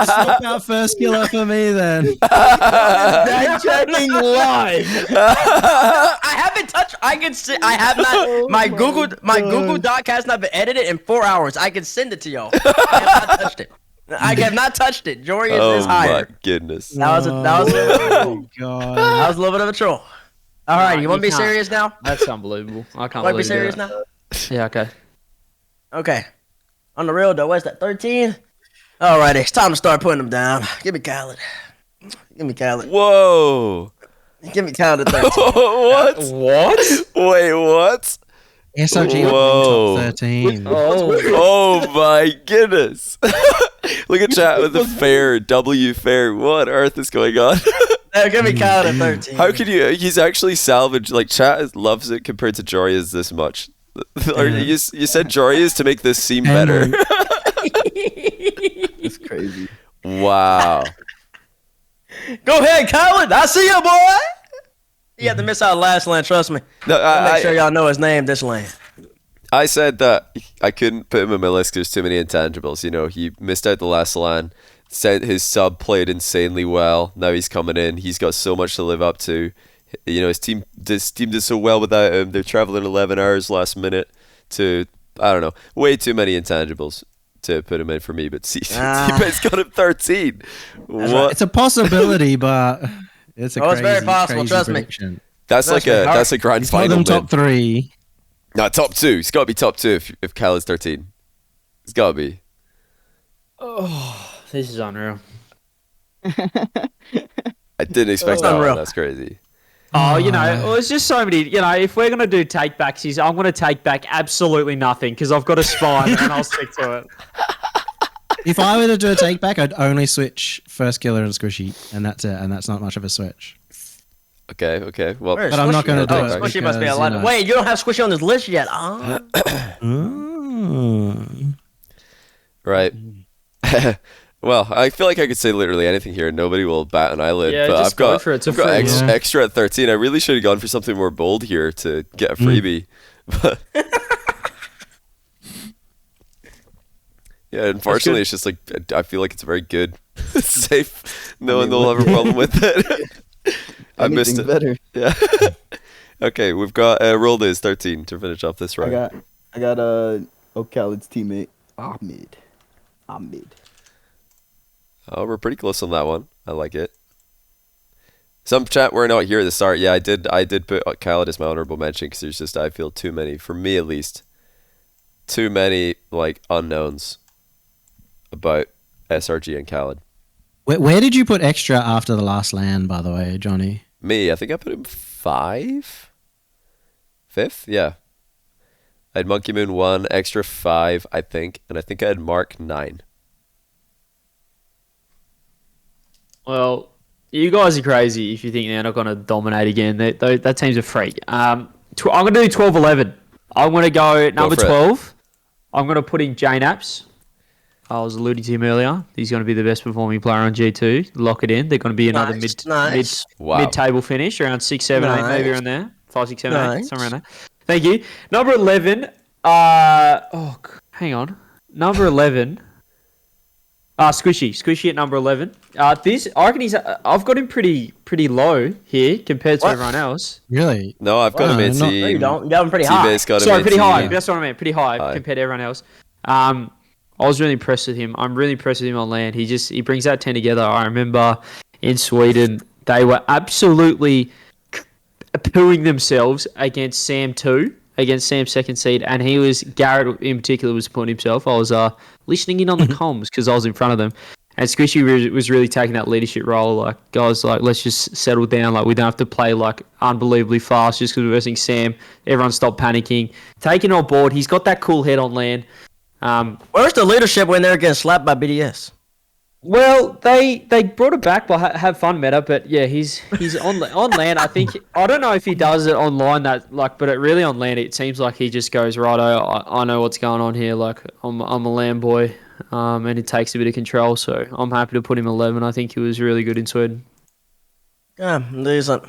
Swap out first killer for me then. I'm checking live. I haven't touched. I can see. I have not. My Google Doc has not been edited in 4 hours. I can send it to y'all. I have not touched it. I have not touched it. Jory is Oh my higher. goodness. That was a God. little bit of a troll. All right, you want to be you can't. serious now? That's unbelievable. I can't Want to be believe serious that. now? Yeah, okay. Okay. On the real though, what's that? 13. All right, it's time to start putting them down. Give me Khaled. Give me Khaled. Whoa. Give me Khaled at 13. What? What? Wait, what? SRG Whoa. top 13. Oh my goodness. Look at chat with the fair, W fair. What on earth is going on? Give me Khaled at 13. How could you? He's actually salvaged. Like chat loves it compared to Joria's this much. Or you said Joria's to make this seem better. It's crazy. Wow. Go ahead, Khaled. I see you, boy. You have to miss out last lane. Trust me. No, Make sure y'all know his name this lane. I said that I couldn't put him in my list because there's too many intangibles. You know, he missed out the last LAN. Said his sub played insanely well. Now he's coming in. He's got so much to live up to. You know, his team did so well without him. They're traveling 11 hours last minute to, I don't know, way too many intangibles to put him in for me. But TBates got him 13. What? It's a possibility, but it's a Oh, it's crazy, very possible, crazy trust me. prediction. That's like a grand It's more final than win. top 3. No, top 2. It's got to be top 2 if Cal is 13. It's got to be. This is unreal. I didn't expect that unreal. one. That's crazy. Oh, you know, well, it's just so many. You know, if we're gonna do take backs, I'm gonna take back absolutely nothing because I've got a spine and I'll stick to it. If I were to do a take back, I'd only switch first killer and squishy, and that's it. And that's not much of a switch. Okay. Well, Where's But I'm not Squishy? gonna do Oh, it Squishy must be a because, lot. you know. Wait, you don't have Squishy on this list yet? right. Well, I feel like I could say literally anything here and nobody will bat an eyelid. Yeah, but just I've got, go for it. It's a I've got free. Yeah. extra at 13. I really should have gone for something more bold here to get a freebie. But yeah, unfortunately, it's just like I feel like it's very good. It's safe. No one will have a problem with it. I missed it. Better. Yeah. Okay, we've got roll is 13 to finish off this round. I got Khaled's teammate Ahmed. Oh, we're pretty close on that one. I like it. Some chat were not here at the start. Yeah, I did put Khaled as my honorable mention because there's just, I feel, too many, for me at least, too many like unknowns about SRG and Khaled. Where did you put extra after the last LAN, by the way, Johnny? Me, I think I put him 5? 5th? Yeah. I had Monkey Moon 1, extra 5, I think, and I think I had Mark 9. Well, you guys are crazy if you think they're not going to dominate again. That team's a freak. I'm going to do 12-11. I'm going to go number for it. 12. I'm going to put in Jane Apps. I was alluding to him earlier. He's going to be the best performing player on G2. Lock it in. They're going to be another Nice. Wow. mid-table finish, around 6, 7, 8, maybe Nice. around there. 5, 6, 7, 8, Nice. somewhere around there. Thank you. Number 11. Hang on. Number 11. Squishy at number 11. I reckon I've got him pretty low here compared to What? everyone else. Really? No, I've got him in No, you team. don't. You got him pretty high. T-Base got him Sorry, in pretty high. team. That's what I meant. Pretty high High. compared to everyone else. I was really impressed with him. I'm really impressed with him on land. He brings that 10 together. I remember in Sweden, they were absolutely pooing themselves against Sam 2, against Sam's second seed, and Garrett in particular was putting himself. I was listening in on the comms because I was in front of them. And Squishy was really taking that leadership role. Like, guys, like, let's just settle down. Like, we don't have to play, like, unbelievably fast just because we're versing Sam. Everyone stop panicking. Taking on board. He's got that cool head on land. Where's the leadership when they're getting slapped by BDS? Well, they brought it back by Have Fun meta, but yeah, he's on land. I think I don't know if he does it online but it really on land. It seems like he just goes right. I know what's going on here. Like I'm a land boy, and it takes a bit of control. So I'm happy to put him 11. I think he was really good in Sweden. Yeah, decent.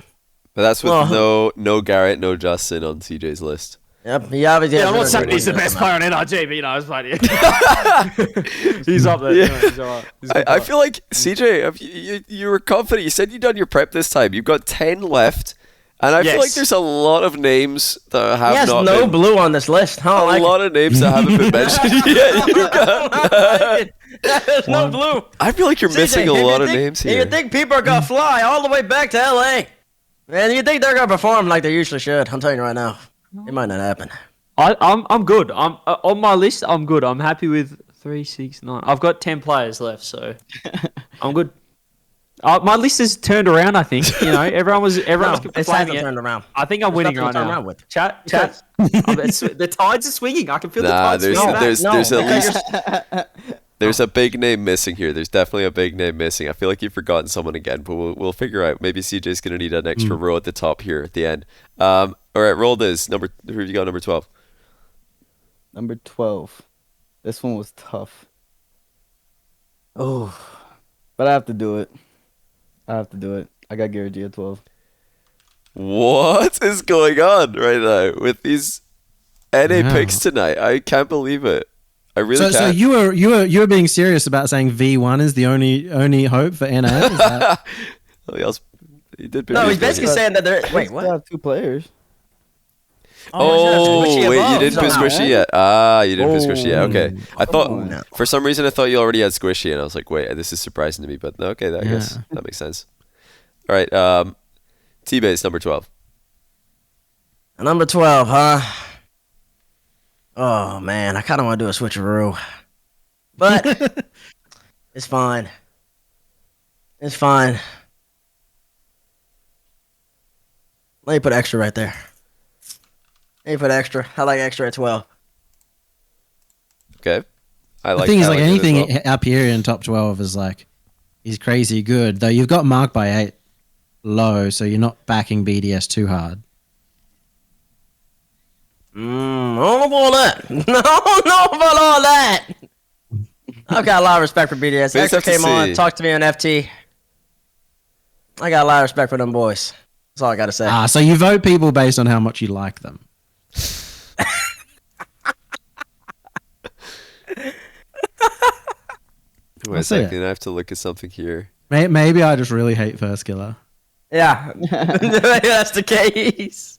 But that's with no Garrett, no Justin on CJ's list. Yep, he obviously. Yeah, I'm not saying he's the best player on NRG, but you know, I was funny. He's up there. Yeah. You know, he's all right. I feel like CJ, you were confident. You said you'd done your prep this time. You've got 10 left, and I feel like there's a lot of names that have he has not no been, blue on this list. a lot of names that haven't been mentioned yet. There's no blue. I feel like you're missing a lot of names here. You think people are gonna fly all the way back to LA, and you think they're gonna perform like they usually should? I'm telling you right now, it might not happen. I'm good. I'm on my list. I'm good. I'm happy with 3, 6, 9. I've got 10 players left, so I'm good. My list is turned around. I think everyone was It's time complaining to it. turn around. I think I'm winning right now. With. Chat. The tides are swinging. I can feel the tides swinging. There's a big name missing here. There's definitely a big name missing. I feel like you've forgotten someone again, but we'll figure out. Maybe CJ's gonna need an extra row at the top here at the end. All right, roll this. Who have you got? Number 12. Number 12. This one was tough. Oh, but I have to do it. I got Garrett G at 12. What is going on right now with these NA picks tonight? I can't believe it. I really can't. So you were being serious about saying V1 is the only hope for NA? Is that... He did no, he's basically saying that there. Wait, what? I have 2 players. Wait, you didn't put Squishy yet. You didn't put Squishy yet. Okay, I thought for some reason I thought you already had Squishy, and I was like, wait, this is surprising to me. But okay, I guess that makes sense. All right, TBates number 12. Number 12, huh? Oh man, I kind of want to do a switcheroo, but it's fine. It's fine. Let me put extra right there. Let me put extra. I like extra at 12. Okay. The thing is, like anything up here in top 12 is like, he's crazy good. Though you've got Mark by 8 low, so you're not backing BDS too hard. I don't know about all that. I don't know about all that. I've got a lot of respect for BDS. Extra came on, talked to me on FT. I got a lot of respect for them boys. That's all I got to say. So you vote people based on how much you like them. Wait a second, I have to look at something here. Maybe I just really hate First Killer. Yeah, that's the case.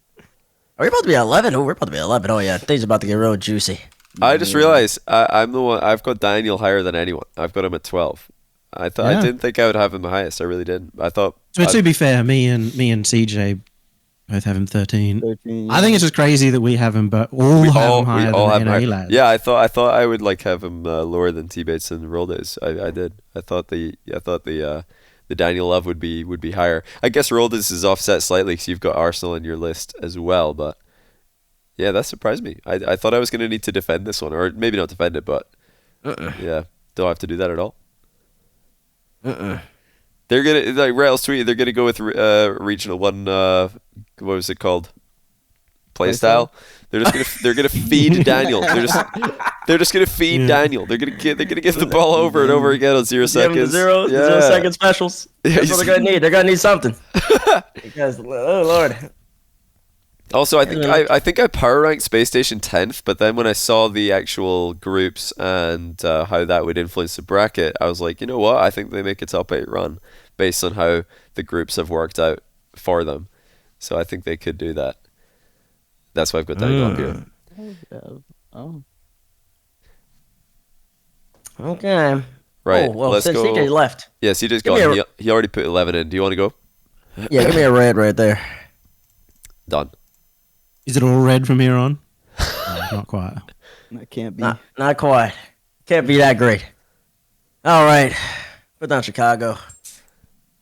Are we about to be 11? Oh, we're about to be 11. Oh yeah, things about to get real juicy. I just realized I'm the one. I've got Daniel higher than anyone. I've got him at 12. I didn't think I would have him the highest. I really didn't. I thought. So to be fair, me and CJ both have him 13. 13. I think it's just crazy that we have him, but all have him higher than the NA lads. Yeah, I thought I would have him lower than TBates and Roldes. I did. I thought the Daniel Love would be higher. I guess Roldes is offset slightly because you've got Arsenal in your list as well, but yeah, that surprised me. I thought I was going to need to defend this one, or maybe not defend it, but yeah, don't have to do that at all. They're gonna, like Rails tweet, they're gonna go with regional one. What was it called? Playstyle. They're gonna feed Daniel. They're just gonna feed Daniel. They're gonna give the ball over and over again on 0 seconds. Give them the 0 second specials. That's what they're gonna need. They're gonna need something. Because oh Lord. Also, I think I power ranked Space Station 10th, but then when I saw the actual groups and how that would influence the bracket, I was like, you know what? I think they make a top 8 run based on how the groups have worked out for them. So I think they could do that. That's why I've got Daniel up here. Oh. Okay. Right. Oh, well, let's since go. CJ left. Yeah, CJ's Give me gone. He already put 11 in. Do you want to go? Yeah, give me a red right there. Done. Is it all red from here on? No, not quite. That can't be. Not quite. Can't be that great. All right. Put down Chicago.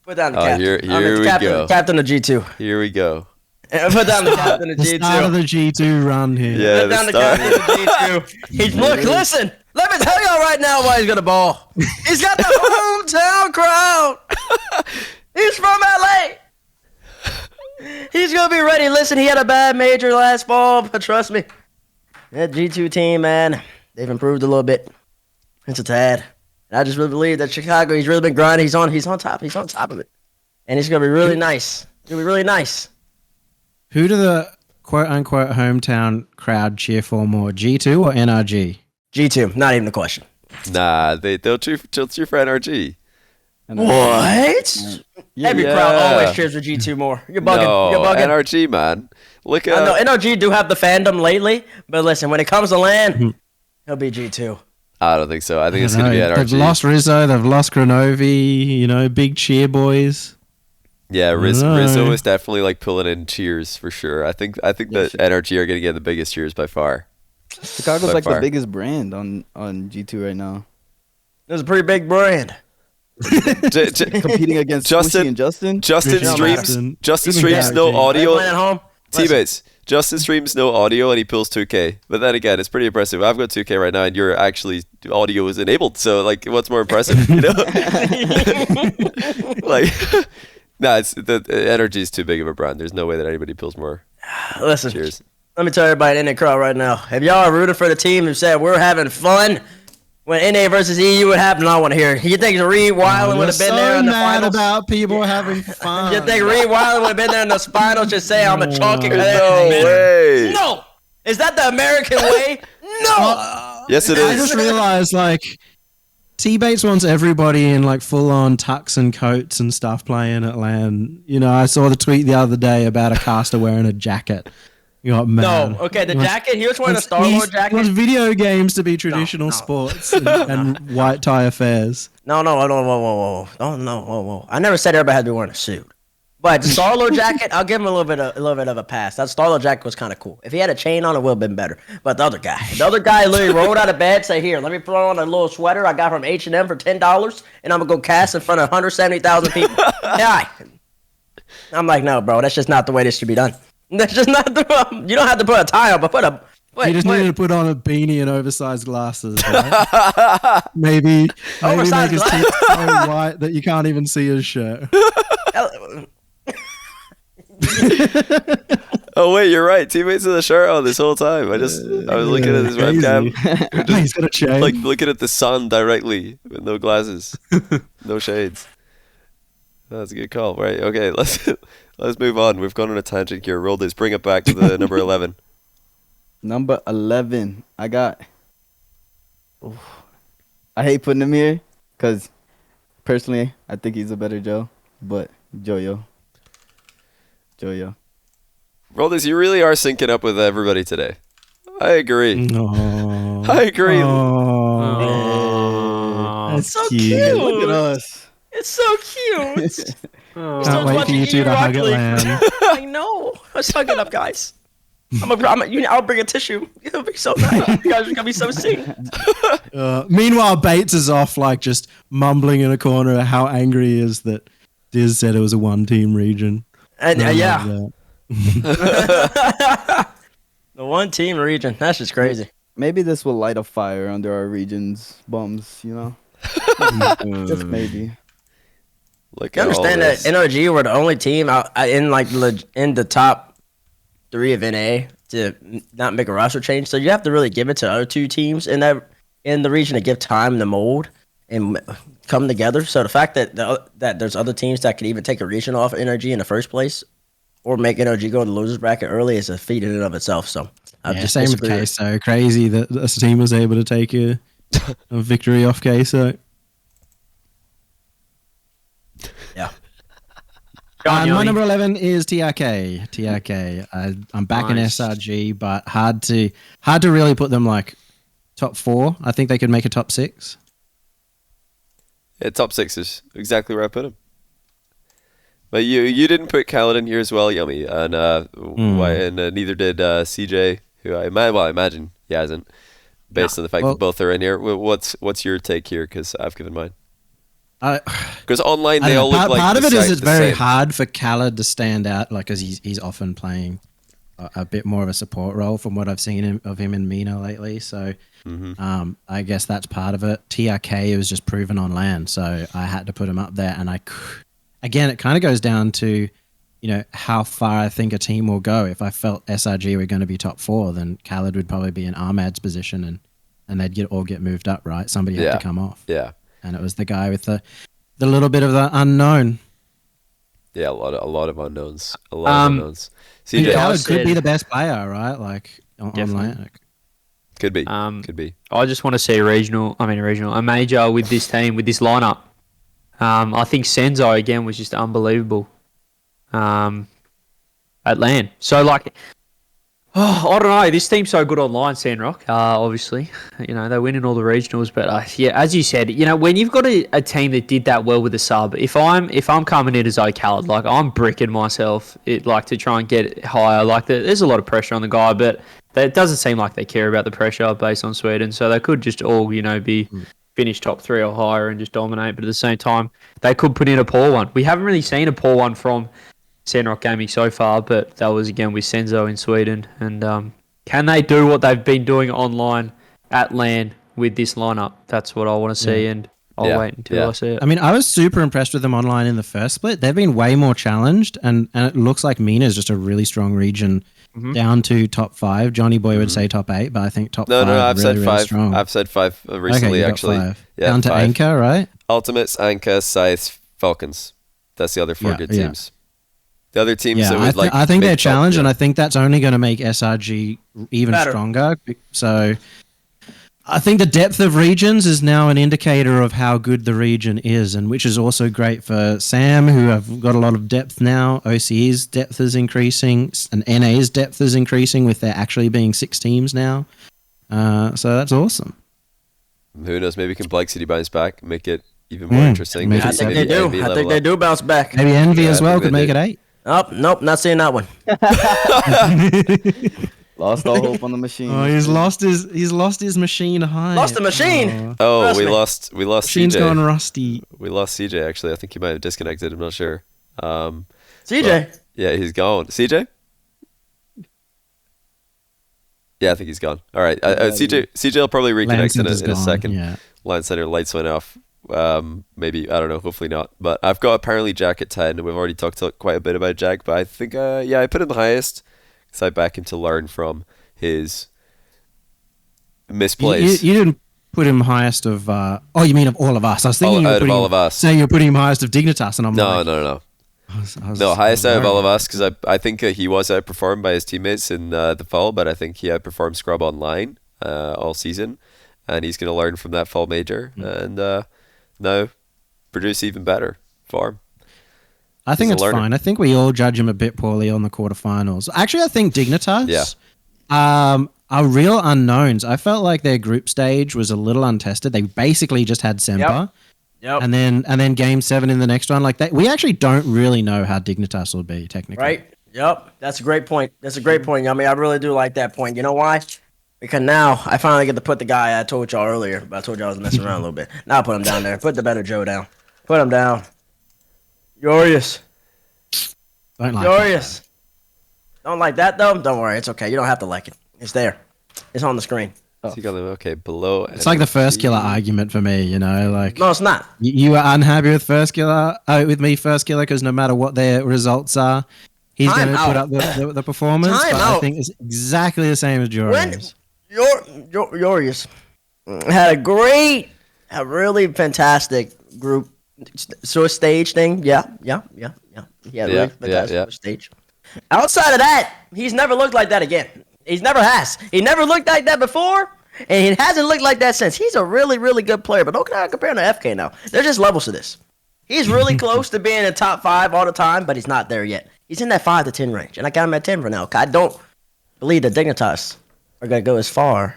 Put down the captain. Here we go. Captain of G2. Here we go. Put down the captain of The start of G2. the G2 run here. Yeah, Put down the captain of G2. Look, listen. Let me tell y'all right now why he's gonna ball. He's got the hometown crowd. He's from LA. He's gonna be ready. Listen, he had a bad major last fall, but trust me, that G2 team, man, they've improved a little bit. It's a tad. And I just really believe that Chicago, he's really been grinding. He's on top. He's on top of it. And he's gonna be really nice. It's gonna be really nice. Who do the quote unquote hometown crowd cheer for more, G2 or NRG? G2, not even a question. Nah, they'll cheer for NRG. What? Every crowd always cheers for G2 more. You're bugging. No, You're bugging. NRG, man. Look I at. know NRG do have the fandom lately, but listen, when it comes to land, he'll be G2. I don't think so. I think it's I going to be don't know. NRG. They've lost Rizzo. They've lost Granovi. Big cheer boys. Yeah, No. Rizzo is definitely like pulling in cheers for sure. I think that NRG are going to get the biggest cheers by far. Chicago's By like far. the biggest brand on G2 right now. There's a pretty big brand. Competing against Squishy and Justin. Justin Christian streams. Jackson. Justin Even streams no Gary. audio. Playing at home. Listen, TBates. Justin streams no audio and he pulls 2K. But then again, it's pretty impressive. I've got 2K right now and your actually audio is enabled. So like, what's more impressive? You know? Like, nah, it's the energy is too big of a brand. There's no way that anybody pulls more. Listen, Cheers. let me tell everybody in the crowd right now. If y'all are rooting for the team who said we're having fun when NA versus EU would happen, I want to hear it. You think Reed Weiland would have been there in the mad finals? about people having fun. You think Reed Weiland would have been there in the finals? Just say I'm a chalky. No way. No. Is that the American way? No. Yes, it I is. just realized, TBates wants everybody in, full-on tux and coats and stuff playing at LAN. I saw the tweet the other day about a caster wearing a jacket. You got mad. No. Okay, the jacket. He was wearing a Star-Lord He wants jacket. video games to be traditional sports and white tie affairs. No, whoa. Oh, no, whoa. I never said everybody had to be wearing a suit. But the Star-Lord jacket, I'll give him a little bit of a pass. That Star-Lord jacket was kind of cool. If he had a chain on, it would have been better. But the other guy literally rolled out of bed, say, "Here, let me put on a little sweater I got from H&M for $10, and I'm gonna go cast in front of 170,000 people." Yeah, I'm like, no, bro, that's just not the way this should be done. That's just not the. You don't have to put a tie on, but put a. You just needed to put on a beanie and oversized glasses. Right? maybe Oversized make his teeth so white that you can't even see his shirt. Oh wait, you're right. Teammates with a shirt on this whole time. I was looking at his webcam, He's got a chain. like looking at the sun directly with no glasses, no shades. That's a good call. Right. Okay. Let's move on. We've gone on a tangent here. Roll this. Bring it back to the number 11. Number 11. I got. I hate putting him here because personally, I think he's a better Joe. But Joyo. Roll this. You really are syncing up with everybody today. I agree. No. I agree. That's so cute. cute. Look at us. It's so cute. Can't wait for you two to hug at LAN. I know. Let's hug it up, guys. I'll bring a tissue. It'll be so nice. You guys are gonna be so sweet. Meanwhile, Bates is off, just mumbling in a corner at how angry he is that Dizz said it was a one-team region. And I yeah, love that. the one team region. That's just crazy. Maybe this will light a fire under our region's bums, Just maybe. Look You at all understand that this. NRG were the only team out in in the top 3 of NA to not make a roster change. So you have to really give it to other 2 teams in the region to give time to mold and come together. So the fact that that there's other teams that could even take a region off NRG in the first place or make NRG go to the losers bracket early is a feat in and of itself. So I Yeah, just same with disagree. Queso. Crazy that this team was able to take a victory off Queso. Yeah. My number 11 is TRK. I'm back in Nice. SRG, but hard to really put them top 4. I think they could make a top 6. Yeah, top 6 is exactly where I put him. But you didn't put Khaled in here as well, Yummy, and neither did CJ, who I imagine he hasn't, based on the fact that both are in here. What's your take here? Because I've given mine. Because online they all look like part of it is it's very same. hard for Khaled to stand out, like, because he's often playing a bit more of a support role from what I've seen of him in Mina lately. So I guess that's part of it. TRK was just proven on LAN, so I had to put him up there. And again, it kind of goes down to, how far I think a team will go. If I felt SRG were going to be top 4, then Khaled would probably be in Ahmad's position, and they'd all get moved up, right? Somebody had to come off. Yeah. And it was the guy with the little bit of the unknown. Yeah, a lot of unknowns. A lot of unknowns. CJ Khaled could be the best player, right? Like online. Could be. Could be. I just want to see a major with this team, with this lineup. I think Senzo again was just unbelievable. At LAN. So I don't know. This team's so good online, Sandrock. Obviously, they're winning all the regionals. But as you said, when you've got a team that did that well with the sub, if I'm coming in as Khaled, I'm bricking myself, to try and get higher. There's a lot of pressure on the guy, but it doesn't seem like they care about the pressure based on Sweden. So they could just all be finished top 3 or higher and just dominate. But at the same time, they could put in a poor one. We haven't really seen a poor one from Sandrock Gaming so far, but that was again with Senzo in Sweden. And can they do what they've been doing online at LAN with this lineup? That's what I want to see, and I'll wait until I see it. I mean, I was super impressed with them online in the first split. They've been way more challenged, and it looks like Mina is just a really strong region down to top 5. Johnny Boy would say top 8, but I think top 5 I've really, said 5. really strong. I've said 5 recently, actually. 5. Yeah, down to 5. Anchor, right? Ultimates, Anka, Scythe, Falcons. That's the other 4 good teams. The other teams that would I think they're challenged, and I think that's only going to make SRG even stronger. So I think the depth of regions is now an indicator of how good the region is, and which is also great for Sam, who have got a lot of depth now. OCE's depth is increasing, and NA's depth is increasing with there actually being 6 teams now. So that's awesome. Who knows? Maybe can Black City bounce back, make it even more interesting. Maybe I think they do. I think they do bounce back. Maybe Envy as well could make it 8. Oh, nope, not seeing that one. Lost all hope on the machine. Oh, he's lost his machine high. Lost the machine. Oh, we lost Machine's CJ. gone rusty. We lost CJ. Actually, I think he might have disconnected. I'm not sure. CJ. Yeah, he's gone. CJ. Yeah, I think he's gone. All right, CJ will probably reconnect in a second. Yeah. Line center lights went off. Maybe, I don't know, hopefully not, but I've got apparently Jack at 10. We've already talked quite a bit about Jack, but I think I put him the highest because I back him to learn from his misplays. You didn't put him highest of you mean of all of us? I was thinking out of all of us, saying you're putting him highest of Dignitas, and I'm no. Highest out of all of us, because I think he was outperformed by his teammates in the fall, but I think he outperformed Scrub online all season, and he's going to learn from that fall major and now produce even better for him. I think it's fine. I think we all judge him a bit poorly on the quarterfinals. Actually, I think Dignitas are real unknowns. I felt like their group stage was a little untested. They basically just had Semper. Yep. And then game 7 in the next one. Like that, we actually don't really know how Dignitas will be technically. Right. Yep. That's a great point. Yummy. I really do like that point. You know why? Because now I finally get to put the guy I told y'all earlier, but I told y'all I was messing around a little bit. Now I put him down there. Put the better Joe down. Put him down. Glorious. Don't like Glorious. Don't like that though? Don't worry. It's okay. You don't have to like it. It's there. It's on the screen. So you got them below. It's like the first killer argument for me, like. No, it's not. You are unhappy with first killer, with me first killer, because no matter what their results are, he's going to put up the performance. I think it's exactly the same as Jorius. Jorius had a really fantastic group stage thing. Yeah. He had a really fantastic stage. Outside of that, he's never looked like that again. He never has. He never looked like that before, and he hasn't looked like that since. He's a really, really good player, but don't compare him to FK now. There's just levels to this. He's really close to being in top 5 all the time, but he's not there yet. He's in that 5 to 10 range, and I got him at 10 for now. I don't believe the Dignitas are going to go as far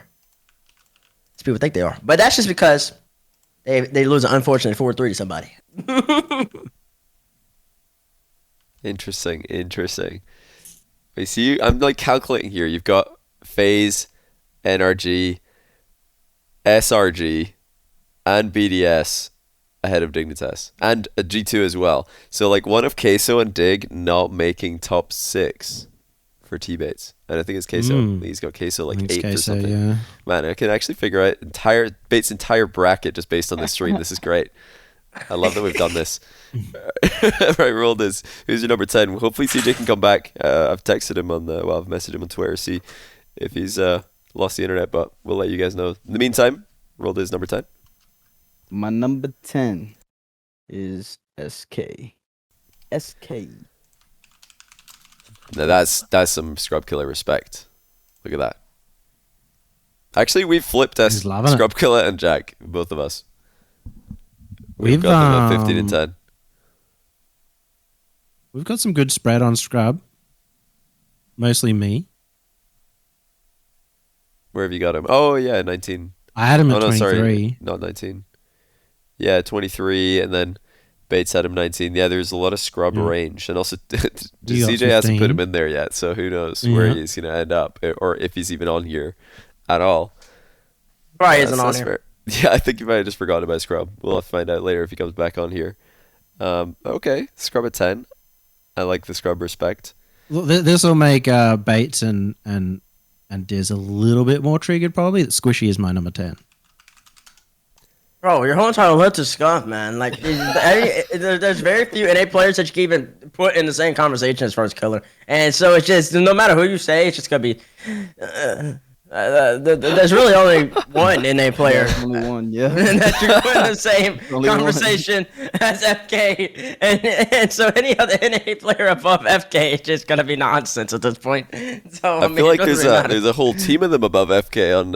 as people think they are. But that's just because They lose an unfortunate 4-3 to somebody. Interesting. I see. I'm like calculating here. You've got FaZe, NRG, SRG, and BDS ahead of Dignitas, and a G2 as well. So like one of Queso and Dig not making top 6 for TBates, and I think it's Queso. He's got Queso like 8th or something. Yeah. Man, I can actually figure out Bates' entire bracket just based on this stream. This is great. I love that we've done this. Right, roll this. Who's your number 10? Hopefully CJ can come back. I've texted him I've messaged him on Twitter, see if he's lost the internet, but we'll let you guys know. In the meantime, roll this number 10. My number 10 is SK. SK. Now that's some scrub killer respect. Look at that. Actually, we've flipped He's loving it. scrub killer and Jack, both of us. We've got them at 15 and 10. We've got some good spread on scrub. Mostly me. Where have you got him? Oh yeah, 19. I had him at Oh no, 23. sorry, not 19. Yeah, 23, and then Bates had him 19. Yeah, there's a lot of scrub range, and also You got CJ hasn't put 15. him in there yet, so who knows where Yeah. he's gonna end up, or if he's even on here at all. Probably That's- isn't on that's here. fair. Yeah, I think you might have just forgotten about scrub. We'll have to find out later if he comes back on here. Okay, scrub at 10. I like the scrub respect. Well, this will make Bates and Dizz a little bit more triggered, probably. Squishy is my number 10. Bro, your whole entire list is scuff, man. Like, there's very few NA players that you can even put in the same conversation as far as killer. And so it's just, no matter who you say, it's just going to be... there's really only one NA player There's only one, yeah. that you put in the same Only one. conversation as FK. And so any other NA player above FK is just going to be nonsense at this point. So, I feel like it doesn't really matter. there's a whole team of them above FK on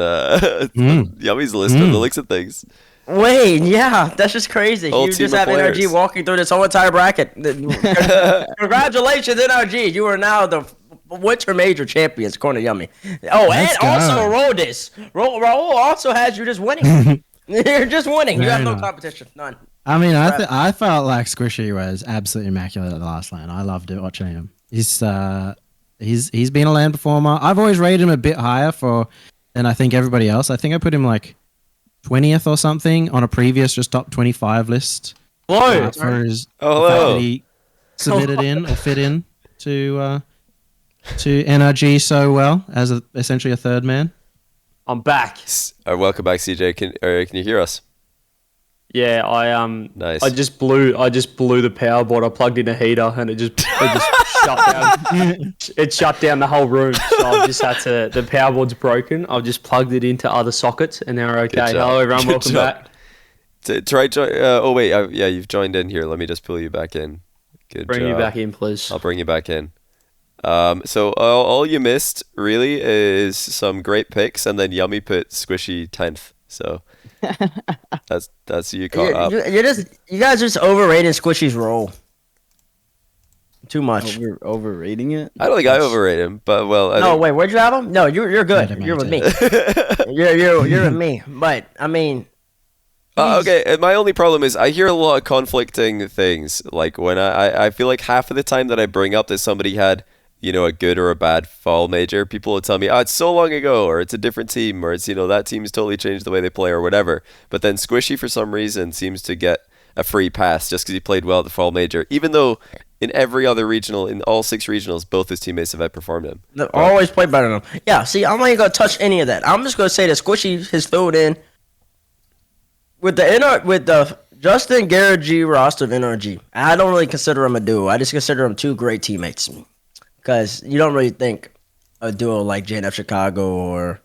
Yummy's list of the looks of things. Wait, yeah, that's just crazy. Whole You team just of have players. NRG walking through this whole entire bracket. Congratulations, NRG. You are now the Winter Major champions, according to Yummy. Oh, Let's and go. also Rodis. Raul also has you just winning. You're just winning. You have Very no nice. competition. None. I mean, I felt like Squishy was absolutely immaculate at the last lane. I loved it watching him. He's been a land performer. I've always rated him a bit higher than I think everybody else. I think I put him like 20th or something on a previous just top 25 list. Hello. For his Oh, the fact hello. that he submitted in or fit in to NRG so well as essentially a third man. I'm back. Welcome back, CJ. Can you hear us? Yeah, Nice. I just blew the power board. I plugged in a heater and it just shut down. It shut down the whole room. So I've just had to. The power board's broken. I've just plugged it into other sockets and now we're okay. Good job. Hello everyone, Good welcome job. back. Try join. Oh wait, yeah, you've joined in here. Let me just pull you back in. Good Bring job. me back in, please. I'll bring you back in. So all you missed really is some great picks, and then Yummy put Squishy 10th. So that's you caught up. You guys are just overrating Squishy's role. Too much. Overrating it? I don't think I overrate him, but well, I No, think, wait, where'd you have him? No, you're good. Wait a You're with me. minute. You're with me. But I mean, okay. And my only problem is I hear a lot of conflicting things. Like when I feel like half of the time that I bring up that somebody had, a good or a bad fall major, people will tell me, it's so long ago, or it's a different team, or it's, that team's totally changed the way they play, or whatever. But then Squishy, for some reason, seems to get a free pass just because he played well at the fall major, even though in every other regional, in all 6 regionals, both his teammates have outperformed him. they always play better than him. Yeah, see, I'm not even gonna touch any of that. I'm just gonna say that Squishy has filled in with the Justin Garrett G roster of NRG. I don't really consider him a duo. I just consider them 2 great teammates. Because you don't really think a duo like JNF Chicago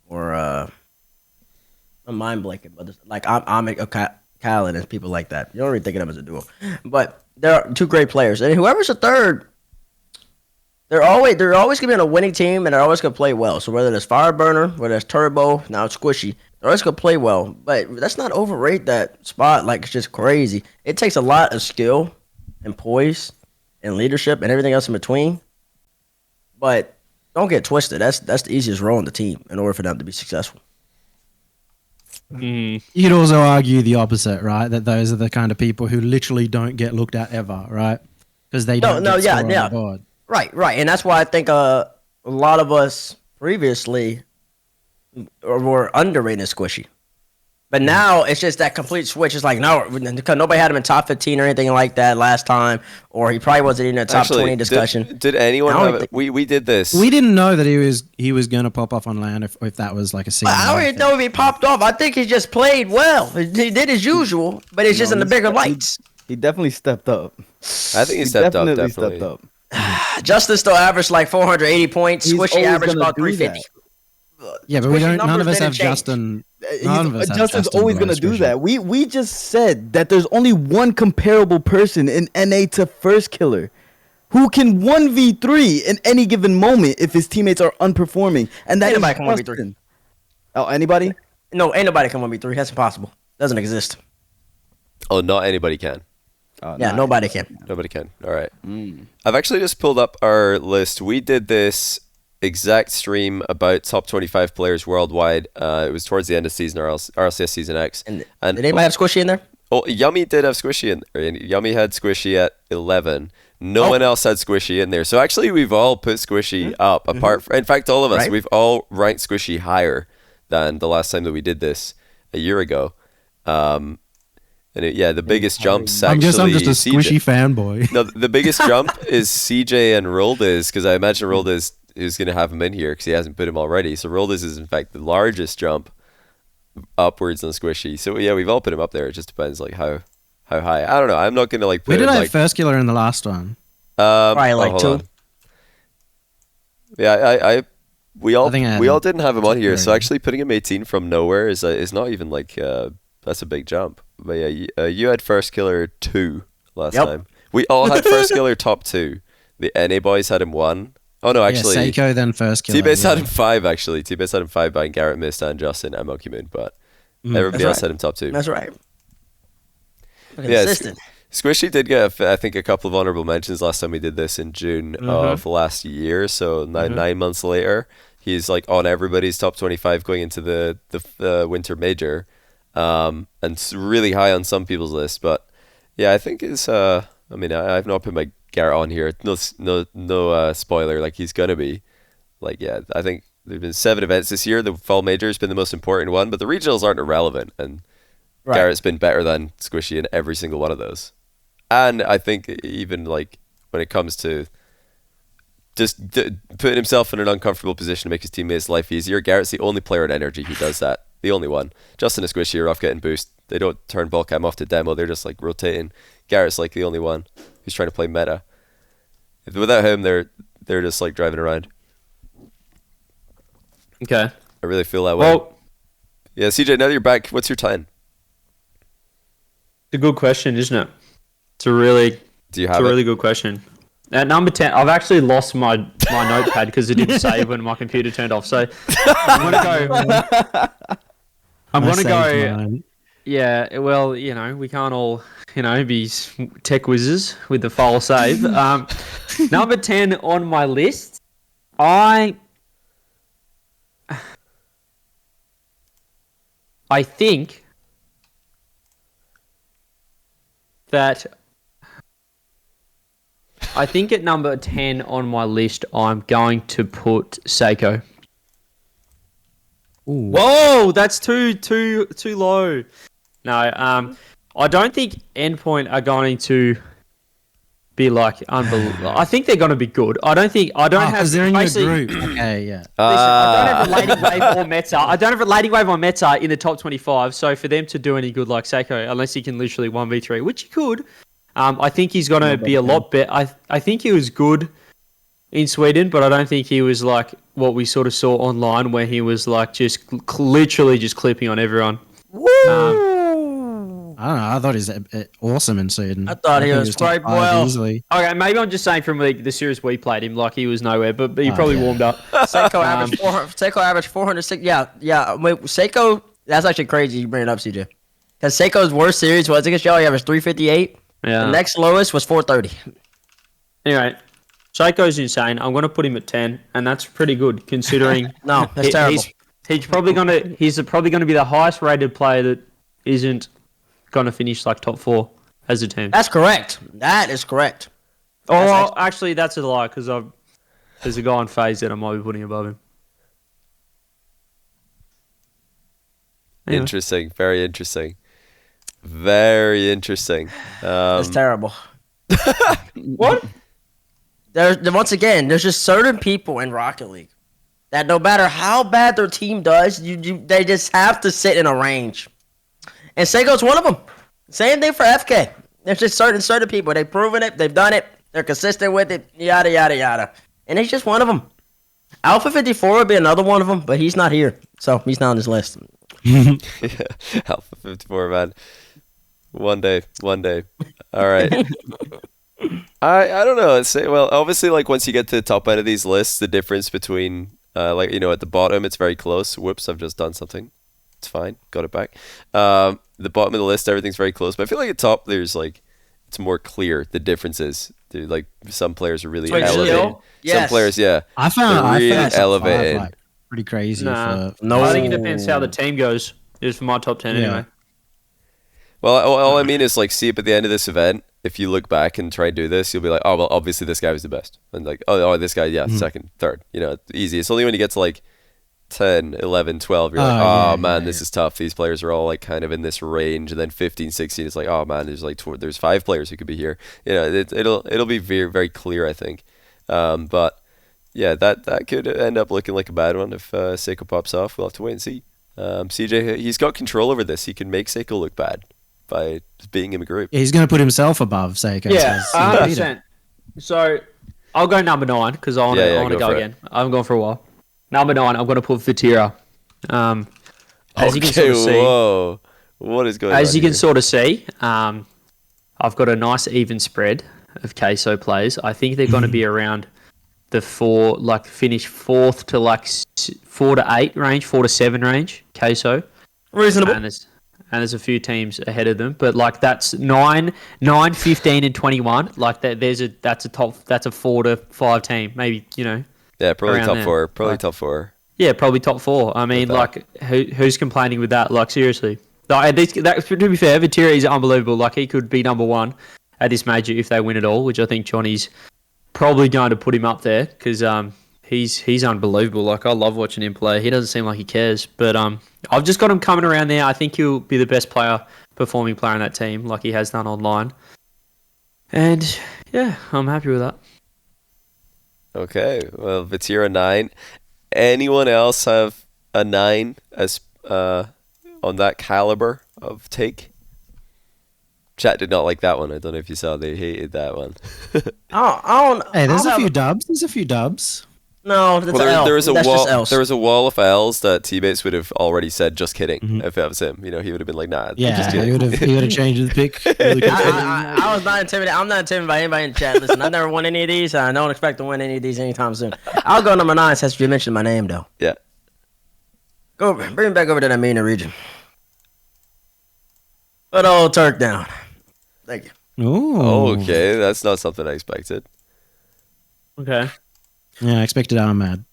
or I'm mind blanking, but like I'm Khaled and people like that. You don't really think of them as a duo. But they're 2 great players. And whoever's a third, they're always gonna be on a winning team and they're always gonna play well. So whether it's Fireburner, whether it's Turbo, now it's Squishy, they're always gonna play well. But let's not overrate that spot like it's just crazy. It takes a lot of skill and poise and leadership and everything else in between. But don't get twisted. That's the easiest role in the team in order for them to be successful. Mm. You'd also argue the opposite, right? That those are the kind of people who literally don't get looked at ever, right? Because they don't get score on the board. Right. And that's why I think a lot of us previously were underrated Squishy. But now it's just that complete switch. It's like, no, because nobody had him in top 15 or anything like that last time, or he probably wasn't in a top 20 discussion. Did anyone have it? We did this. We didn't know that he was going to pop off on land if that was like a season. I don't even know if he popped off. I think he just played well. He did his usual, but it's just in the bigger lights. He definitely stepped up. I think he stepped up. Definitely stepped up. Justin still averaged like 480 points. Squishy averaged about 350. Yeah, but we don't. None of us have Justin. Justin's always going to do that. We just said that there's only one comparable person in NA to First Killer who can 1v3 in any given moment if his teammates are unperforming. And that anybody can 1v3. Oh, anybody? No, ain't nobody can 1v3. That's impossible. Doesn't exist. Oh, not anybody can. Nobody can. Nobody can. All right. I've actually just pulled up our list. We did this exact stream about top 25 players worldwide. It was towards the end of season RLCS Season X. And did anybody have Squishy in there? Oh, Yumi did have Squishy in there. Yumi had Squishy at 11. No one else had Squishy in there. So actually, we've all put Squishy up. In fact, all of us, we've all ranked Squishy higher than the last time that we did this a year ago. And the biggest jump's actually I'm just a Squishy CJ. fanboy. No, the biggest jump is CJ and Roldiz, because I imagine Roldiz is going to have him in here because he hasn't put him already. So Roldiz is in fact the largest jump upwards on Squishy. So yeah, we've all put him up there. It just depends like how high. I don't know. I'm not going to like put Where did him, I have First Killer in the last one? Probably like 2. Yeah, we all didn't have him on here. Yeah. So actually putting him 18 from nowhere is not even like that's a big jump. But yeah, you had First Killer 2 last time. We all had First Killer top 2. The NA boys had him 1. Oh no, actually, Seiko then First Killer. TBates had him 5 actually. TBates had him 5 behind Garrett Mist and Justin and Monkey Moon, but everybody else had him top 2. That's right. Yeah, Squishy did get I think a couple of honorable mentions last time we did this in June of last year. So 9 months later, he's like on everybody's top 25 going into the winter major, and really high on some people's list. But yeah, I think it's I've not put my Garrett on here. No spoiler. Like he's gonna be. Like yeah, I think there've been 7 events this year. The fall major has been the most important one, but the regionals aren't irrelevant, and Garrett's been better than Squishy in every single one of those. And I think even like when it comes to just putting himself in an uncomfortable position to make his teammates' life easier, Garrett's the only player in Energy who does that. The only one. Justin and Squishy are off getting boost. They don't turn ball cam off to demo. They're just like rotating. Garrett's like the only one who's trying to play meta. Without him, they're just like driving around. Okay. I really feel that way. Well, yeah, CJ, now that you're back, what's your 10? It's a good question, isn't it? It's a really good question. At number 10, I've actually lost my notepad because it didn't save when my computer turned off. So I'm gonna go. Yeah, well, we can't all, be tech whizzes with the file save. Number 10 on my list, I think that at number 10 on my list, I'm going to put Seiko. Ooh. Whoa, that's too low. No, I don't think Endpoint are going to be like unbelievable. I think they're going to be good. I don't have. They're in your group. Okay, yeah. Listen, I don't have a Lady Wave or Meta. I don't have a Lady Wave or Meta in the top 25. So for them to do any good like Seiko, unless he can literally 1v3, which he could, I think he's going to be a lot better. I think he was good in Sweden, but I don't think he was like what we sort of saw online, where he was like just literally just clipping on everyone. Woo! I don't know. I thought he was awesome in Sweden. I thought he was quite well. Easily. Okay, maybe I'm just saying from the series we played him, like he was nowhere, but he probably warmed up. Seiko averaged 406. Yeah. Wait, Seiko, that's actually crazy you bring it up, CJ. Because Seiko's worst series was against y'all. He averaged 358. Yeah. The next lowest was 430. Anyway, Seiko's insane. I'm going to put him at 10, and that's pretty good considering. No, that's terrible. He's probably gonna be the highest rated player that isn't gonna finish like top 4 as a team. That's correct. That is correct. Oh, actually, that's a lie because there's a guy on FaZe that I might be putting above him. Anyway. Interesting. Very interesting. Very interesting. That's terrible. What? Once again, there's just certain people in Rocket League that no matter how bad their team does, they just have to sit in a range. And Seiko's one of them. Same thing for FK. There's just certain people. They've proven it. They've done it. They're consistent with it. Yada, yada, yada. And he's just one of them. Alpha 54 would be another one of them, but he's not here. So he's not on this list. Yeah, Alpha 54, man. One day. All right. I don't know. Well, obviously, like once you get to the top end of these lists, the difference between at the bottom, it's very close. Whoops, I've just done something. It's fine. Got it back. The bottom of the list, everything's very close. But I feel like at top, there's like it's more clear the differences. Dude, like some players are really elevated. Yes. Some players, yeah, I found they're really top five, elevated. like, pretty crazy. Nah. For No. I think it depends how the team goes. Is for my top 10 anyway. Well, all I mean is like, see, at the end of this event, if you look back and try and do this, you'll be like, oh, well, obviously this guy was the best. And like, oh this guy, yeah, second, third. It's easy. It's only when you get to like 10, 11, 12, you're like, man, this is tough. These players are all like kind of in this range. And then 15, 16, it's like, oh man, there's 5 players who could be here. It'll be very, very clear, I think. But yeah, that could end up looking like a bad one if Seiko pops off. We'll have to wait and see. CJ, he's got control over this. He can make Seiko look bad by being in a group. He's going to put himself above Seiko. Yeah, 100%. So I'll go number 9 because I want to go again. I'm going for a while. Number 9, I'm going to put Vatira. As you can sort of see, whoa, what is going on? As you can sort of see, I've got a nice even spread of queso players. I think they're going to be around the 4, like finish 4th to like 4 to 8 range, 4 to 7 range. Queso, Reasonable. And there's a few teams ahead of them, but like that's 9, 15, and 21. Like that's a 4 to 5 team, maybe Yeah, probably top there. 4. Probably top 4. Yeah, probably top 4. I mean, like who's complaining with that? Like seriously, to be fair, Vatira is unbelievable. Like he could be number 1 at this major if they win it all, which I think Johnny's probably going to put him up there because he's unbelievable. Like I love watching him play. He doesn't seem like he cares, but I've just got him coming around there. I think he'll be the best performing player on that team, like he has done online. And yeah, I'm happy with that. Okay, well, Vatira 9. Anyone else have a 9 as on that caliber of take? Chat did not like that one. I don't know if you saw. They hated that one. I don't. Hey, there's I'll a have- few dubs. There's a few dubs. No, that's Well, L. there was a That's just wall. Ls. There was a wall of L's that TBates would have already said, "Just kidding." If that was him, he would have been like, "Nah, Yeah, just he kidding." would have changed his pick. Really quickly. I was not intimidated. I'm not intimidated by anybody in the chat. Listen, I've never won any of these. I don't expect to win any of these anytime soon. I'll go number 9 since you mentioned my name, though. Yeah. Bring me back over to that MENA region. Put old Turk down. Thank you. Ooh. Okay, that's not something I expected. Okay. Yeah, I expected Ahmad.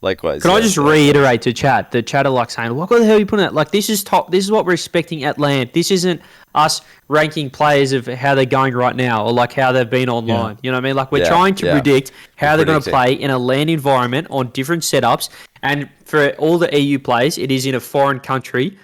Likewise. Can I yeah. just reiterate to chat? The chat are like saying, "What the hell are you putting that?" Like this is top. This is what we're expecting at LAN. This isn't us ranking players of how they're going right now or like how they've been online. You know what I mean? Like we're trying to predict how they're going to play in a LAN environment on different setups. And for all the EU players, it is in a foreign country.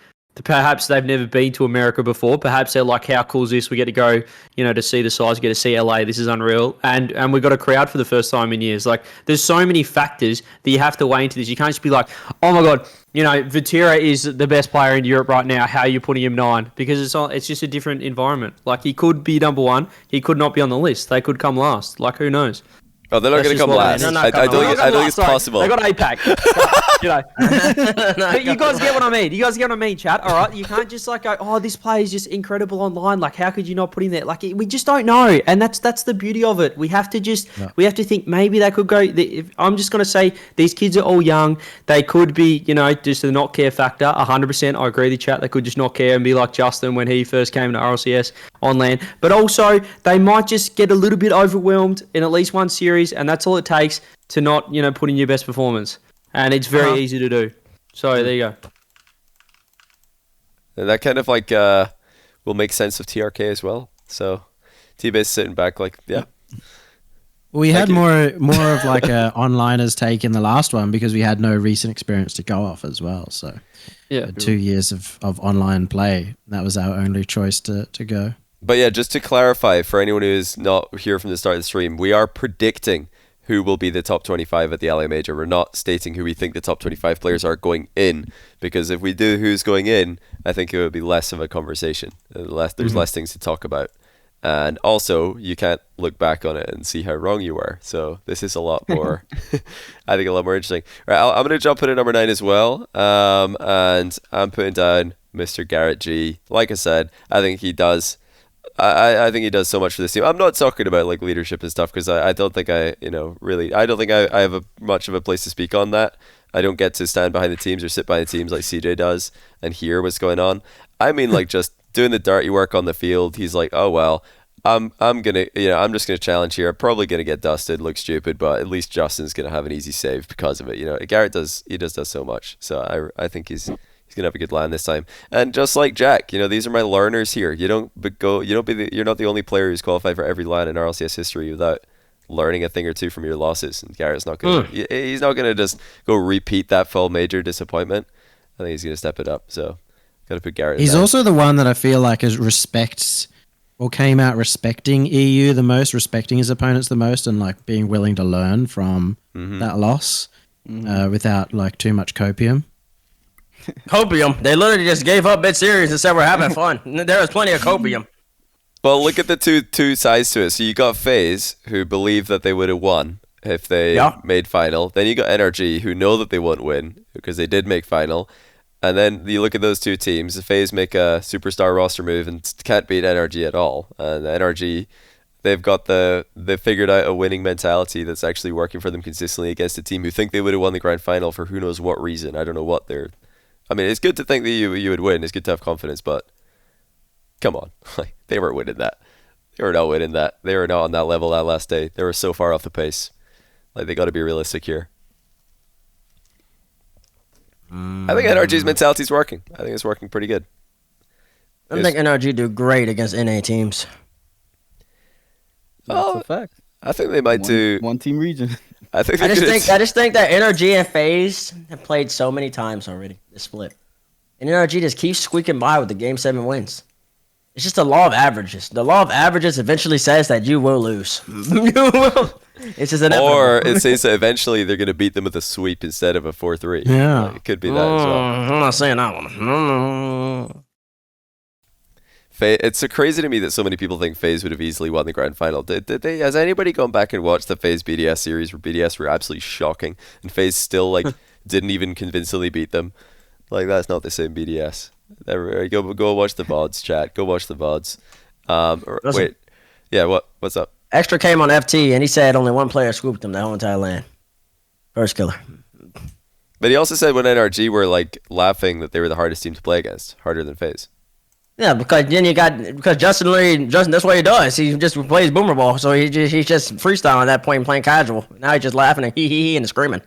Perhaps they've never been to America before. Perhaps they're like, how cool is this? We get to go, to see the size, we get to see LA. This is unreal. And we got a crowd for the first time in years. Like, there's so many factors that you have to weigh into this. You can't just be like, oh my God, Vatira is the best player in Europe right now. How are you putting him 9? Because it's just a different environment. Like, he could be number 1. He could not be on the list. They could come last. Like, who knows? Oh, they're not going to come last. I don't think it's possible. They got APAC. You guys get what I mean. You guys get what I mean, chat. All right, you can't just like go, oh, this player is just incredible online. Like, how could you not put him there? Like, we just don't know, and that's the beauty of it. We have to we have to think maybe they could go. I'm just gonna say these kids are all young. They could be, just the not care factor. 100%. I agree with the chat. They could just not care and be like Justin when he first came to RLCS on LAN. But also, they might just get a little bit overwhelmed in at least one series. And that's all it takes to not, put in your best performance. And it's very easy to do. So there you go. And that kind of like will make sense of TRK as well. So TBates sitting back like, yeah. We Thank had you. more of like a onliners take in the last one because we had no recent experience to go off as well. So Yeah. 2 years of online play. That was our only choice to go. But yeah, just to clarify for anyone who is not here from the start of the stream, we are predicting who will be the top 25 at the LA Major. We're not stating who we think the top 25 players are going in, because if we do who's going in, I think it would be less of a conversation. There's less things to talk about. And also, you can't look back on it and see how wrong you were. So this is a lot more, I think, a lot more interesting. Right, I'm going to jump into number 9 as well. And I'm putting down Mr. Garrett G. Like I said, I think he does. I think he does so much for this team. I'm not talking about like leadership and stuff because I don't think I don't think I have much of a place to speak on that. I don't get to stand behind the teams or sit behind the teams like CJ does and hear what's going on. I mean, like just doing the dirty work on the field. He's like, oh well, I'm just gonna challenge here. I'm probably gonna get dusted, look stupid, but at least Justin's gonna have an easy save because of it. Garrett does so much. So I think he's gonna have a good line this time. And just like Jack, these are my learners here. You're not the only player who's qualified for every line in RLCS history without learning a thing or two from your losses. And Garrett's not gonna he's not gonna just go repeat that full major disappointment. I think he's gonna step it up. So gotta put Garrett. He's also the one that I feel like came out respecting EU the most, respecting his opponents the most, and like being willing to learn from that loss without like too much copium. Copium. They literally just gave up mid-series and said we're having fun. There was plenty of copium. Well, look at the two sides to it. So you got FaZe, who believe that they would have won if they made final. Then you got NRG, who know that they won't win because they did make final. And then you look at those two teams. FaZe make a superstar roster move and can't beat NRG at all. And NRG, they've figured out a winning mentality that's actually working for them consistently against a team who think they would have won the grand final for who knows what reason. I don't know what they're... I mean, it's good to think that you would win. It's good to have confidence, but come on. Like, they weren't winning that. They were not winning that. They were not on that level that last day. They were so far off the pace. Like, they got to be realistic here. I think NRG's mentality is working. I think it's working pretty good. I think NRG do great against NA teams. That's a fact. I think they might do one team region. I just think that NRG and FaZe have played so many times already this split, and NRG just keeps squeaking by with the Game 7 wins. It's just the law of averages. The law of averages eventually says that you will lose. You will. It's just inevitable. Or it says that eventually they're going to beat them with a sweep instead of a 4-3. Yeah. Like, it could be that as well. I'm not saying that one. It's so crazy to me that so many people think FaZe would have easily won the grand final. Has anybody gone back and watched the FaZe BDS series where BDS were absolutely shocking and FaZe still didn't even convincingly beat them? Like, that's not the same BDS. Go watch the VODs, chat. Go watch the VODs. Wait. Yeah, what's up? Extra came on FT and he said only one player scooped him the whole entire land. First killer. But he also said when NRG were laughing that they were the hardest team to play against, harder than FaZe. Yeah, because Justin, that's what he does. He just plays boomer ball, so he's just freestyling at that point and playing casual. Now he's just laughing and hee and screaming.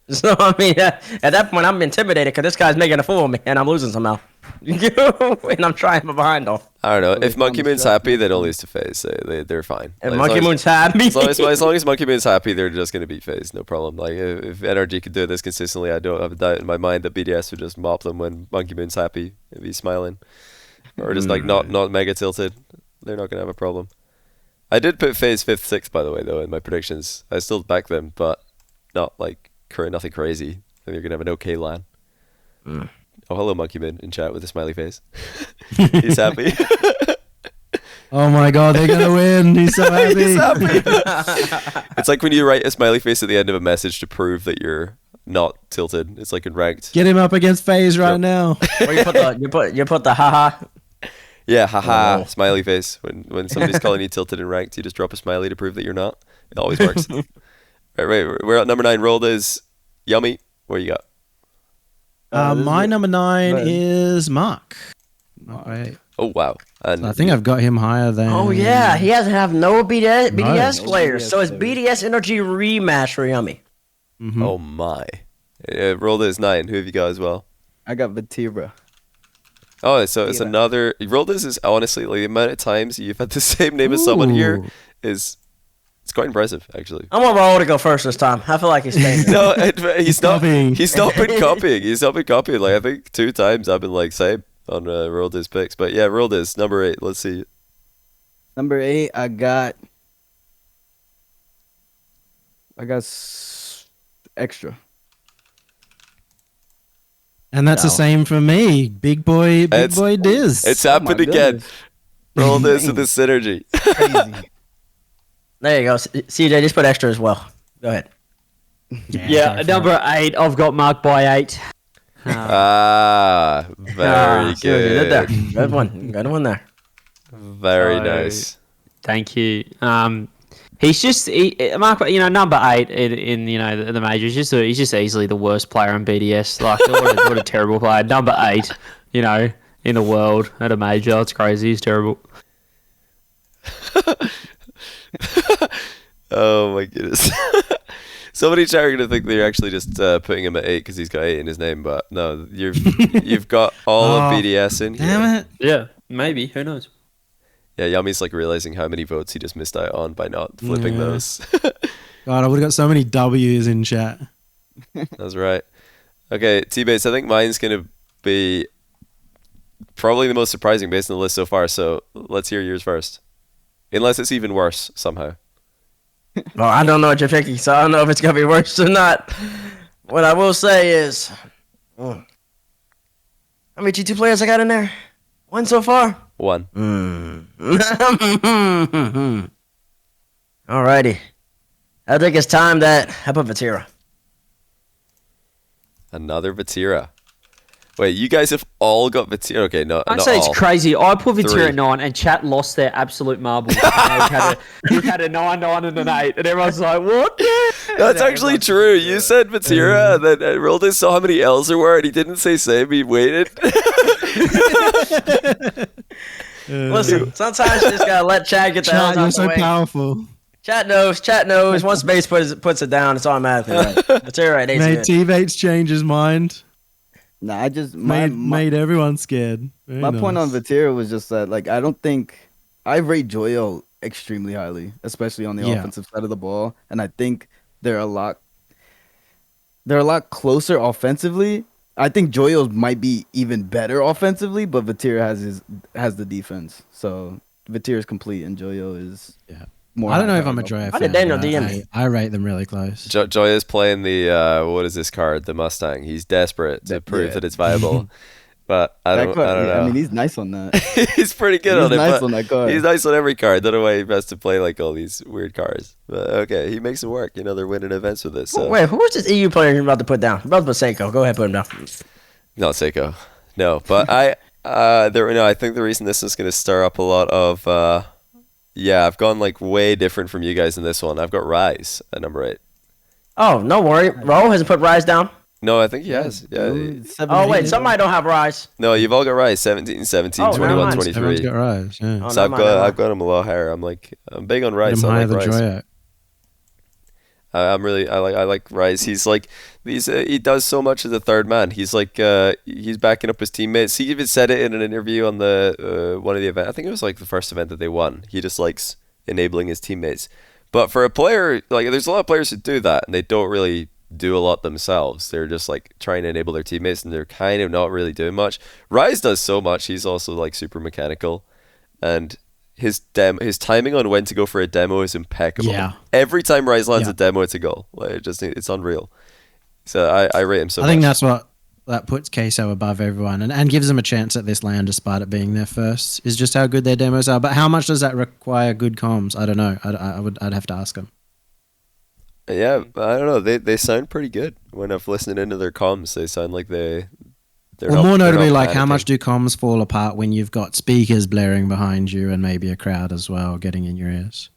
So I mean, at that point, I'm intimidated because this guy's making a fool of me and I'm losing somehow. And I'm trying from behind though. I don't know. If Monkey Moon's happy, they don't lose to FaZe. They're fine. And Monkey Moon's happy. As long as Monkey Moon's happy, they're just going to beat FaZe. No problem. Like, if NRG could do this consistently, I don't have a doubt in my mind that BDS would just mop them when Monkey Moon's happy and be smiling. Or just not mega tilted. They're not going to have a problem. I did put FaZe 5th, 6th, by the way, though, in my predictions. I still back them, but not nothing crazy. I think they're going to have an okay LAN. Oh, hello, Monkey Moon in chat with a smiley face. He's happy. Oh my god, they're gonna win. He's so happy. He's happy. It's like when you write a smiley face at the end of a message to prove that you're not tilted. It's like in ranked. Get him up against FaZe right now. Or you put the haha. Yeah, haha, smiley face. When somebody's calling you tilted and ranked, you just drop a smiley to prove that you're not. It always works. Right, we're at number 9. Rolled is Yumi. What you got? My number 9 is Mark. Mark. Oh, wow. And I think I've got him higher than... Oh yeah, he hasn't have no BDS No players, BDS so it's players. BDS Energy rematch for Yumi. Mhm. Oh, my. Rolled is 9. Who have you got as well? I got Vatira. Oh, so it's Vatira. another. Rolled is honestly like the amount of times you've had the same name as someone here Ooh. is it's quite impressive actually. I want Raul to go first this time. I feel like he's staying. No, he's not. copying. He's not been copying. He's not been copying. Like I think 2 times I've been like same on Rolled is picks. But yeah, Rolled is number 8. Let's see. Number 8, I got extra. And that's the No. same for me. Big boy Dizz. It's happened again. goodness. Rolled is with the synergy. Crazy. There you go. CJ, just put extra as well. Go ahead. Yeah, go for number 8, I've got marked by 8. Very See what you did there. good. Good one. Good one there. Very So- nice. Thank you. He's just Mark. Number 8 in the major. He's just easily the worst player in BDS. Like what a terrible player. Number 8. In the world at a major. It's crazy. He's terrible. Oh my goodness. Somebody chat are gonna think they're actually just putting him at 8 because he's got 8 in his name, but no, you've got all of Oh, BDS in here. Damn it. Yeah, maybe. Who knows? Yeah, Yummy's like realizing how many votes he just missed out on by not flipping Yeah. those. God, I would have got so many W's in chat. That's right. Okay, TBates, I think mine's gonna be probably the most surprising based on the list so far. So let's hear yours first, unless it's even worse somehow. Well, I don't know what you're picking, so I don't know if it's gonna be worse or not. What I will say is, how many G2 players I got in there? 1 so far. 1. Alrighty. I think it's time that I put Vatira. Another Vatira. Wait, you guys have all got Vatira. Okay, no, I'd not say all. it's crazy. I put Vatira 3. at 9, and chat lost their absolute marbles. We've had a 9, 9, and an 8, and everyone's like, "What?" That's actually true. You said Vatira, and then Rilda saw how many L's there were, and he didn't say same. He waited. Listen, sometimes you just gotta let Chad get the hell Chat, out you're the so way. powerful. Chat knows. Once base puts it down, it's automatically right. Vatira right. Made Eight's T-Bates change his mind. Nah, I just Made everyone scared. Very my point on nice. Vatira was just that I don't think I rate Joyo extremely highly, especially on the Yeah. offensive side of the ball, and I think they're a lot closer offensively. I think Joyo might be even better offensively, but Vatira has the defense. So Vatira's complete and Joyo is Yeah. more. I don't know if I'm a high-powered. Joya Why fan. did Daniel but DM me? I rate them really close. Joya's playing the what is this card? The Mustang. He's desperate to prove yeah. that it's viable, but I That don't card, know. I mean, he's nice on that. He's pretty good He's on it. nice but on that card. He's nice on every card. Don't know why he has to play like all these weird cards. But okay, he makes it work. They're winning events with it. So Wait, who was this EU player you're about to put down? You're about to put Seiko. Go ahead, put him down. not Seiko. No, but I think the reason this is going to stir up a lot of I've gone like way different from you guys in this one. I've got Rise at number 8. Oh, no worry. Ro hasn't put Rise down. No, I think he has. Yeah. Dude, Oh, wait. 17. Somebody don't have Rise. No, you've all got Rise. 17, 17, Oh, never 21, mind. 23. Everyone's got Rise. Yeah. Oh, So never mind, I've got him a lot higher. I'm big on Put Rise. him So I higher like than Rise. Joya. I like Rise. He's like he does so much as a third man. He's like he's backing up his teammates. He even said it in an interview on the one of the event. I think it was like the first event that they won. He just likes enabling his teammates. But for a player, like there's a lot of players who do that and they don't really do a lot themselves. They're just like trying to enable their teammates and they're kind of not really doing much. Rise does so much. He's also like super mechanical, and his timing on when to go for a demo is impeccable. Yeah. Every time Rise lands Yeah. a demo, it's a goal. Like it's unreal. So I rate him so I much. think that's what that puts Queso above everyone and gives them a chance at this land despite it being their first, is just how good their demos are. But how much does that require good comms? I don't know. I'd have to ask them. Yeah, I don't know. They sound pretty good when I've listened into their comms. They sound like they're Or not- more they're notably, not like how panicking. much do comms fall apart when you've got speakers blaring behind you and maybe a crowd as well getting in your ears?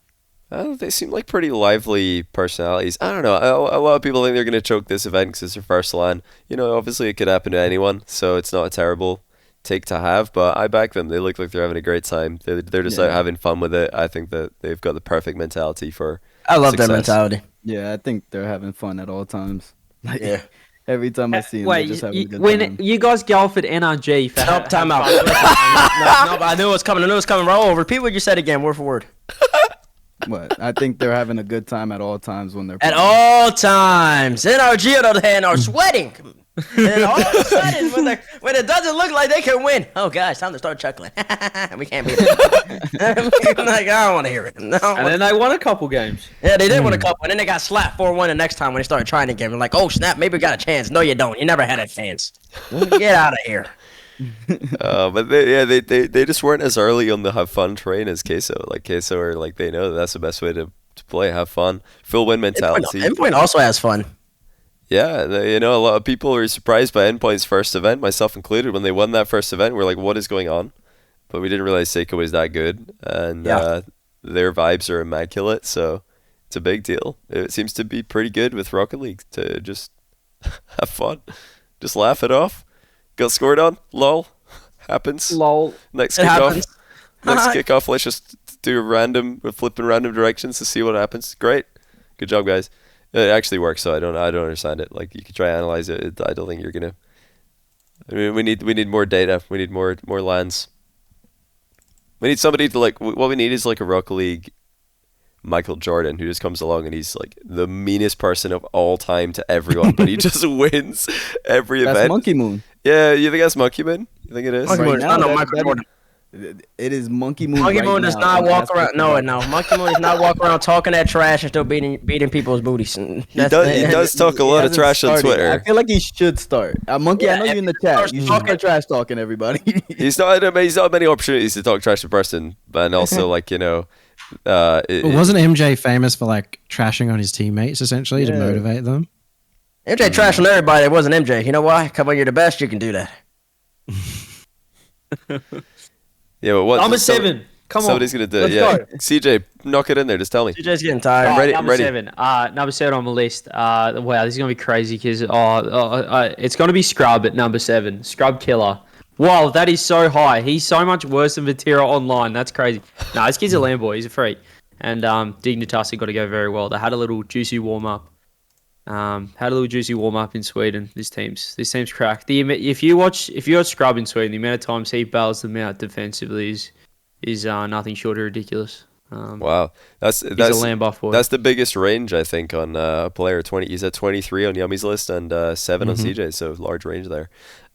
They seem like pretty lively personalities. I don't know. A lot of people think they're going to choke this event because it's their first LAN. Obviously it could happen to anyone, so it's not a terrible take to have, but I back them. They look like they're having a great time. They're just out having fun with it. I think that they've got the perfect mentality for I love success. their mentality. Yeah, I think they're having fun at all times. Yeah. Every time I see him, they're Wait, just having a good when time. you guys golf at NRG for Nope, time out. fun- No, I knew it was coming. I knew it was coming. Roll over. Repeat what you said again, word for word. But I think they're having a good time at all times when they're At playing. all times. NRG, on the other hand, are sweating. And all of a sudden, when it doesn't look like they can win, oh gosh, time to start chuckling. We can't beat it. Like, I don't want to hear it. No. And then they won a couple games. Yeah, they did win a couple, and then they got slapped 4-1 the next time when they started trying again. We're like, oh snap, maybe we got a chance. No, you don't. You never had a chance. Get out of here. But they just weren't as early on the have fun train as Queso. Like Queso are like they know that's the best way to play, have fun, full win mentality. Endpoint also has fun. Yeah, a lot of people were surprised by Endpoint's first event, myself included. When they won that first event, we're like, what is going on? But we didn't realize Seiko was that good, and their vibes are immaculate, so it's a big deal. It seems to be pretty good with Rocket League to just have fun, just laugh it off. Got scored on, lol, happens. Lol. Next It kickoff, happens. next kickoff, let's just do we're flipping random directions to see what happens. Great, good job, guys. It actually works, so I don't understand it. Like you could try and analyze it. I don't think you're gonna. I mean, we need more data. We need more lands. We need somebody to like. What we need is like a Rocket League Michael Jordan who just comes along and he's like the meanest person of all time to everyone, but he just wins every event. That's Monkey Moon. Yeah, you think that's Monkey Moon? You think it is? Monkey Right Moon is now, not no that- Michael that- Jordan. It is Monkey Moon. Monkey right Moon does now, not and walk that's around. what's No, right. no. Monkey Moon does not walk around talking that trash and still beating people's booties. He does talk a He lot of hasn't trash on started. Twitter. I feel like he should start. Monkey, I know Yeah, you're in the if he chat. starts You should talking- start trash talking, everybody. He's not many opportunities to talk trash in person, and also like But wasn't MJ famous for like trashing on his teammates essentially to Yeah. motivate them? MJ trash on everybody. It wasn't MJ. You know why? Come on, you're the best. You can do that. yeah, but what? Number 7. Come on. Somebody's gonna do it. Let's Yeah, go. CJ, knock it in there. Just tell me. CJ's getting tired. I'm ready. Number ready. 7. Number 7 on the list. Wow, this is gonna be crazy because it's gonna be Scrub at number 7. Scrub Killer. Wow, that is so high. He's so much worse than Vatira online. That's crazy. No, this kid's a land boy. He's a freak. And Dignitas have got to go very well. They had a little juicy warm up. In Sweden. This team's cracked. If you watch Scrub in Sweden, the amount of times he bails them out defensively is nothing short of ridiculous. Wow, that's He's a land buff boy. that's the biggest range I think on a player. 20. He's at 23 on Yummy's list and 7 on CJ. So large range there.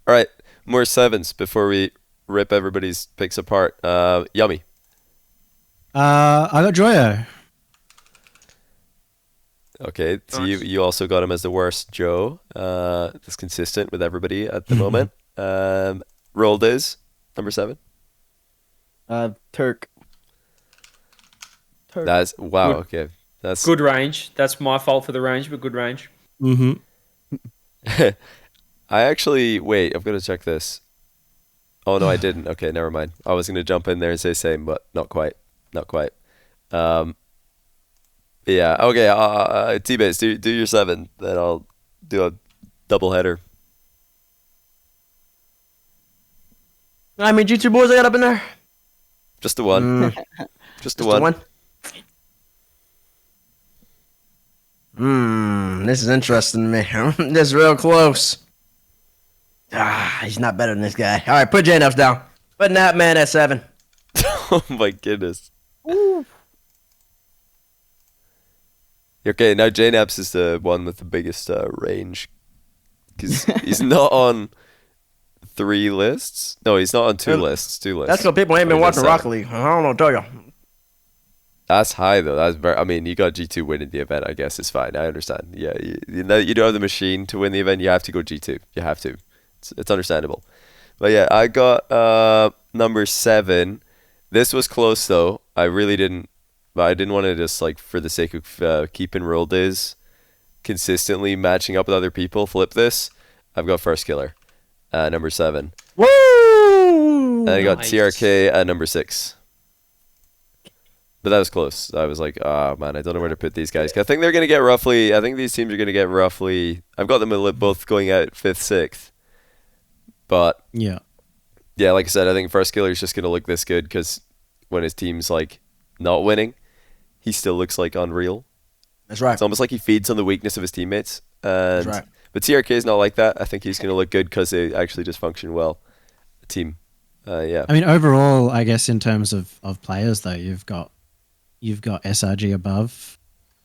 All right, more 7s before we rip everybody's picks apart. Yummy. I got Joyo. Okay, so Nice. you also got him as the worst, Joe. That's consistent with everybody at the moment. Roll Dizz, number 7. Turk. That's wow. Good. Okay, that's Good range. That's my fault for the range, but good range. Mm-hmm. I actually wait. I'm gonna check this. Oh no, I didn't. Okay, never mind. I was gonna jump in there and say same, but not quite. Not quite. Yeah. Okay. TBates, do your 7. Then I'll do a double header. I mean, G2 boys, I got up in there. Just the one. Just the one. This is interesting to me. This is real close. He's not better than this guy. All right, put J-Nuffs down. Put that man at 7. Oh my goodness. Okay, now JNaps is the one with the biggest range. Because he's not on 3 lists. No, he's not on 2 lists. 2 lists. That's because people ain't been He's at watching 7. Rocket League. I don't know what to tell you. That's high though. That's very. I mean, you got G2 winning the event. I guess it's fine. I understand. Yeah, you know you don't have the machine to win the event. You have to go G2. You have to. It's understandable. But yeah, I got number 7. This was close though. I really didn't. But I didn't want to just like for the sake of keeping Roll Dizz consistently matching up with other people. Flip this. I've got First Killer, number 7. Woo! And I got Nice. TRK at number 6. But that was close. I was like, oh man, I don't know where to put these guys. I think they're going to get roughly, I think these teams are going to get roughly, I've got them both going out 5th, 6th. But Yeah. yeah, like I said, I think First Killer is just going to look this good because when his team's like not winning, he still looks like unreal. That's right. It's almost like he feeds on the weakness of his teammates. And That's right. But TRK is not like that. I think he's going to look good because they actually just function well. The team. Yeah. I mean, overall, I guess in terms of players, though, you've got SRG above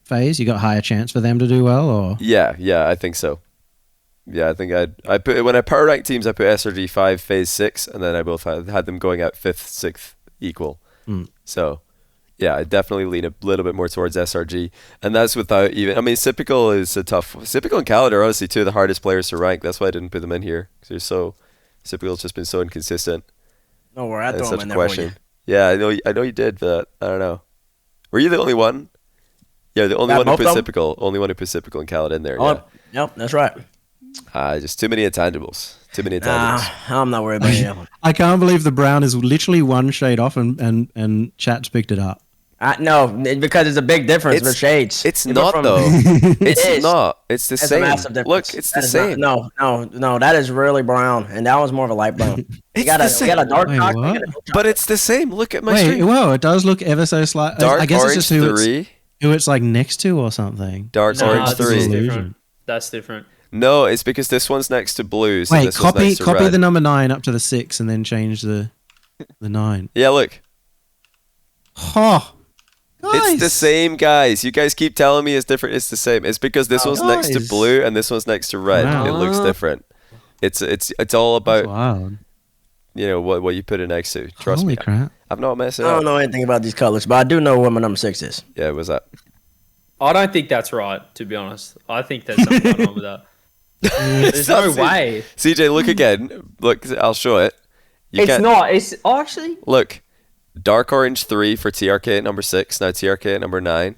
FaZe. You got higher chance for them to do well, or Yeah, I think so. Yeah, I think I put when I power rank teams, I put SRG 5, FaZe 6, and then I both had them going out 5th, 6th equal. So, yeah, I definitely lean a little bit more towards SRG, and that's without even. I mean, Sypical is a tough. Sypical and Khaled are honestly two of the hardest players to rank. That's why I didn't put them in here because they're so. Sypical's just been so inconsistent. No worry, I That's throw such him in a there for question. you. Yeah, I know you did, but I don't know. Were you the only one? Yeah, the only Yeah, one who both put of 'em? Sypical, only one who put Sypical and Khaled in there. Oh, yep, that's right. Yeah, just too many intangibles. Too many Nah, intangibles. I'm not worried about that one. I can't believe the brown is literally one shade off, and chat's picked it up. No, because it's a big difference with shades. It's You go not from- though. It's is. not. It's the It's a same. massive difference. Look, it's the That is same. not- no, that is really brown, and that one's more of a light brown. It's the We got a same. dark Wait, chocolate. what? We got a dark But it's the same. Look at my Wait, stream. whoa! It does look ever so slight. Dark I guess orange it's just who 3. it's like next to or something. Dark No, orange this is 3. illusion. different. That's different. No, it's because this one's next to blue. So Wait, this one's copy next to copy red. the number 9 up to the 6, and then change the 9. Yeah, look. Oh, guys. It's the same, guys. You guys keep telling me it's different. It's the same. It's because this one's next to guys. blue and this one's next to red. Wow. It looks different. It's all That's about wild. what you put it next to. Trust Holy me. crap! I'm not messing I up. don't know anything about these colors, but I do know what my number 6 is. Yeah, was that? I don't think that's right, to be honest. I think there's something going on with that. There's no not- way. CJ, look again. Look, I'll show it. You It's can't- not. It's actually. Look, dark orange 3 for TRK at number 6. Now TRK at number 9.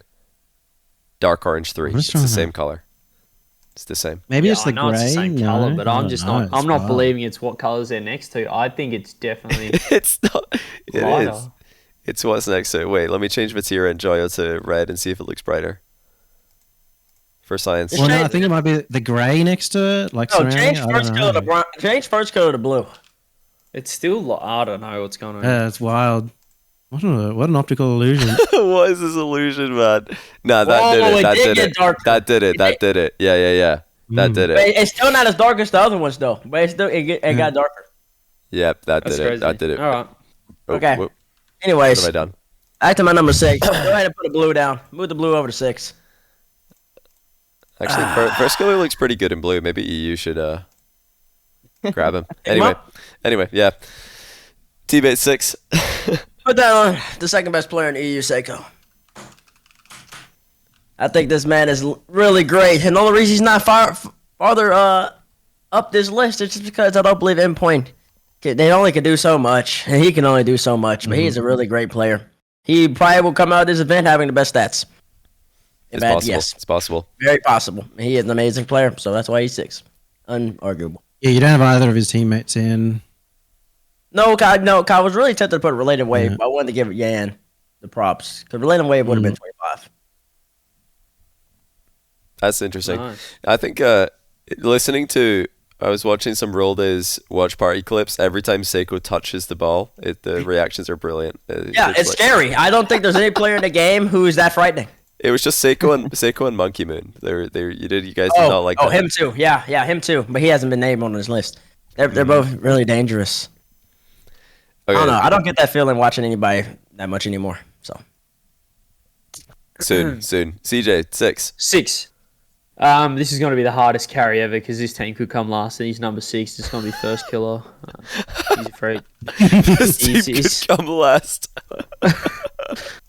Dark orange 3. I'm It's just the trying same to- color. It's the same. Maybe Yeah, it's the I know grey. it's the same No, color, but I I'm don't just know. not. It's I'm not wild. believing it's what colors they're next to. I think it's definitely It's not. It lighter. is. It's what's next to it. Wait, let me change Vatira and Joyo to red and see if it looks brighter. For science. Well, no, I think it might be the grey next to it. Like No, surrounding change it. I first don't color to know. brown. Change first color to blue. It's still. I don't know what's going on. Yeah, it's wild. What an optical illusion. What is this illusion, man? Nah, that Whoa, did it. it That did did get it. darker. That did it. That did it. Yeah. That did But it. it's still not as dark as the other ones, though. But it got darker. Yep, that That's did it. crazy. That did it. All right. Oh, Okay. What Anyways, have I done? back to my number 6. Go ahead and put the blue down. Move the blue over to 6. Actually, first color looks pretty good in blue. Maybe EU should grab him. Anyway, yeah. TBates 6. Put that on the second best player in EU, Seiko. I think this man is really great, and the only reason he's not farther up this list is just because I don't believe Endpoint. They only can do so much, and he can only do so much. But he's a really great player. He probably will come out of this event having the best stats. It's Bad, possible. yes. It's possible. Very possible. He is an amazing player, so that's why he's 6. Unarguable. Yeah, you don't have either of his teammates in. No, Kyle was really tempted to put a related wave, Yeah. but I wanted to give Yan the props. Because related wave would have been 25. That's interesting. Nice. I think listening to, I was watching some Roll Days watch party clips. Every time Seiko touches the ball, the reactions are brilliant. Yeah, it's scary. I don't think there's any player in the game who is that frightening. It was just Seiko and Monkey Moon. You guys did not like that. him too. Yeah, him too. But he hasn't been named on his list. They're both really dangerous. Okay. I don't know. I don't get that feeling watching anybody that much anymore. So Soon. CJ 6. 6. This is going to be the hardest carry ever because this team could come last, and he's number 6. It's going to be first killer. He's a freak. This team He's- could come last.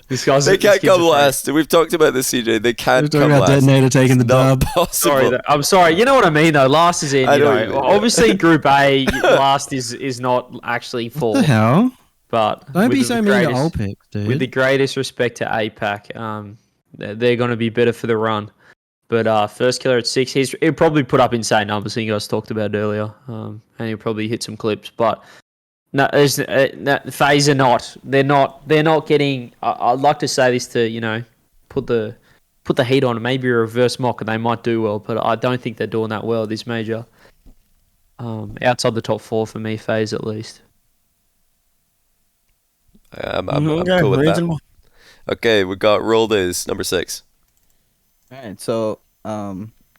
This guy's. They this can't kid's a come freak. last. We've talked about this, CJ. They We're can't talking come about last. Detonator taking the Not dub. possible. I'm sorry. You know what I mean, though. Last is in. I You know know, what you mean, yeah. obviously Group A last is not actually What full, the hell? but Don't be with so the mean to greatest- all picks, dude. With the greatest respect to APAC, they're going to be better for the run. But first killer at 6, he'll probably put up insane numbers. You guys talked about earlier, and he'll probably hit some clips. But no, FaZe are not. They're not getting. I'd like to say this to put the heat on. Maybe a reverse mock, and they might do well. But I don't think they're doing that well this major. Outside the top 4 for me, FaZe at least. I'm cool with that. reasonable. Okay, we got Roll Days number 6. All right, so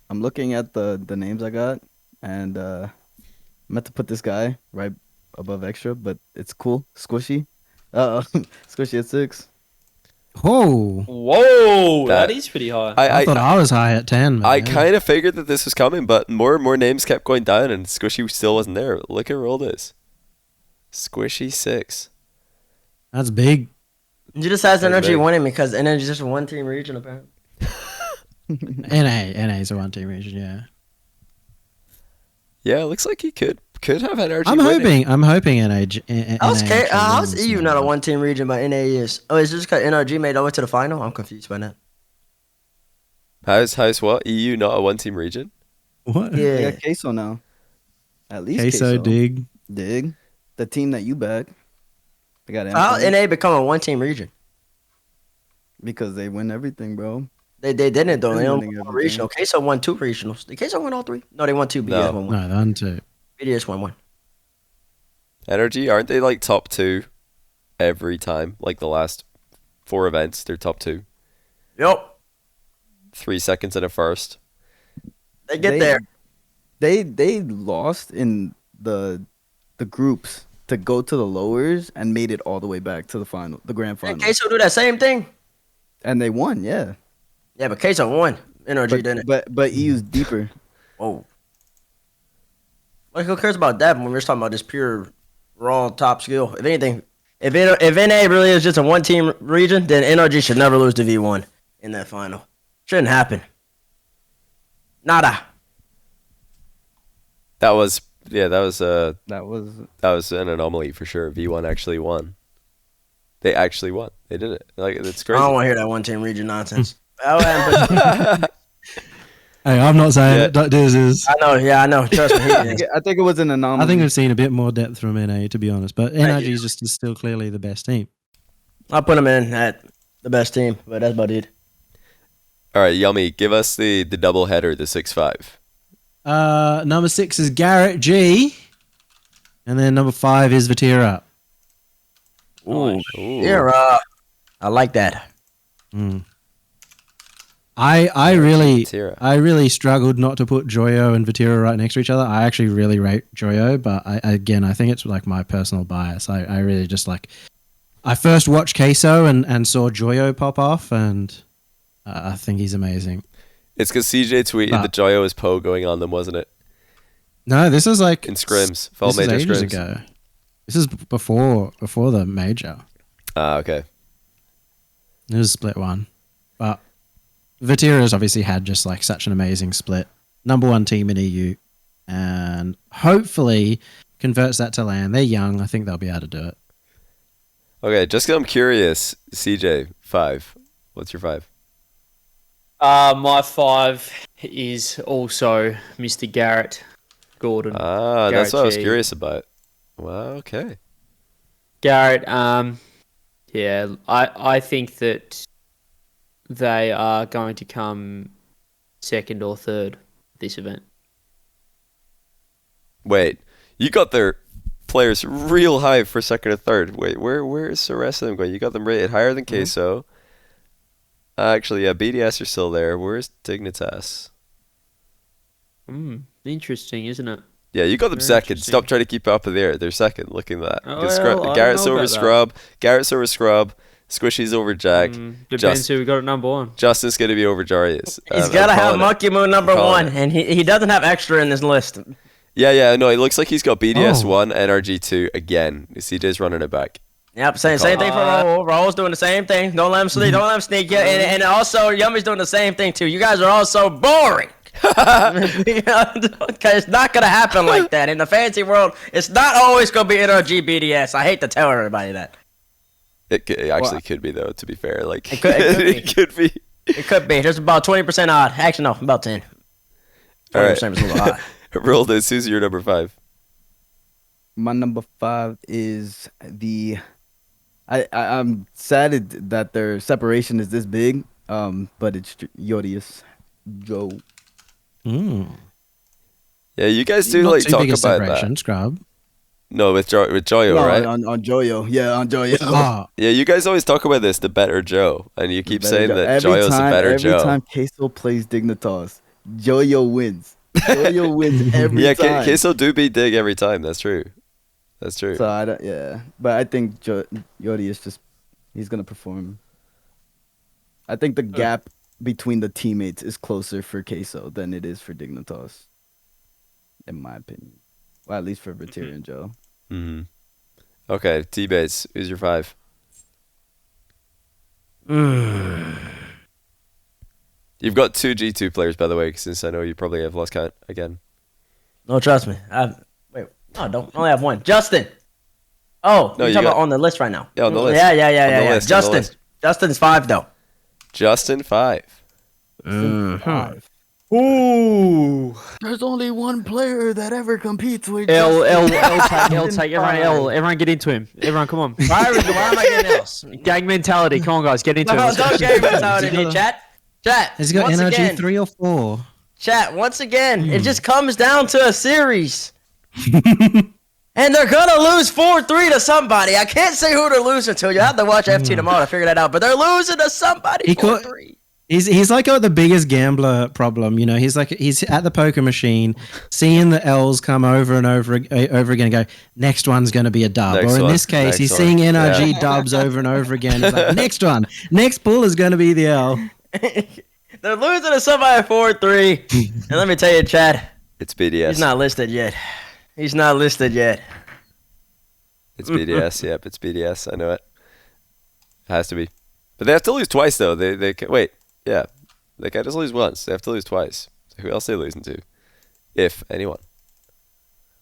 I'm looking at the names I got, and I meant to put this guy right above extra, but it's cool. Squishy. Squishy at 6. Whoa. Whoa, That- that is pretty high. I thought I was high at 10, man. I kind of figured that this was coming, but more and more names kept going down, and Squishy still wasn't there. Look at where it is. Squishy 6. That's big. He just has That's energy big. winning because energy is just a one-team region apparently. NA is a one-team region, yeah. Yeah, it looks like he could have energy. I'm winning. hoping NA. How's EU not a one-team region, but NA is? Oh, is it just because NRG made over to the final? I'm confused by that. How's what? EU not a one-team region? What? They Yeah. got Queso now. At least Queso, Dig. Dig. The team that you back. They got How Empire NA become a one-team region? because they win everything, bro. They didn't though. They They're don't winning win everything. regional. Queso won 2 regionals. Did Queso win all 3? No, they won 2. BDS No. won 1. No, they're on two. BDS won 1. Energy, aren't they like top 2 every time? Like the last 4 events, they're top 2. Yep. 3 seconds in a first. They get there. They lost in the groups to go to the lowers and made it all the way back to the final, the grand final. And Queso do that same thing. And they won, yeah. Yeah, but Queso won. NRG didn't. But EU's deeper. Whoa. Like, who cares about that when we're just talking about this pure, raw top skill? If anything, if NA really is just a one-team region, then NRG should never lose to V1 in that final. Shouldn't happen. Nada. That was That was an anomaly for sure. V1 actually won. They actually won. They did it. Like it's I crazy. don't want to hear that one-team region nonsense. I Hey, I'm not saying Yeah. it. Dizz is. know. Trust me. He is. I think it was an anomaly. I think we've seen a bit more depth from NA, to be honest. But NRG is just still clearly the best team. I'll put him in at the best team, but that's about it. All right, Yummy, give us the double header, the 6-5. Number 6 is Garrett G. And then number 5 is Vatira. Ooh. Ooh. Yeah, I like that. Mm. I really Vatira. struggled not to put Joyo and Vatira right next to each other. I actually really rate Joyo, but I think it's like my personal bias. I really just like. I first watched Queso and saw Joyo pop off, and I think he's amazing. It's because CJ tweeted that Joyo was Poe going on them, wasn't it? No, this is like In scrims, fall this is major ages scrims. ago. This is before the major. Ah, okay. It was split one, but Vatira's obviously had just like such an amazing split. Number 1 team in EU, and hopefully converts that to LAN. They're young. I think they'll be able to do it. Okay, just 'cause I'm curious, CJ, 5. What's your 5? My 5 is also Mr. Garrett Gordon. Ah, that's what I was Garrett G. curious about. Wow, okay. Garrett, yeah, I think that they are going to come second or third this event. Wait, you got their players real high for second or third. Wait, where is the rest of them going? You got them rated higher than Queso. Actually, yeah, BDS are still there. Where's Dignitas? Interesting, isn't it? Yeah, you got them Very second. interesting. Stop trying to keep up with the air. They're second. Looking at that. Oh, 'Cause well, I don't Garrett's know over about that. Scrub. Garrett's over Scrub. Squishy's over Jack. Depends who we got at number 1. Justin's gonna be over Jarius. He's got to have calling it. Monkey Moon number calling 1, and he doesn't have extra in this list. Yeah, no, it looks like he's got BDS Oh. 1, NRG 2 again. CJ's running it back. Yep, same thing for Raul. Raul's doing the same thing. Don't let him sleep. Don't let him sneak you. And also, Yummy's doing the same thing too. You guys are all so boring. Okay, it's not gonna happen like that in the fantasy world. It's not always gonna be NRG BDS. I hate to tell everybody that. It actually could be though. To be fair, like It could be. it could be. It could be. There's about 20% odd. Actually, no, about 10. 20% All right. is a little odd. Roll this. Who's your number 5? My number 5 is the. I'm saddened that their separation is this big. But it's Yodius Joe. Mm. Yeah, you guys do Not like too talk big a about separation, that. Scrub. No, with Joyo, No, right? on Joyo. Yeah, on Joyo. Oh, Yeah, you guys always talk about this, the better Joe, and you keep Better saying Joe. that Joyo's the better every Joe. time Queso plays Dignitas, Joyo wins. Joyo wins every Yeah, time. Queso do beat Dig every time. That's true. That's true. So I don't, yeah, but I think Yodi is just he's gonna perform. I think the gap between the teammates is closer for Queso than it is for Dignitas, in my opinion. Well, at least for Bateria and Joe. Mm-hmm. Okay, TBates, who's your 5? You've got 2 G2 players, by the way, since I know you probably have lost count again. No, trust me. Wait, no, I don't. I only have one. Justin. Oh, No, you're you talking got- about on the list right now. Yeah, on the list. Yeah. On the list, on the Justin. list. Justin's 5 though. Justin 5. Ooh. There's only one player that ever competes with L Justin. take everyone get into him. Everyone, come on. Why am I getting else? Gang mentality. Come on, guys, get into No, it. don't game mentality here, chat. Chat. Has he got once energy again, 3 or 4? Chat. Once again, it just comes down to a series. And they're gonna lose 4-3 to somebody. I can't say who they're losing to. You have to watch FT tomorrow to figure that out. But they're losing to somebody. He caught- 4-3. He's like got the biggest gambler problem, you know. He's at the poker machine, seeing the L's come over and over again. And go, next one's going to be a dub, Next or in one, this case, next he's one. seeing NRG Yeah. dubs over and over again. He's like, next pull is going to be the L. They're losing to somebody 4-3. And let me tell you, Chad, It's BDS. he's not listed yet. He's not listed yet. It's BDS. Yep, it's BDS. I know it. Has to be. But they have to lose twice, though. They can, wait. Yeah. They can't just lose once. They have to lose twice. So who else are they losing to? If anyone.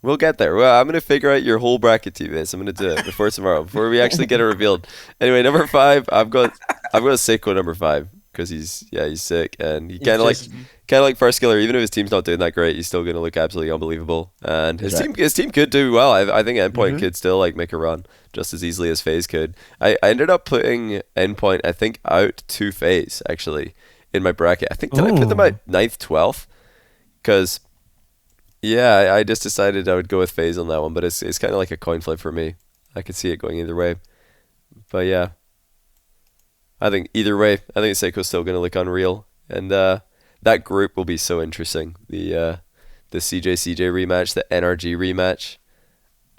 We'll get there. Well, I'm going to figure out your whole bracket, TBates. I'm going to do it before tomorrow, before we actually get it revealed. Anyway, number 5, I've got Seiko number 5 because he's sick and he kind of like First Killer. Even if his team's not doing that great, he's still going to look absolutely unbelievable. And his team could do well. I think Endpoint could still like make a run just as easily as FaZe could. I ended up putting Endpoint, I think, out to FaZe actually in my bracket. I think did I put them out 9th, 12th? Because yeah, I just decided I would go with FaZe on that one, but it's kind of like a coin flip for me. I could see it going either way. But yeah, I think either way, I think Seiko's still going to look unreal. And that group will be so interesting. The CJCJ rematch, the NRG rematch,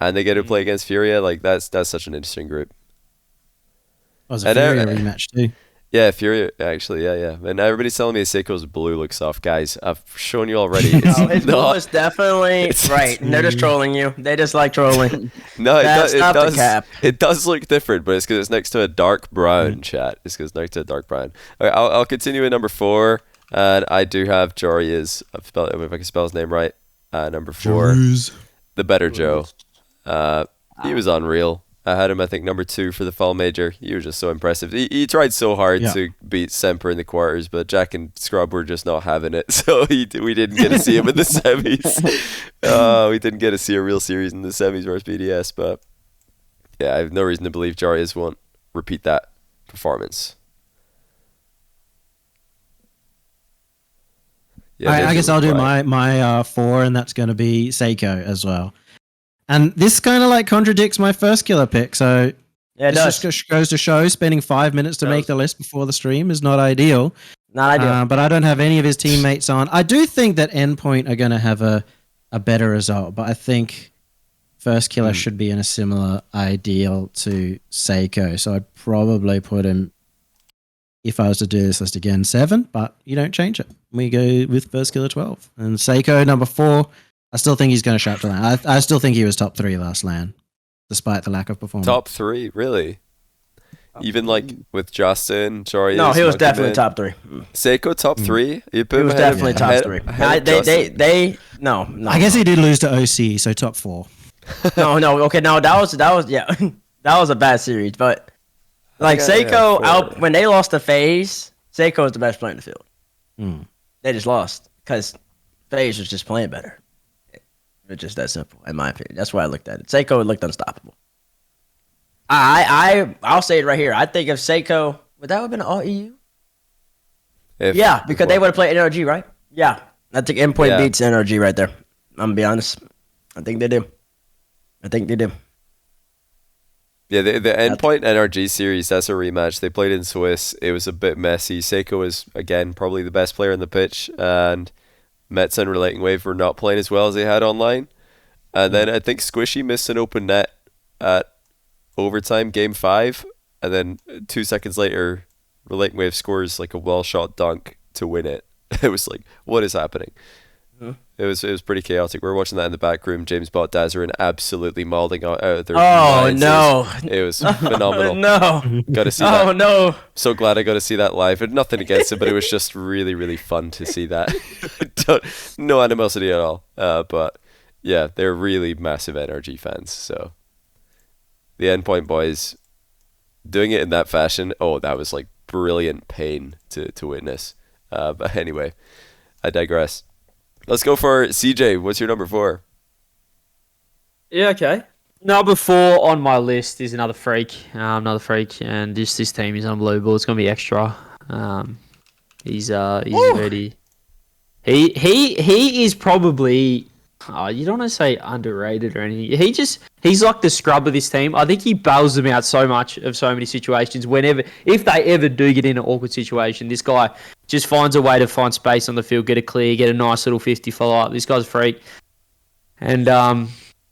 and they get to play against Furia. Like that's such an interesting group. That was a Furia rematch too. Yeah, Furia, actually, yeah. And everybody's telling me Seiko's blue looks soft. Guys, I've shown you already. No, his blue is definitely right. And they're just trolling you. They just like trolling. No, That's not the cap. it does look different, but it's because it's next to a dark brown, chat. It's because it's next to a dark brown. Okay, I'll continue with number 4, and I do have Joria's, if I can spell his name right, number 4, the better Joe. He was unreal. I had him, I think, number 2 for the fall major. He was just so impressive. He tried so hard to beat Semper in the quarters, but Jack and Scrub were just not having it. So we didn't get to see him in the semis. We didn't get to see a real series in the semis versus BDS. But yeah, I have no reason to believe Jarius won't repeat that performance. Yeah, I guess I'll do my 4, and that's going to be Seiko as well. And this kind of like contradicts my first killer pick. So Yeah, it does. just goes to show spending 5 minutes to make the list before the stream is not ideal. Not ideal. But I don't have any of his teammates on. I do think that Endpoint are going to have a better result, but I think First Killer should be in a similar ideal to Seiko. So I'd probably put him, if I was to do this list again, 7, but you don't change it. We go with First Killer 12. And Seiko, number 4, I still think he's going to shut the LAN. I still think he was top 3 last LAN, despite the lack of performance. Top 3, really? Even like with Justin, Jarius. No, he was Monkey definitely Man. top 3. Seiko top 3. You put He him was ahead of- definitely top ahead- 3. ahead of Justin. No. I guess he did lose to OC, so top 4. No. Okay, no, that was yeah, that was a bad series. But like Seiko out when they lost to FaZe, Seiko was the best player in the field. They just lost because FaZe was just playing better. It's just that simple, in my opinion. That's why I looked at it. Seiko looked unstoppable. I'll say it right here. I think if Seiko would that have been all EU? Yeah, because they would have played NRG, right? Yeah, I think Endpoint beats NRG right there. I'm gonna be honest. I think they do. Yeah, the Endpoint NRG series, that's a rematch. They played in Swiss. It was a bit messy. Seiko was, again, probably the best player on the pitch. And Mets and Relating Wave were not playing as well as they had online. And then I think Squishy missed an open net at overtime, game 5. And then 2 seconds later, Relating Wave scores like a well-shot dunk to win it. It was like, what is happening? It was pretty chaotic. We were watching that in the back room. James Bot Dazzer and absolutely mauling out their minds. It was phenomenal. No. Got to see that. Oh no. So glad I got to see that live. And nothing against it, but it was just really, really fun to see that. No animosity at all. But yeah, they're really massive NRG fans. So the Endpoint boys doing it in that fashion, that was like brilliant pain to witness. But anyway, I digress. Let's go for CJ. What's your number 4? Yeah, okay. Number 4 on my list is another freak. And this team is unbelievable. It's gonna be extra. He's ready. He is probably. You don't want to say underrated or anything. He's like the scrub of this team. I think he bails them out so many situations. If they ever do get in an awkward situation, this guy just finds a way to find space on the field, get a clear, get a nice little 50 follow-up. This guy's a freak. And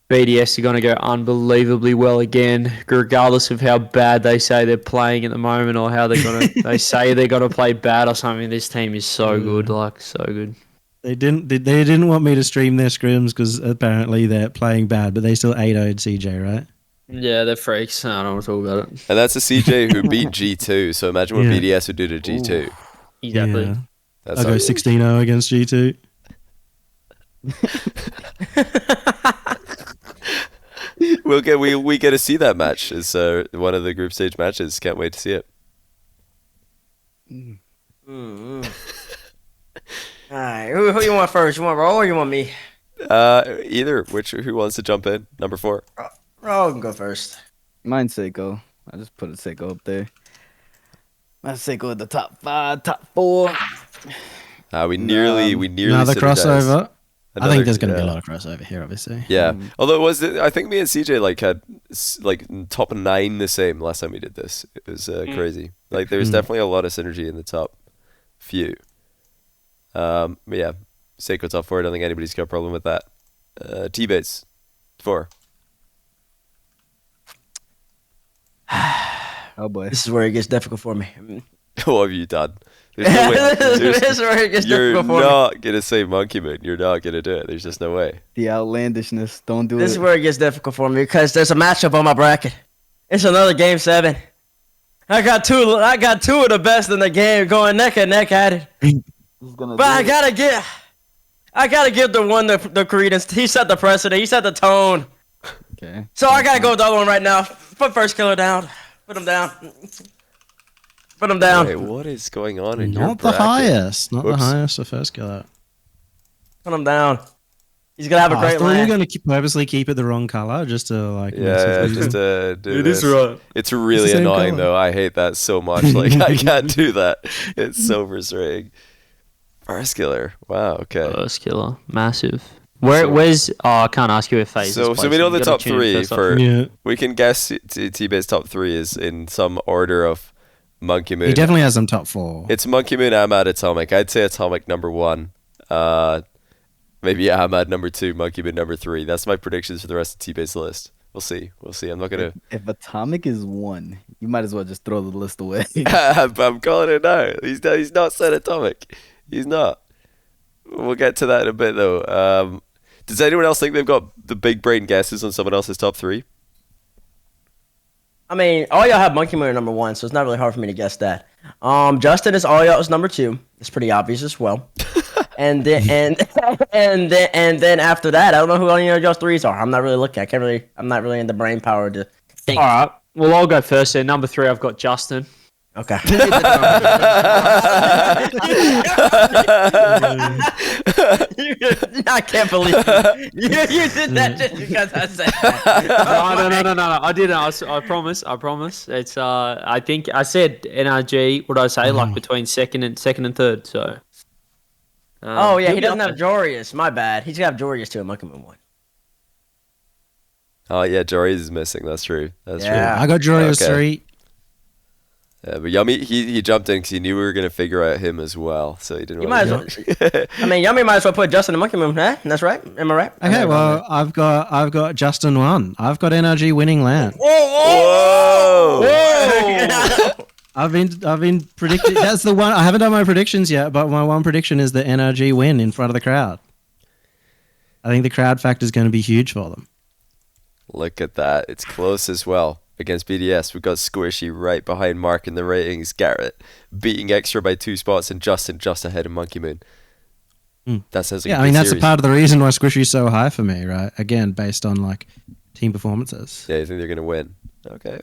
BDS are going to go unbelievably well again, regardless of how bad they say they're playing at the moment or how they say they're going to play bad or something. This team is so good, so good. They didn't want me to stream their scrims because apparently they're playing bad, but they still 8-0'd CJ, right? Yeah, they're freaks. I don't want to talk about it. And that's a CJ who beat G2, so imagine what BDS would do to G2. Exactly. Yeah. I'll go 16-0 against G2. we get to see that match. It's one of the group stage matches. Can't wait to see it. Alright, who you want first? You want Ro or you want me? Either. Who wants to jump in? Number 4. Ro can go first. Mine's Seiko. I just put a Seiko up there. My Seiko at the top 5, top 4. We nearly another synergized. crossover. I think there's going to be a lot of crossover here, obviously. Yeah. Although I think me and CJ had top 9 the same last time we did this. It was crazy. Like there's definitely a lot of synergy in the top few. But yeah, Seiko top 4. I don't think anybody's got a problem with that. TBates 4. Oh boy. This is where it gets difficult for me. What have you done? There's no way. This is where it gets You're difficult for me. not gonna say Monkey Moon. You're not gonna do it. There's just no way. The outlandishness. Don't do This it. is where it gets difficult for me because there's a matchup on my bracket. It's another game 7. I got two of the best in the game going neck and neck at it. But I gotta give the one the credence. He set the precedent. He set the tone. Okay. So I gotta go with the other one right now. Put first killer down. Put him down. Put him down. Wait, what is going on in your Not the bracket? highest. Not Whoops. the highest for first killer. Put him down. He's gonna have a I great thought you were land. going to purposely keep it the wrong color just to like. Yeah, just to do It this. is right. It's really It's the same annoying colour. though. I hate that so much. Like I can't do that. It's so frustrating. First killer. Wow. Okay. First killer. Massive. Where's... I can't ask you if FaZe So is we know placing. the You gotta top tune in 3 first up. for. Yeah. We can guess T-Base's top 3 is in some order of Monkey Moon. He definitely has some top 4. It's Monkey Moon, Ahmad, Atomic. I'd say Atomic number 1. Maybe Ahmad number 2, Monkey Moon number 3. That's my predictions for the rest of T-Base list. We'll see. I'm not gonna. If Atomic is 1, you might as well just throw the list away. I'm calling it now. He's not said Atomic. He's not. We'll get to that in a bit though. Does anyone else think they've got the big brain guesses on someone else's top 3? I mean, all y'all have Monkey Moon number 1, so it's not really hard for me to guess that. Justin is all y'all's number 2. It's pretty obvious as well. and then and then after that, I don't know who any of y'all's 3s are. I'm not really looking. I'm not really in the brain power to think. All right. Well, I'll go first then. Number 3, I've got Justin. Okay. I can't believe you did that just because I said that. No. I didn't. I promise. It's I think I said NRG. What did I say? Like between second and third. So. Oh yeah, he he'll be doesn't up have there. Jorius. My bad. He's got Jorius too. Monkey Moon 1. Oh yeah, Jory's is missing. That's true. That's Yeah. I got Jorius Okay. 3. But Yummy, he jumped in because he knew we were gonna figure out him as well, so he didn't. You want might as well. I mean, Yummy might as well put Justin in Monkey Moon. Huh? That's right. Am I right? Okay, well, I've got Justin 1. I've got NRG winning LAN. Whoa! Whoa! I've been predicting. That's the one. I haven't done my predictions yet, but my one prediction is the NRG win in front of the crowd. I think the crowd factor is going to be huge for them. Look at that. It's close as well. Against BDS, we've got Squishy right behind Mark in the ratings. Garrett beating Extra by 2 spots, and Justin just ahead of Monkey Moon. That sounds like I mean, that's a part of the reason why Squishy's so high for me, right? Again, based on like team performances. Yeah, you think they're going to win. Okay.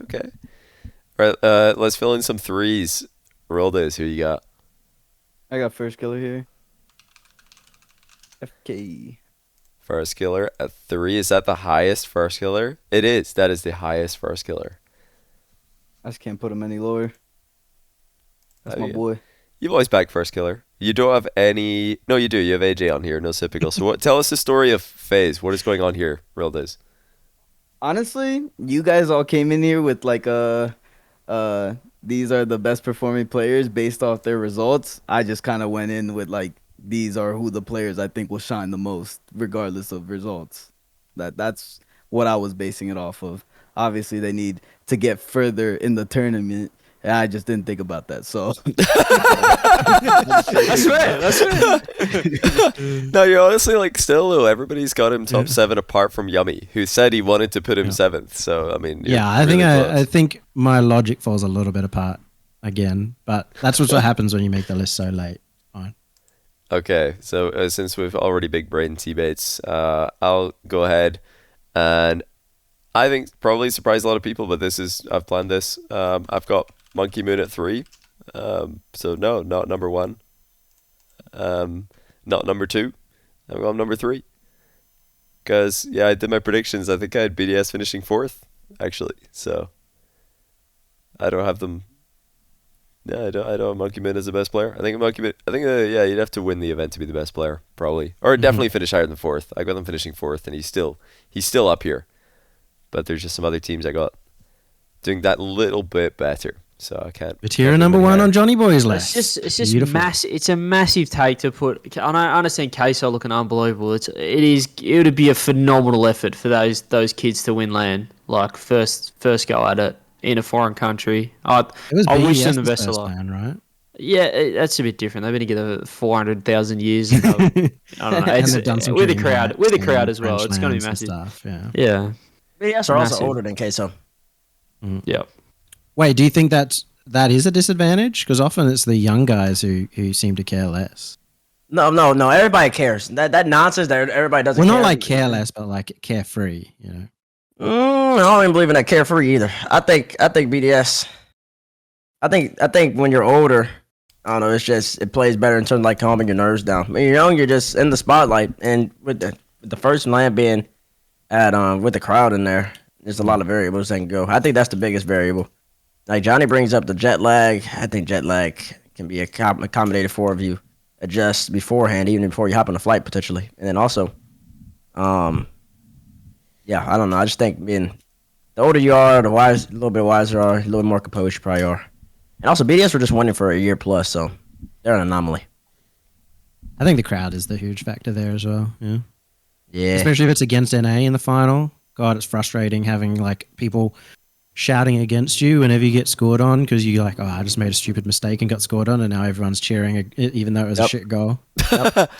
Right, let's fill in some threes. Roldos, who you got? I got first killer here. FK. First killer at 3. Is that the highest first killer? It is. That is the highest first killer. I just can't put him any lower. That's my boy. You've always backed first killer. You don't have any... No, you do. You have AJ on here. No Typical. So tell us the story of FaZe. What is going on here, Roldos? Honestly, you guys all came in here with like these are the best performing players based off their results. I just kind of went in with like, these are who the players I think will shine the most, regardless of results. That's what I was basing it off of. Obviously, they need to get further in the tournament, and I just didn't think about that. So That's right. No, you're honestly like still though. Everybody's got him top 7 apart from Yummy, who said he wanted to put him 7th. So I mean, Yeah, I think my logic falls a little bit apart again, but that's what happens when you make the list so late. Fine. Okay, so since we've already big brain TBates, I'll go ahead and I think probably surprise a lot of people, but I've planned this. I've got Monkey Moon at 3. So no, not number 1. Not number 2. I'm going number 3. Because yeah, I did my predictions. I think I had BDS finishing 4th actually. So I don't have them. Yeah, I don't have Monkey Moon as the best player. I think you'd have to win the event to be the best player, probably, or definitely finish higher than 4th. I got them finishing 4th, and he's still up here. But there's just some other teams I got doing that little bit better, so I can't. Batira number 1 on Johnny Boy's list. It's just massive. It's a massive take to put. I understand KSO looking unbelievable. It would be a phenomenal effort for those kids to win LAN, like first go at it in a foreign country. I wish them the best of luck. LAN, right? Yeah, that's a bit different. They've been together 400,000 years. I don't know. It's, with the crowd as well. It's going to be massive. Stuff, yeah. BDS are also older than Queso. Yeah. Wait, do you think that is a disadvantage? Because often it's the young guys who seem to care less. No. Everybody cares. That nonsense that everybody doesn't. Well, not like care less, but like carefree. You know. I don't even believe in that carefree either. I think BDS. I think when you're older, I don't know. It's just it plays better in terms of like calming your nerves down. When you're young, you're just in the spotlight, and with the first LAN being at with the crowd in there, there's a lot of variables that can go. I think that's the biggest variable. Like Johnny brings up the jet lag. I think jet lag can be accommodated for if you adjust beforehand, even before you hop on a flight potentially, and then also, yeah, I don't know. I just think being the older you are, a little bit wiser you are, a little more composed you probably are. And also, BDS were just winning for a year plus, so they're an anomaly. I think the crowd is the huge factor there as well. Yeah. Yeah. Especially if it's against NA in the final. God, it's frustrating having like people shouting against you whenever you get scored on because you're like, oh, I just made a stupid mistake and got scored on, and now everyone's cheering even though it was a shit goal. Yep.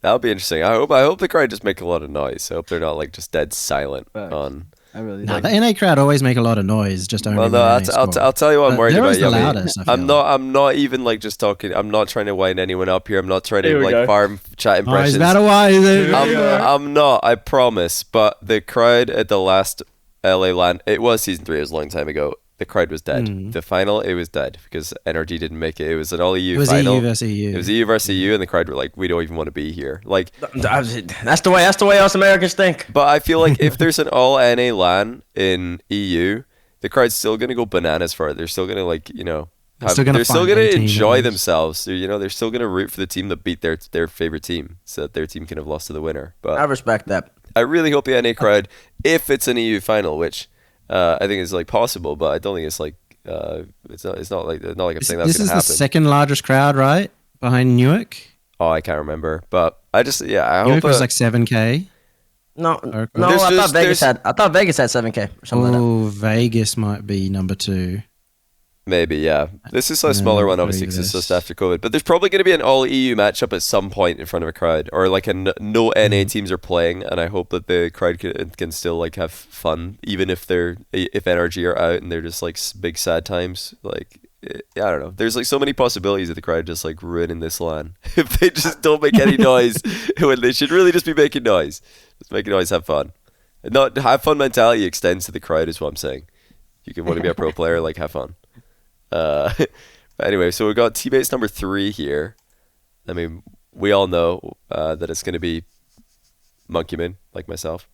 That'll be interesting. I hope the crowd just make a lot of noise. I hope they're not like just dead silent on. I really the NA crowd always make a lot of noise. Just only. Well, no, I'll tell you what I'm worried about. The loudest, I'm not even like just talking. I'm not trying to wind anyone up here. I'm not trying to like farm chat impressions. Is that a why? I'm not. I promise. But the crowd at the last LA LAN, it was season 3. It was a long time ago. The crowd was dead. The final, it was dead because NRG didn't make it. It was an all EU final. EU versus EU. It was EU versus EU, and the crowd were like, "We don't even want to be here." Like that's the way us Americans think. But I feel like if there's an all NA LAN in EU, the crowd's still gonna go bananas for it. They're still gonna they're still gonna enjoy themselves. They're still gonna root for the team that beat their favorite team, so that their team can have lost to the winner. But I respect that. I really hope the NA crowd, if it's an EU final, which I think it's like possible, but I don't think it's like it's not like I'm saying that's This gonna is the happen. second largest crowd, right? Behind Newark. Oh, I can't remember, but I hope Newark was like 7K. No, Okay. no, There's I thought just- Vegas had 7K or something like that. Oh, Vegas might be number 2. maybe, yeah. This is a No, smaller one, not obviously, because it's Vegas. just after COVID. But there's probably going to be an all EU matchup at some point in front of a crowd, or like no NA teams are playing, and I hope that the crowd can still like have fun, even if if NRG are out and they're just like big sad times. Like, I don't know. There's like so many possibilities of the crowd just like ruining this LAN if they just don't make any noise when they should really just be making noise. Just make noise, have fun. And not have fun mentality extends to the crowd is what I'm saying. You can want to be a pro player, like have fun. Anyway, so we got TBates number 3 here. I mean, we all know that it's going to be Monkeyman, like myself.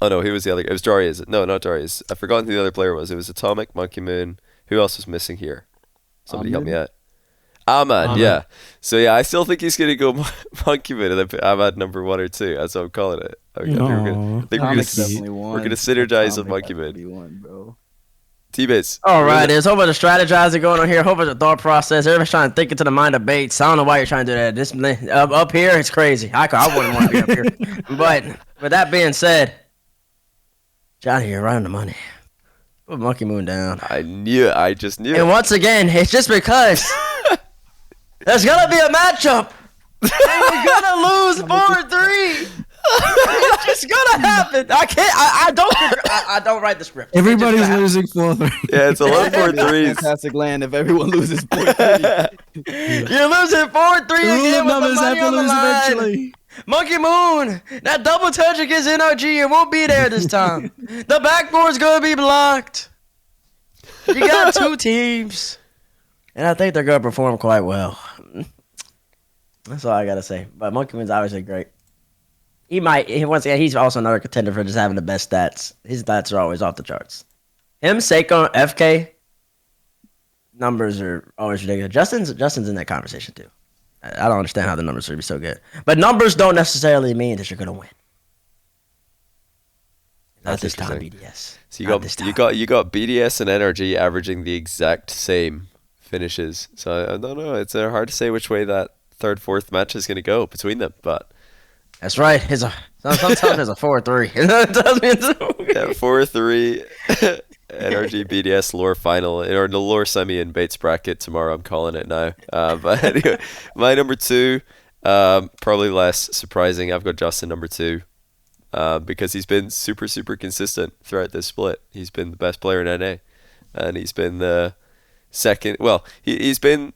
Oh no, who was the other? It was Darius. No, not Darius. I've forgotten who the other player was. It was Atomic, Monkeyman. Who else was missing here? Somebody help me out. Ahmad, yeah. So yeah, I still think he's going to go Monkeyman and then put Ahmad number 1 or 2. That's what I'm calling it. I think we're going to synergize with Monkeyman. Bro. T-Bates. All right, there's a whole bunch of strategizing going on here, a whole bunch of thought process. Everybody's trying to think into the mind of Bates. I don't know why you're trying to do that. This up here, it's crazy. I wouldn't want to be up here. But with that being said, Johnny, you're right on the money. Put Monkey Moon down. I just knew. And once again, it's just because there's gonna be a matchup. And we're gonna lose 4-3. It's just gonna happen. I don't write the script. Everybody's losing 4-3. Yeah, it's 11-4-3s. Fantastic land if everyone loses 4-3. You're losing 4-3 The rule again of with the numbers money have to on the lose line. eventually. Monkey Moon, that double touch against NRG, it won't be there this time. The backboard's gonna be blocked. You got 2 teams, and I think they're gonna perform quite well. That's all I gotta say. But Monkey Moon's obviously great. Once again, he's also another contender for just having the best stats. His stats are always off the charts. Him, Seiko, FK numbers are always ridiculous. Justin's in that conversation too. I don't understand how the numbers would be so good. But numbers don't necessarily mean that you're gonna win. Not this time, BDS. So you got BDS and NRG averaging the exact same finishes. So I don't know. It's hard to say which way that 3rd, 4th match is going to go between them. But that's right. Sometimes it's a 4-3. yeah, 4-3 NRG BDS lore final or the lore semi in Bates bracket tomorrow. I'm calling it now. But anyway, my number 2, probably less surprising. I've got Justin number 2. Because he's been super, super consistent throughout this split. He's been the best player in NA. And he's been the second... Well, he's been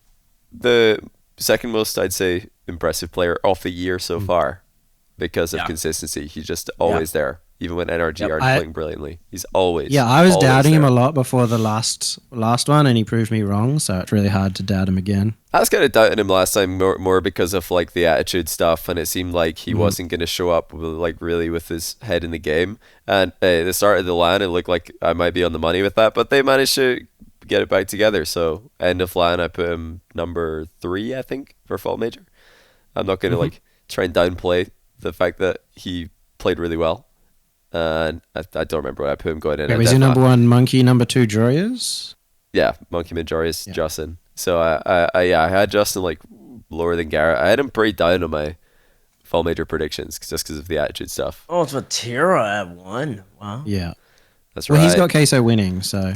the second most, I'd say, impressive player of the year so far. Because of consistency. He's just always there. Even when NRG aren't playing brilliantly. He's always I was doubting him there. a lot before the last one, and he proved me wrong, so it's really hard to doubt him again. I was kind of doubting him last time more because of like the attitude stuff, and it seemed like he wasn't going to show up like really with his head in the game. And at the start of the LAN, it looked like I might be on the money with that, but they managed to get it back together. So end of LAN, I put him number 3, I think, for Fall Major. I'm not going to like try and downplay the fact that he played really well. And I don't remember what I put him going in. Was your number 1 Monkey, number 2 Jorius? Yeah, Monkey Majorius, Justin. So I had Justin like lower than Garrett. I had him pretty down on my Fall Major predictions just because of the attitude stuff. Oh, it's Vatira at 1. Wow. Yeah. That's Well, right. he's got queso winning, so...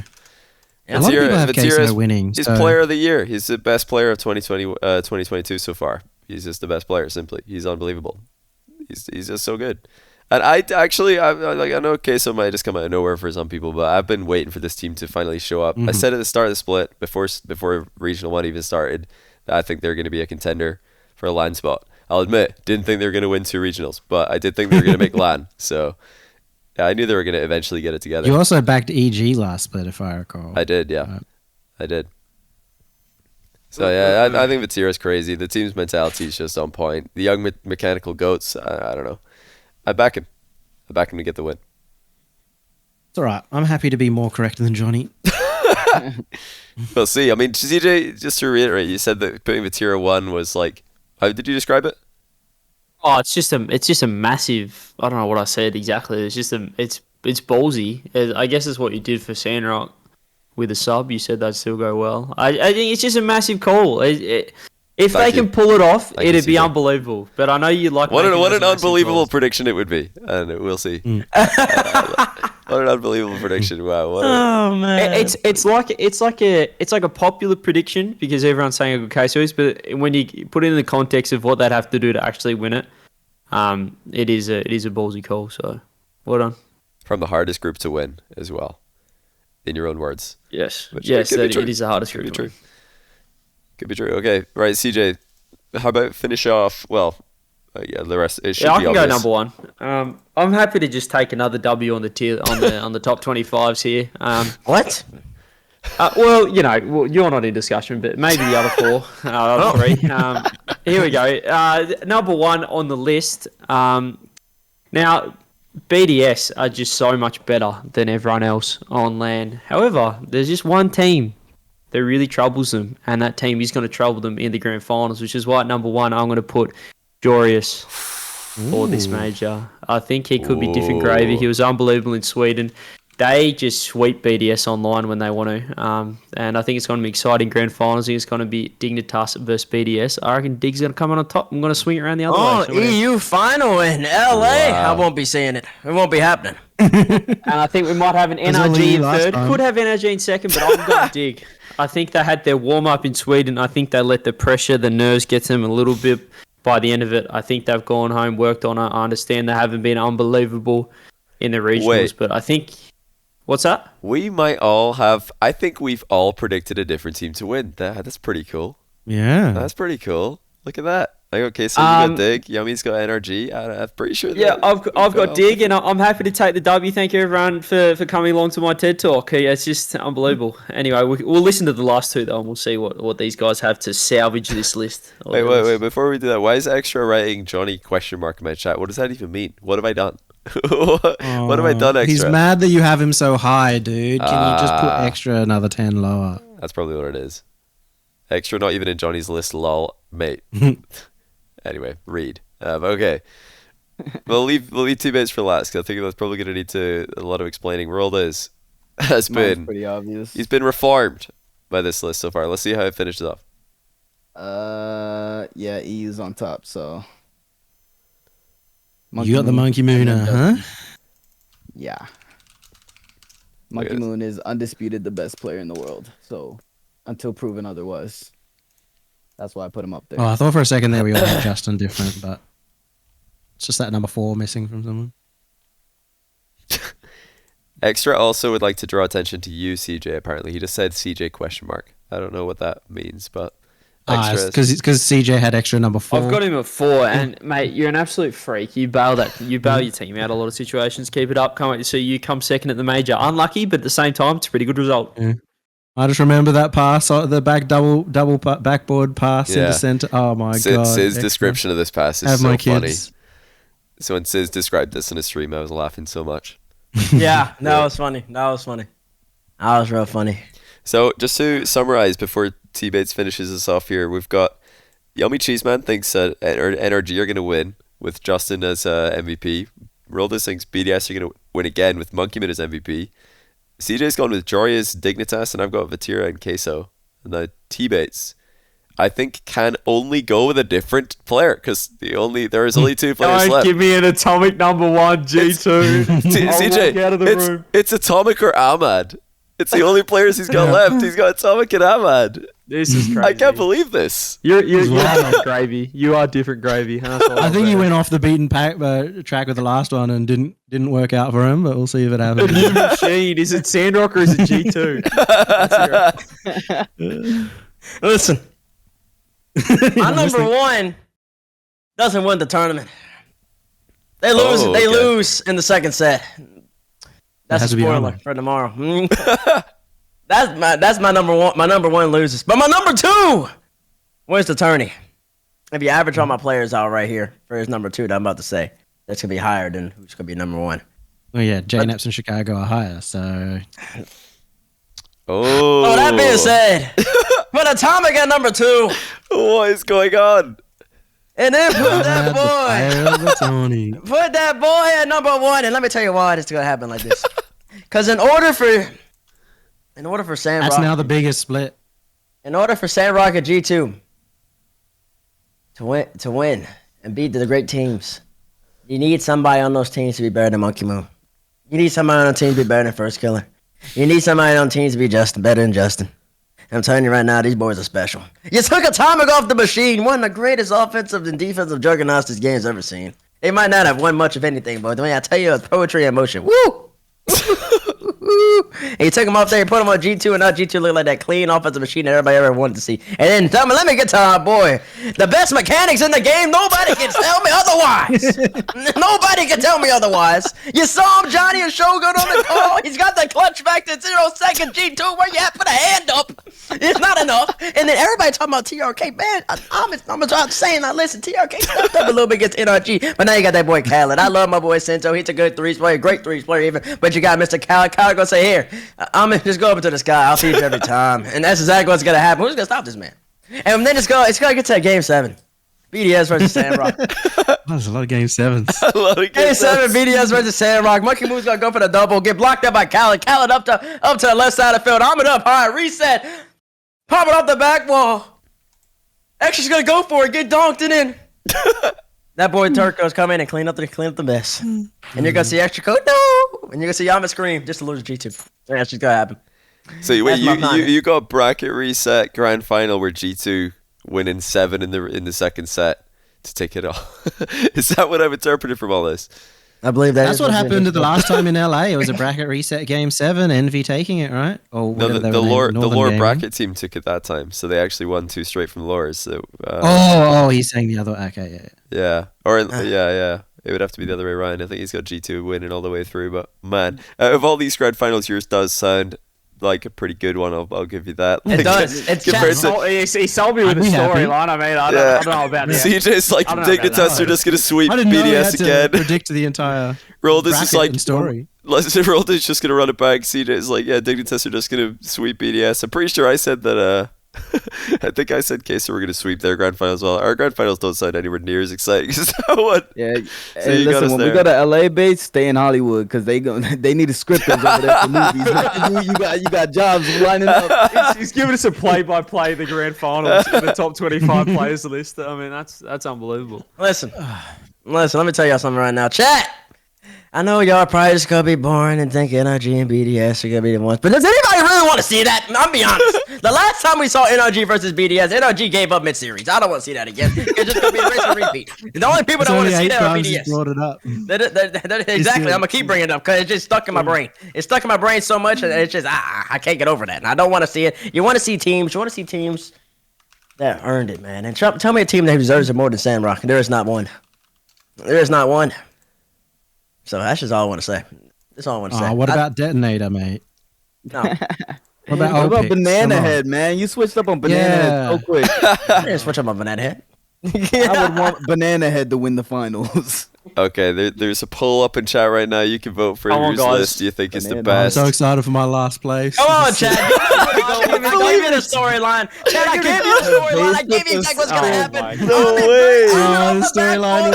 A lot of people have queso winning. He's so... player of the year. He's the best player of 2022 so far. He's just the best player, simply. He's unbelievable. He's just so good. And I know queso might just come out of nowhere for some people, but I've been waiting for this team to finally show up. I said at the start of the split, before Regional 1 even started, that I think they're going to be a contender for a LAN spot. I'll admit, didn't think they were going to win 2 regionals, but I did think they were going to make LAN. So yeah, I knew they were going to eventually get it together. You also backed EG last split, if I recall. I did, yeah. I did. So yeah, I think Vatira's crazy. The team's mentality is just on point. The young mechanical goats, I don't know. I back him. I back him to get the win. It's all right. I'm happy to be more correct than Johnny. We'll see. I mean, CJ, just to reiterate, you said that putting Vatira 1 was like, how did you describe it? Oh, it's just a massive. I don't know what I said exactly. It's it's ballsy. I guess it's what you did for Sandrock with a sub. You said that'd still go well. I think it's just a massive call. If they can pull it off, it'd be unbelievable. But I know you like. What an unbelievable prediction it would be, and we'll see. What an unbelievable prediction! Wow. Oh man. It's like a popular prediction because everyone's saying a good case is, but when you put it in the context of what they'd have to do to actually win it, it is a ballsy call. So, well done. From the hardest group to win as well, in your own words. Yes. Which Yes, it is the hardest group to win. Could be true. Okay, right, CJ. How about finish off? Well, yeah, the rest. It should be I can obvious. go number one. I'm happy to just take another W on the tier on the top 25s here. What? Well, you're not in discussion, but maybe the other four, other three. Here we go. Number one on the list. Now, BDS are just so much better than everyone else on LAN. However, there's just one team that really troubles them, and that team is going to trouble them in the grand finals, which is why at number one I'm going to put Jorius for this major. I think he could be different gravy. He was unbelievable in Sweden. They just sweep BDS online when they want to, and I think it's going to be exciting grand finals. I think it's going to be Dignitas versus BDS. I reckon Dig's going to come on top. I'm going to swing it around the other way. EU final in LA. Wow. I won't be seeing it. It won't be happening. And I think we might have an NRG in third. Time. Could have NRG in second, but I'm going to Dig. I think they had their warm-up in Sweden. I think they let the pressure, the nerves get to them a little bit by the end of it. I think they've gone home, worked on it. I understand they haven't been unbelievable in the regionals, but I think... What's that? We might all have... I think we've all predicted a different team to win. That's pretty cool. Yeah. That's pretty cool. Look at that. Okay, so you got Dig. Yummy's got NRG. I'm pretty sure. Yeah, I've got Dig, and I'm happy to take the W. Thank you, everyone, for coming along to my TED Talk. Yeah, it's just unbelievable. Anyway, we'll listen to the last two, though, and we'll see what these guys have to salvage this list. Wait. Before we do that, why is Extra writing Johnny ? In my chat? What does that even mean? What have I done? What have I done, Extra? He's mad that you have him so high, dude. Can you just put Extra another 10 lower? That's probably what it is. Extra not even in Johnny's list, lol, mate. Anyway, read. Okay. We'll leave TBates for last, because I think that's probably going to need a lot of explaining. World has been pretty obvious. He's been reformed by this list so far. Let's see how it finishes off. Yeah, EU's on top, so... You got the Monkey Mooner, huh? Yeah. Monkey Moon is undisputed the best player in the world, so until proven otherwise. That's why I put him up there. Oh, I thought for a second there we all had Justin different, but it's just that number 4 missing from someone. Extra also would like to draw attention to you, CJ, apparently. He just said CJ ? I don't know what that means, but Extra... Because CJ had Extra number 4. I've got him at 4, and mate, you're an absolute freak. You bail your team out a lot of situations. Keep it up. Can't wait to see you come second at the major. Unlucky, but at the same time, it's a pretty good result. Yeah. I just remember that pass, the back double backboard pass into center. Oh my god! Sid's description of this pass is Have so my funny. kids. So when Sid described this in a stream, I was laughing so much. Yeah, that was funny. That was real funny. So just to summarize before TBates finishes us off here, we've got Yummy Cheeseman thinks that NRG are going to win with Justin as MVP. Roldis thinks BDS are going to win again with Monkeyman as MVP. CJ's gone with Jorius, Dignitas, and I've got Vatira and Queso. And the TBates, I think, can only go with a different player because there is only 2 players left. Give me an atomic number 1 G2. CJ, out of the room. It's Atomic or Ahmad. It's the only players he's got left. He's got Atomic and Ahmad. This is crazy. I can't believe this. You're different gravy. You are different gravy. I think he went off the beaten track with the last one and didn't work out for him, but we'll see if it happens. A new machine. Is it Sandrock or is it G2? Listen, my number 1 doesn't win the tournament. They lose. They lose in the second set. That's a spoiler for tomorrow. That's my number 1. My number 1 loses, but my number 2 wins the tourney. If you average all my players out right here for his number 2, that I'm about to say, that's gonna be higher than who's gonna be number 1. Well, yeah, J-Naps and Chicago are higher, so. Oh, that being said, put Atomic at number 2. What is going on? And then put that Fire boy. of the Tony. Put that boy at number 1. And let me tell you why this is gonna happen like this. Because in order for Sandrock, That's now the biggest split. in order for Sandrock and G2 to win and beat the great teams, you need somebody on those teams to be better than Monkey Moon. You need somebody on the team to be better than First Killer. You need somebody on teams to be better than Justin. I'm telling you right now, these boys are special. You took Atomic off the machine, one of the greatest offensive and defensive juggernauts this game's ever seen. They might not have won much of anything, but when I tell you, it's poetry in motion. Woo! And you took him off there, you put him on G2, and now G2 looked like that clean offensive machine that everybody ever wanted to see. And then let me get to our boy. The best mechanics in the game, nobody can tell me otherwise. Nobody can tell me otherwise. You saw him, Johnny and Shogun on the call. He's got the clutch back to 0 second G2 where you have to put a hand up. It's not enough. And then everybody talking about TRK. Man, I'm saying, now listen, TRK stepped up a little bit against NRG, but now you got that boy Khaled. I love my boy Sento. He's a good threes player, great threes player even. But you got Mr. Khaled. Khaled gonna say, here, I'm gonna just go over to the sky. I'll feed you every time. And that's exactly what's gonna happen. Who's gonna stop this man? And then it's gonna get to game 7. BDS versus Sandrock. There's a lot of game 7s. A lot of Game 7, BDS versus Sandrock. Monkey Moon's gonna go for the double, get blocked up by Khaled. Khaled up to the left side of the field. Arming up high, reset. Pop it off the back wall. Extra's gonna go for it, get donked and in. That boy Turco's come in and clean up the mess. And you're gonna see Extra code, no! And you're gonna see Yama scream just to lose G2. That's just gonna happen. So wait, That's my you got bracket reset grand final where G2 win in 7 in the second set to take it off. Is that what I've interpreted from all this? I believe That's what happened the last time in LA. It was a bracket reset game 7, Envy taking it, right? Or No, whatever they the were named, lower Northern Gaming. bracket team took it that time, so they actually won 2 straight from lowers. So He's saying the other. Okay, yeah. yeah, or yeah. It would have to be the other way around. I think he's got G2 winning all the way through. But man, out of all these grand finals, yours does sound like a pretty good one. I'll give you that. It does. It's compared He sold me with the storyline. I mean, I don't know about that. CJ's like, I don't know about Dignitas are just going to sweep I didn't know we had BDS to again. predict the entire Roll this is bracket like and story. Rolda's just gonna run it back. CJ's like, yeah, Dignitas are just gonna sweep BDS. I'm pretty sure I said that. I think I said Queso were gonna sweep their grand finals. Well, our grand finals don't sound anywhere near as exciting as that one. Yeah. So Hey, you got listen, us when there. we go to LA, Bates, stay in Hollywood because they need a scripters over there for movies. you got jobs lining up. He's giving us a play-by-play of the grand finals in the top 25 players list. I mean, that's unbelievable. Listen, let me tell y'all something right now. Chat! I know y'all probably just gonna be boring and think NRG and BDS are gonna be the ones, but does anybody really want to see that? I'm be honest. The last time we saw NRG versus BDS, NRG gave up mid-series. I don't want to see that again. It's just gonna be a race and repeat. The only people that want to see that are BDS. Brought it up. Exactly. I'm gonna keep bringing it up because it's just stuck in my brain. It's stuck in my brain so much, and it's just I can't get over that. And I don't want to see it. You want to see teams. You want to see teams that earned it, man. And tell me a team that deserves it more than Sandrock. There is not one. There is not one. So that's just all I want to say. That's all I want to say. What about Detonator, mate? No. What What about about Opix? Banana Come on. Head, man? You switched up on Banana Yeah. Head so quick. I didn't switch up my banana head. I would want Banana Head to win the finals. Okay, there's a poll up in chat right now. You can vote for Come on, whose guys. list you think is the Banana. I'm best. so excited for my last place. Come on, Chad. Give me the storyline. Chad, I gave you the storyline. I gave you exactly what's going to happen. No way. The storyline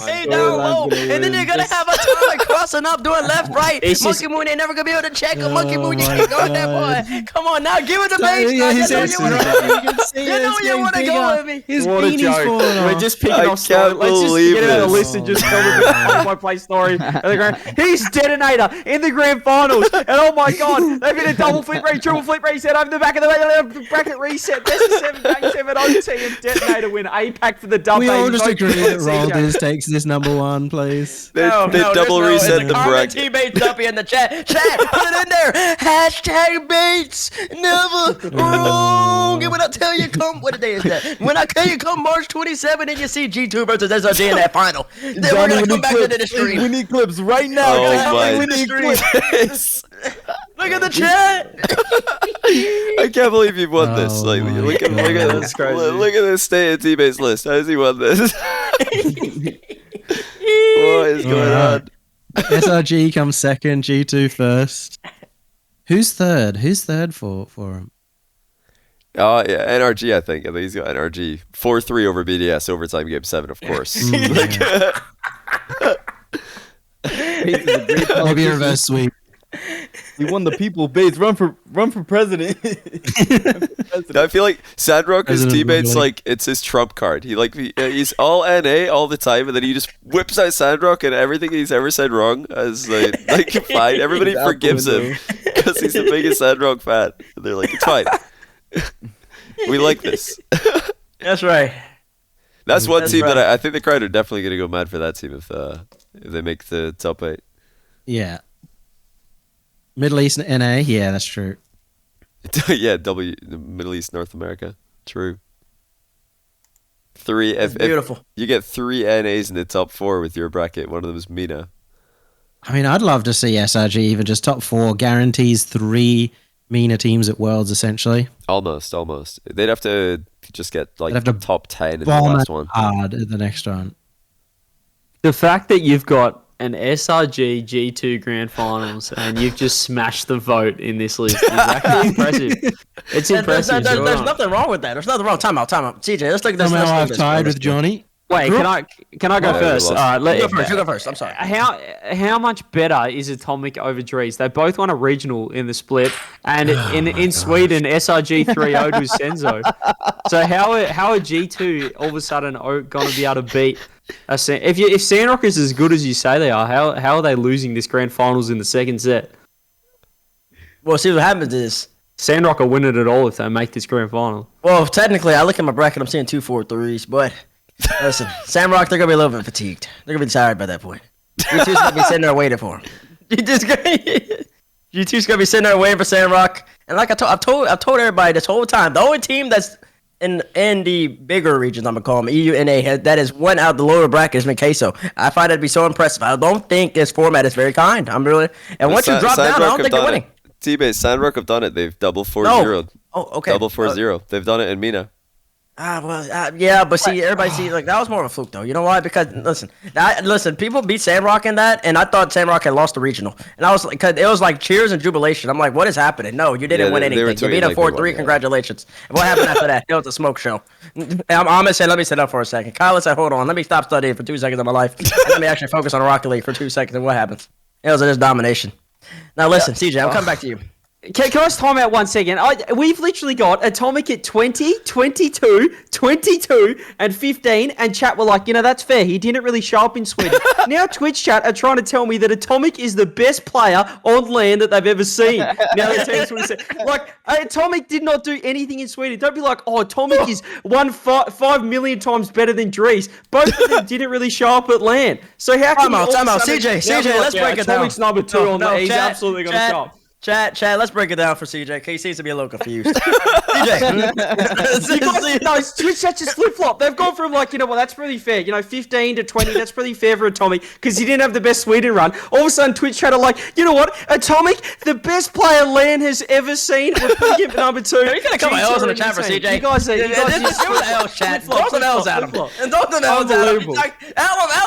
Okay, down low. And then you're going to have a Atomic crossing up, doing left, right. It's just- Monkey Moon ain't never going to be able to check him. Monkey Oh Moon, you my can't go with God. that boy. Come on now, give it to me. Yeah, You he's know you want to go. You can see You it, know it's you getting want to go bigger. with me. His What a beanie's joke. falling We're off. just picking I off story. can't Let's just believe get it out of the this. list and just tell them the play-by-play story. And they're going, he's Detonator in the grand finals. And oh my god, they've hit a double flip rate, triple flip reset over the back of the bracket reset. Best of 7, game 7 OT and Detonator win. APAC for the dub. We all baby. just Vote agree for that CJ. Roldiz takes this number 1, please. They double reset the bracket. TBates Duppy in the chat. Chat, put it in there. Hashtag Bates. Never wrong. And when I tell you come, what day is that? When I tell you come March 27 and you see G2 versus SRG in that final, then we're Johnny, going to we come need back clips. to the stream. We need clips right now. Oh guys. my We need clips. goodness. Look at the chat. I can't believe you won this. Oh Like, my look at God. this. That's crazy. Look at this state of T-Bates list. How does he won this? What is going Alright. on? SRG comes second, G2 first. Who's third? Who's third for him? Oh yeah, NRG. I think he's got NRG 4-3 over BDS overtime game 7, of course. Bates is a great Maybe a politician. reverse sweep. He won the people. Bates, run for president. I feel like Sandrock is President teammates Google. like it's his trump card. He's all NA all the time, and then he just whips out Sandrock, and everything he's ever said wrong as like fine. Everybody He's forgives him affluent, because he's the biggest Sandrock fan. And they're like, it's fine. We like this. That's right. That's one That's team that right. I think the crowd are definitely going to go mad for that team if they make the top 8. Yeah. Middle East NA. Yeah, that's true. Yeah, Middle East, North America. True. 3. It's If beautiful. you get 3 NAs in the top 4 with your bracket, one of them is Mina. I mean, I'd love to see SRG even just top 4 guarantees 3 MENA teams at Worlds essentially. Almost. They'd have to just get like They'd have to top 10 in the Bomb last it one. hard at the next one. The fact that you've got an SRG G2 Grand Finals and you've just smashed the vote in this list is actually impressive. It's impressive. There's Well done. nothing wrong with that. There's nothing wrong. Time out. CJ, let's look at this. Somehow let's look at I've this. tied Let's with do it. Johnny. Wait, can I go Yeah, first? we lost. All right, You go first. I'm sorry. How much better is Atomic over Drizz? They both won a regional in the split, and in Sweden, SRG 3-0 to Senzo. So how are G2 all of a sudden going to be able to beat if Sandrock is as good as you say they are? How are they losing this grand finals in the second set? Well, see what happens is, Sandrock will win it at all if they make this grand final. well, technically, I look at my bracket. I'm seeing 2 4-3s, but listen, Samrock, they're gonna be a little bit fatigued. They're gonna be tired by that point. G2's gonna be sitting there waiting for him. G2's gonna be sitting there waiting for Samrock. And like I've told everybody this whole time, the only team that's in the bigger regions, I'm gonna call them EU, NA, that is one out the lower bracket has been Queso. I find that to be so impressive. I don't think this format is very kind. I'm really, and once you drop down, I don't think you're winning. T-Base, Sandrock have done it. They've double 4-0. No. Oh, okay. Double 4-0. They've done it in Mina. Yeah, but see, everybody see, like, that was more of a fluke, though. You know why? Because, listen, people beat Sandrock in that, and I thought Sandrock had lost the regional. And I was like, cause it was like cheers and jubilation. I'm like, what is happening? No, you didn't win they were anything. You beat tweeting him like they 4-3, won, yeah. congratulations. And what happened after that? It was a smoke show. And I'm gonna say, let me sit up for a second. Kyle said, hold on, let me stop studying for 2 seconds of my life, and let me actually focus on Rocket League for 2 seconds, and what happens? It was just domination. Now listen, CJ, I'm coming back to you. Can I just time out 1 second? We've literally got Atomic at 20, 22, 22, and 15, and chat were like, that's fair. He didn't really show up in Sweden. Now Twitch chat are trying to tell me that Atomic is the best player on land that they've ever seen. Now the team's what said. Like, Atomic did not do anything in Sweden. Don't be like, Atomic is 5 million times better than Drizz. Both of them didn't really show up at land. So how can Time out. CJ, let's break it down. Atomic's number 2 on the. He's chat, absolutely going to show up. Chat, let's break it down for CJ, because he seems to be a little confused. CJ. No, Twitch chat just flip flop. They've gone from that's pretty fair. 15 to 20, that's pretty fair for Atomic because he didn't have the best Sweden run. All of a sudden, Twitch chat are like, you know what? Atomic, the best player LAN has ever seen. We're putting him at number 2. Are you gonna come L's in the chat for CJ? You guys are. Just give the L's, chat. Throw some L's at him. And throw some L's at him. Unbelievable. L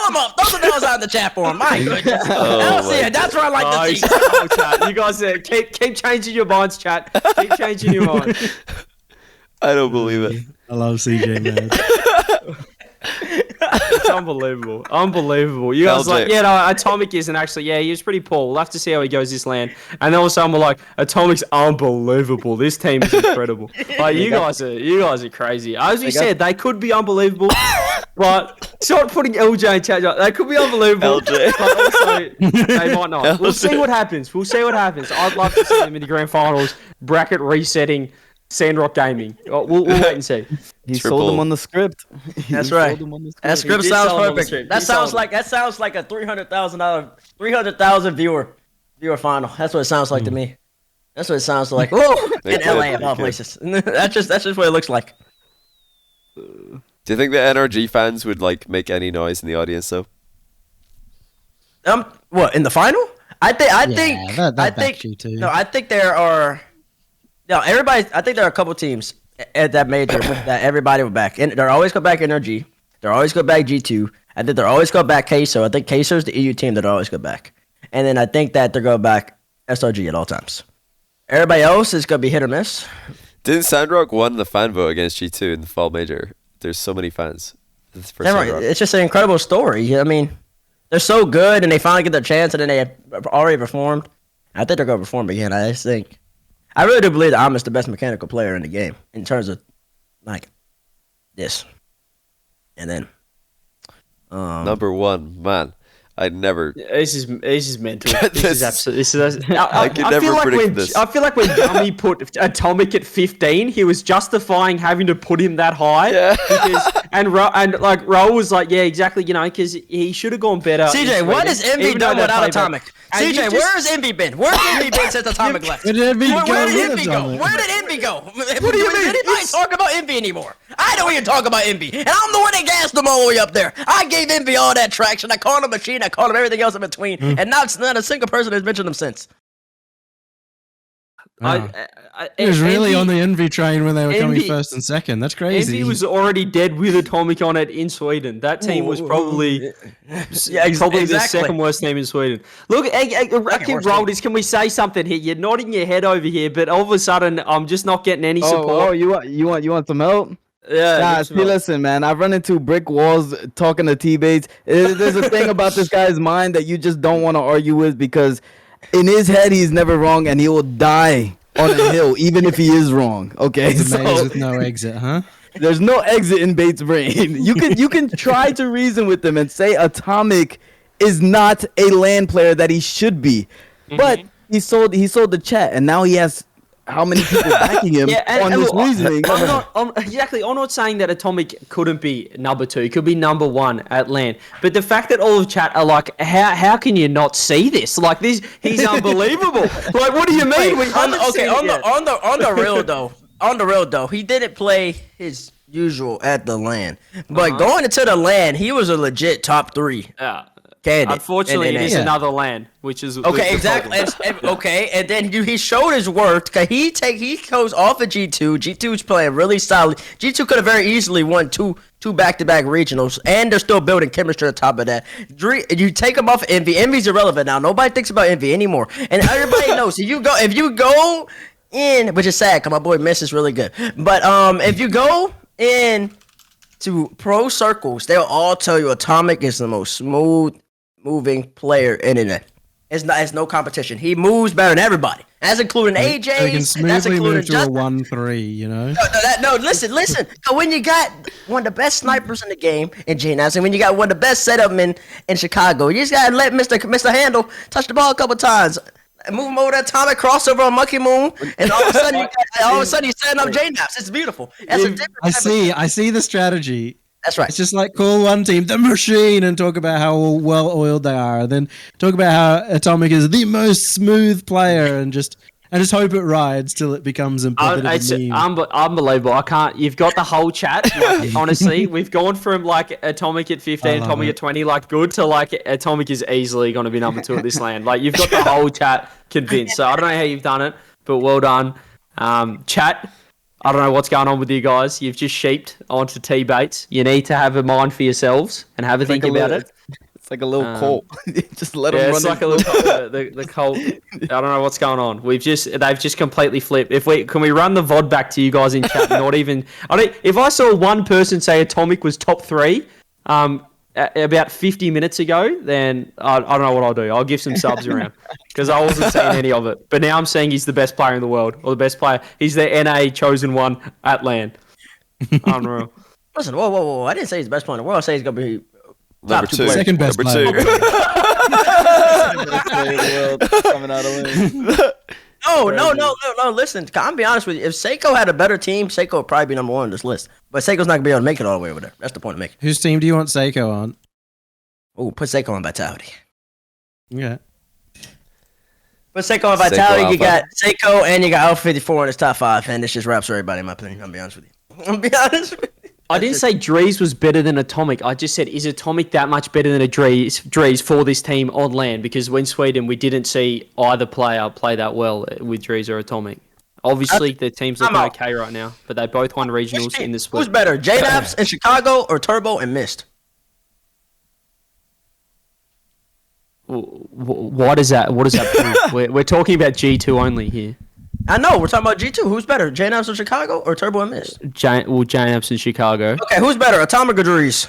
him up. Throw some L's out in the chat for him. My goodness. That's where I like to see. Chat. You guys keep changing your minds, chat. Keep changing your mind. I don't believe it. I love CJ, man. It's unbelievable. You guys LJ. Atomic isn't actually. Yeah, he was pretty poor. We'll have to see how he goes this land. And then all of a sudden we're like, Atomic's unbelievable. This team is incredible. Like you guys are crazy. As we said, they could be unbelievable, but start putting LJ in chat. They could be unbelievable, LJ. but also they might not. We'll see what happens. I'd love to see them in the grand finals. Bracket resetting. Sandrock Gaming. We'll wait and see. He Triple. sold them on the script. That's right. That script did sounds sell him on the perfect. script. That He sold sounds like a $300,000 viewer final. That's what it sounds like to me. That's what it sounds like. Oh, in LA of all places. That's just what it looks like. Do you think the NRG fans would make any noise in the audience though? What in the final? I think that I backs think you too. no. I think there are. No, everybody. I think there are a couple teams at that major that everybody would back. And they're always go back NRG. They're always go back G2. I think they're always go back Queso. I think Queso is the EU team that always go back. And then I think that they're going back SRG at all times. Everybody else is gonna be hit or miss. Didn't Sandrock won the fan vote against G2 in the fall major? There's so many fans for Sandrock. It's just an incredible story. I mean, they're so good, and they finally get their chance, and then they have already performed. I think they're going to perform again. I really do believe that I'm the best mechanical player in the game in terms of like this. And then Number one, man. I'd never. This is mental. This is absolutely. I could never predict this. I feel like when Yumi put Atomic at 15, he was justifying having to put him that high. Yeah. And Raul was like, yeah, exactly, because he should have gone better. CJ, what has Envy done without Atomic? CJ, where has Envy been? Where's Envy been since Atomic left? Where did Envy go? Where did Envy go? Where did Envy go? What do you mean? Anybody talk about Envy anymore? I don't even talk about Envy, and I'm the one that gassed them all the way up there. I gave Envy all that traction. I called him Machine. I called him everything else in between, and not a single person has mentioned him since. He was really on the Envy train when they were coming Envy- first and second. That's crazy. Envy was already dead with Atomic on it in Sweden. That team was probably probably the second worst team in Sweden. Look, Rolders, can we say something here? You're nodding your head over here, but all of a sudden, I'm just not getting any support. Oh, you want some help? Yeah. Nah, see, listen, man. I've run into brick walls talking to T-Bates. There's a thing about this guy's mind that you just don't want to argue with because in his head he's never wrong and he will die on a hill even if he is wrong. Okay, It's a maze with no exit, huh? there's no exit in Bates' brain. You can try to reason with him and say Atomic is not a LAN player that he should be, but he sold the chat and now he has. How many people backing him on this reasoning? I'm not saying that Atomic couldn't be number 2. He could be number 1 at LAN. But the fact that all of chat are like, how can you not see this? Like this, he's unbelievable. Like, what do you mean? On the real though, he didn't play his usual at the LAN, but going into the LAN, he was a legit top 3. Yeah. Candidate. Unfortunately, it is another LAN, which is okay. Exactly. And then he showed his worth because he goes off of G2. G2's playing really solid. G2 could have very easily won two back-to-back regionals, and they're still building chemistry on top of that. You take him off Envy. Envy's irrelevant now. Nobody thinks about Envy anymore, and everybody knows if you go in, which is sad because my boy Miss is really good, but if you go in to pro circles, they'll all tell you Atomic is the most smooth moving player in it. It's no competition. He moves better than everybody. That's including AJ. He can smoothly move to a 1-3, No, listen. When you got one of the best snipers in the game in J9, and when you got one of the best setup men in Chicago, you just gotta let Mr. Handle touch the ball a couple times. Move him over that Atomic crossover on Monkey Moon, and all of a sudden he's setting up J-Naps. It's beautiful. That's a different I see the strategy. That's right. It's just like call one team the machine and talk about how well oiled they are, and then talk about how Atomic is the most smooth player, and just hope it rides till it becomes a bit of a It's meme. unbelievable. I can't. You've got the whole chat. Like, honestly, we've gone from like Atomic at 15, Atomic at 20, like good to like Atomic is easily going to be number 2 at this LAN. Like you've got the whole chat convinced. So I don't know how you've done it, but well done, chat. I don't know what's going on with you guys. You've just sheeped onto TBates. You need to have a mind for yourselves and have a think about it. It's like a little cult. Just let them run. It's like a little cult. The cult. I don't know what's going on. They've just completely flipped. Can we run the VOD back to you guys in chat? Not even. If I saw one person say Atomic was top 3, about 50 minutes ago, then I don't know what I'll do. I'll give some subs around because I wasn't seeing any of it. But now I'm saying he's the best player in the world, or the best player. He's the NA chosen one at LAN. Unreal. Listen, whoa! I didn't say he's the best player in the world. I say he's gonna be Number top 2. Second best Number player. 2. Coming out of LAN. No. Listen, I'm be honest with you. If Seiko had a better team, Seiko would probably be number 1 on this list. But Seiko's not gonna be able to make it all the way over there. That's the point of making. Whose team do you want Seiko on? Oh, put Seiko on Vitality. Yeah. Put Seiko on Vitality. You got Seiko and you got Alpha 54 in his top 5, and this just wraps for everybody in my opinion. I'm be honest with you. I didn't say Drizz was better than Atomic. I just said, is Atomic that much better than a Drizz for this team on LAN? Because when Sweden, we didn't see either player play that well with Drizz or Atomic. Obviously, their team's looking okay right now, but they both won regionals in the split. Who's better, J-Naps in Chicago or Turbo and Mist? What is that? What does that prove? We're talking about G2 only here. I know. We're talking about G2. Who's better, JNAPS or Chicago or Turbo and Mist? J-Naps in Chicago. Okay, who's better, Atomic or Dries?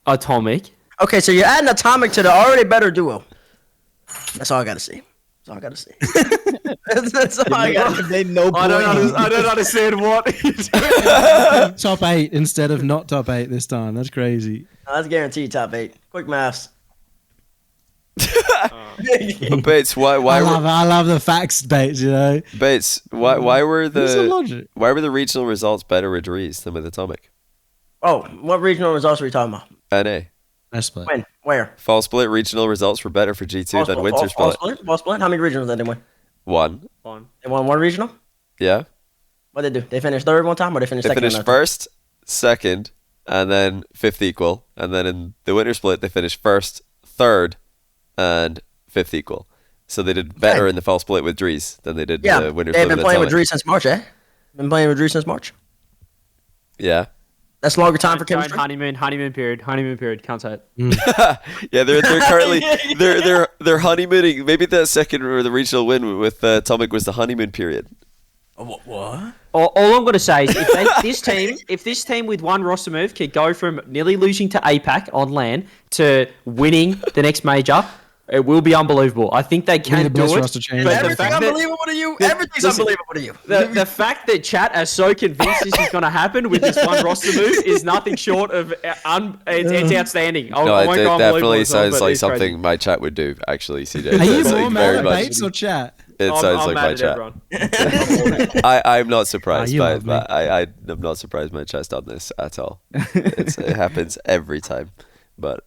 Atomic. Okay, so you're adding Atomic to the already better duo. That's all I gotta see. That's all I gotta see. That's all I gotta see. They no I point. don't understand what. Top 8 instead of not top 8 this time. That's crazy. No, that's guaranteed top 8. Quick maths. Bates, why I love the facts, Bates. You know, Bates, why were Where's the the logic? why were the regional results better with Dries than with Atomic? Oh, what regional results are we talking about? NA. Best split. When? Where? Fall split regional results were better for G2 than winter split. Fall split? How many regionals did they win? One. They won one regional? Yeah. What did they do? They finished third one time or they finished They second? finished another time? first, second, and then fifth equal. And then in the winter split, they finished first, third, and fifth equal. So they did better in the fall split with Dries than they did Yeah, in the winter they've split been playing with Atomic. Dries since March, eh? Been playing with Dries since March. Yeah. That's longer time for Going chemistry. honeymoon period. Can't say it. Yeah, they're currently they're honeymooning. Maybe the second or the regional win with Atomic was the honeymoon period. What? All I'm going to say is if this team with one roster move can go from nearly losing to APAC on LAN to winning the next major, it will be unbelievable. I think they the can do best it. roster change. but the Everything fact that- unbelievable to you. Everything's listen, unbelievable to you. The fact that chat are so convinced this is going to happen with this one roster move is nothing short of it's outstanding. No, I it won't go unbelievable definitely as well, sounds but like it's something crazy. my chat would do. Actually, CJ. Are you It's more like mad very at much. Bates or chat? It I'm sounds like mad my at chat. everyone. I'm not surprised you by love me. I'm not surprised my chat's done this at all. It happens every time. But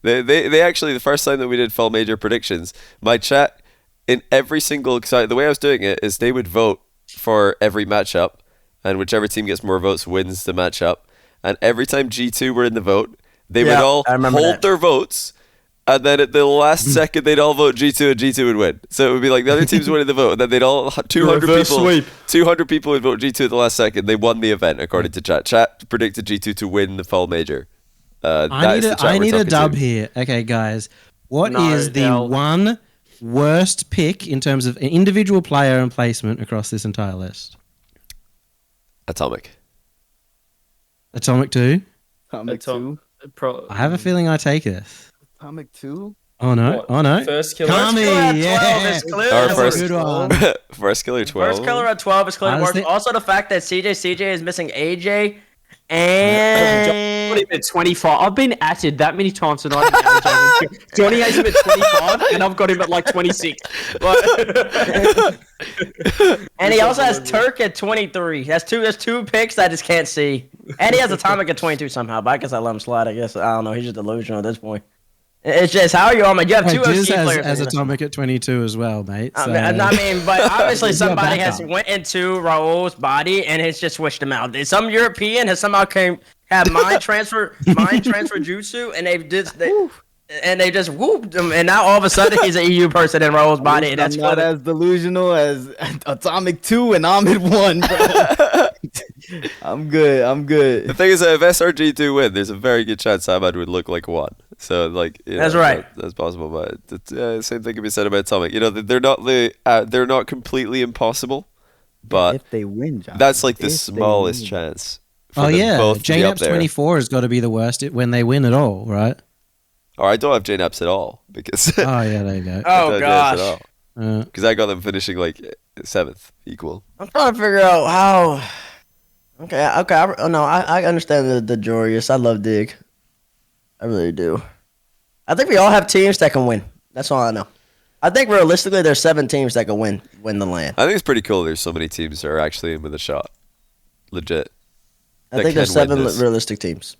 they actually, the first time that we did full major predictions, my chat in every single, so the way I was doing it is they would vote for every matchup, and whichever team gets more votes wins the matchup. And every time G2 were in the vote, they would Yeah, all I remember hold that. their votes. And then at the last second, they'd all vote G2, and G2 would win. So it would be like the other teams winning the vote, and then they'd all 200 Reverse people. sweep. 200 people would vote G2 at the last second. They won the event according to chat. Chat predicted G2 to win the fall major. I need a dub here. Okay, guys. What is the No. one worst pick in terms of individual player and placement across this entire list? Atomic. Atomic 2? Atomic 2. I have a feeling I take this. Atomic 2. Oh no! What? Oh no! First killer. Kami, First killer at 12 yeah. is clear. Our That's first- Good one. First killer 12. First killer at 12 is clear. Honestly- Also, the fact that CJCJ is missing AJ Got and him at 25. I've been atted that many times tonight. Johnny has him at 25, and I've got him at like 26. and he also has Turk at 23. That's two. There's two picks I just can't see. And he has Atomic at 22 somehow. But I guess I let him slide. I guess I don't know. He's just delusional at this point. It's just how are you on my? You have Wait, two Dizz OC players. has Atomic at 22 as well, mate. I So. mean, but obviously He's got somebody has backup. went into Raul's body and has just switched him out. Some European has somehow had mind transfer jutsu, and they just whooped him, and now all of a sudden he's an EU person in Raul's body, and that's I'm not funny. as delusional as Atomic 2 and I'm at 1, bro. I'm good. The thing is, if SRG do win, there's a very good chance Ahmad would look like one. So, like, you That's know, right. That's possible, but same thing can be said about Atomic. You know, they're not completely impossible, but if they win, John. that's like the If they smallest win. chance. For Oh them yeah, both to be up JNAP's there. 24 has got to be the worst when they win at all, right? Or I don't have JNAPs at all because Oh yeah, there you go. Oh gosh, because I got them finishing like 7th equal. I'm trying to figure out how. Okay. I understand the Jorius. I love Dig. I really do. I think we all have teams that can win. That's all I know. I think realistically, there's 7 teams that can win the LAN. I think it's pretty cool. There's so many teams that are actually in with a shot. Legit. I that think there's can win 7 this. realistic teams.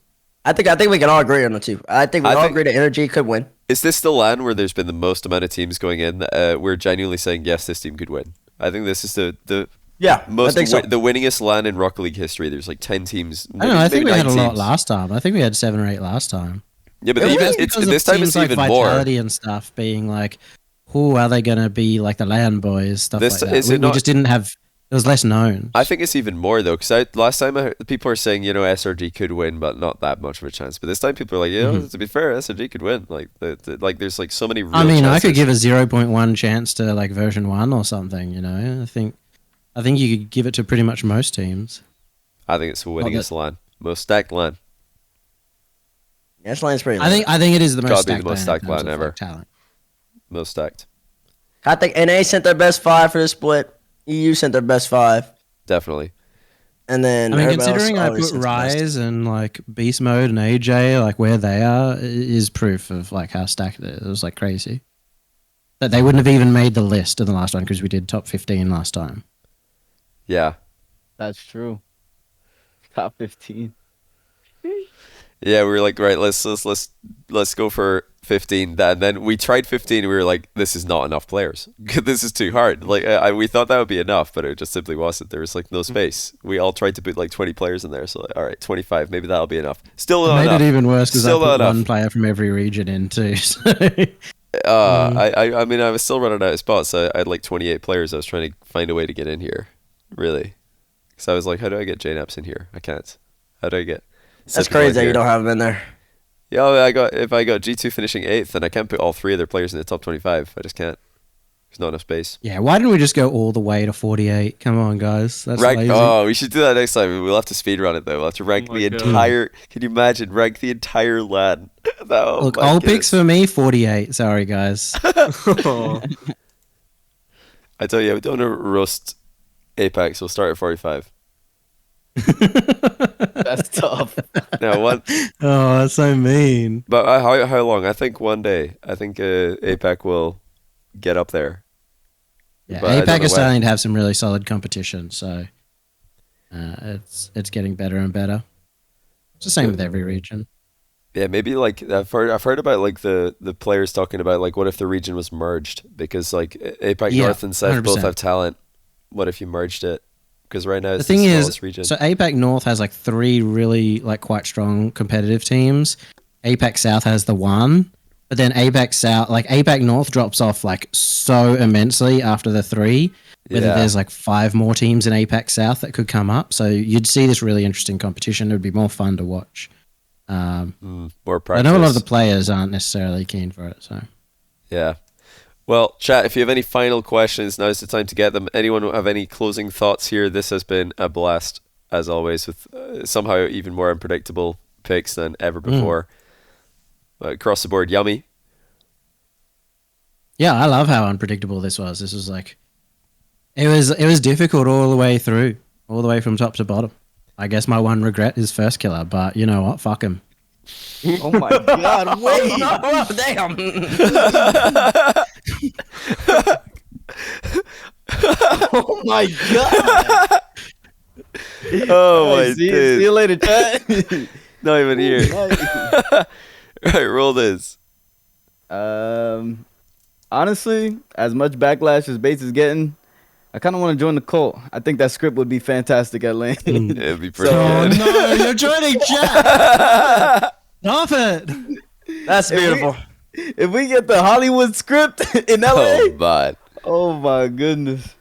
I think we can all agree on the 2. I think we all agree that Energy could win. Is this the LAN where there's been the most amount of teams going in? We're genuinely saying yes, this team could win. I think this is the Yeah, most I think so. the winningest LAN in Rocket League history. There's like 10 teams. I don't know. I think maybe we had a 9 lot teams. last time. I think we had 7 or 8 last time. Yeah, but It even was it's because of this time teams it's like even more. Vitality and stuff being like, who are they going to be like the LAN boys? Stuff This- like that. is We it not- just didn't have. It was less known. I think it's even more though, because last time people are saying SRG could win, but not that much of a chance. But this time people are like, to be fair, SRG could win. Like like there's like so many. Real I mean, I chances. could give a 0.1 chance to like version 1 or something. I think I think you could give it to pretty much most teams. I think it's the winningest LAN. Most stacked LAN. Yeah, this lane's pretty. I think it is the most Gotta be stacked the most LAN stacked in terms LAN of, ever. like, talent. Most stacked. I think NA sent their best 5 for the split. EU sent their best 5, Definitely. and then I mean, everybody considering else I already put sent the best. Rise and like Beast Mode and AJ like where they are is proof of like how stacked it is. It was like crazy. That they wouldn't have even made the list in the last one because we did top 15 last time. Yeah. That's true. Top 15. Yeah, we were like, right, let's go for 15. And then we tried 15 and we were like, this is not enough players. This is too hard. Like we thought that would be enough, but it just simply wasn't. There was like no space. We all tried to put like 20 players in there. So like, all right, 25, maybe that'll be enough. Still not Made enough. it even worse because I Still put not one enough. player from every region in too. So. I mean, I was still running out of spots. I had like 28 players. I was trying to find a way to get in here, really. Because I was like, how do I get JNAPs in here? I can't. How do I get... That's crazy that you don't have them in there. Yeah, if I got G2 finishing 8th, then I can't put all 3 of their players in the top 25. I just can't. There's not enough space. Yeah, why didn't we just go all the way to 48? Come on, guys. That's lazy. Oh, we should do that next time. We'll have to speedrun it, though. We'll have to rank the entire... Can you imagine? Rank the entire LAN. Look, all picks for me, 48. Sorry, guys. I tell you, we don't want to roast Apex. We'll start at 45. That's tough. Now, one... Oh, that's so mean. But how long? I think one day. I think APAC will get up there. Yeah, But I don't APAC know is when. starting to have some really solid competition, so it's getting better and better. It's the same with every region. Yeah, maybe like I've heard about like the players talking about like what if the region was merged, because like APAC Yeah, North and South both 100%. have talent. What if you merged it? Because right now The it's thing the is, smallest region. so APAC North has like 3 really like quite strong competitive teams. APAC South has the 1, but then APAC South, like APAC North drops off like so immensely after the 3. Whether Yeah. there's like 5 more teams in APAC South that could come up, so you'd see this really interesting competition. It would be more fun to watch. More I practice. know a lot of the players aren't necessarily keen for it, so. Yeah. Well, chat, if you have any final questions, now's the time to get them. Anyone have any closing thoughts here? This has been a blast, as always, with somehow even more unpredictable picks than ever before. Across the board, yummy. Yeah, I love how unpredictable this was. This was like, it was difficult all the way through, all the way from top to bottom. I guess my one regret is first killer, but you know what? Fuck him. Oh my god, wait. Oh, damn. Oh my god. Oh my see dude. you later, chat. Not even here. Right, roll this. Honestly, as much backlash as Bates is getting, I kind of want to join the cult. I think that script would be fantastic at lane. It'd be pretty Oh good. no, you're joining chat. Stop it. That's beautiful. If we get the Hollywood script in LA, Oh, but. oh my goodness.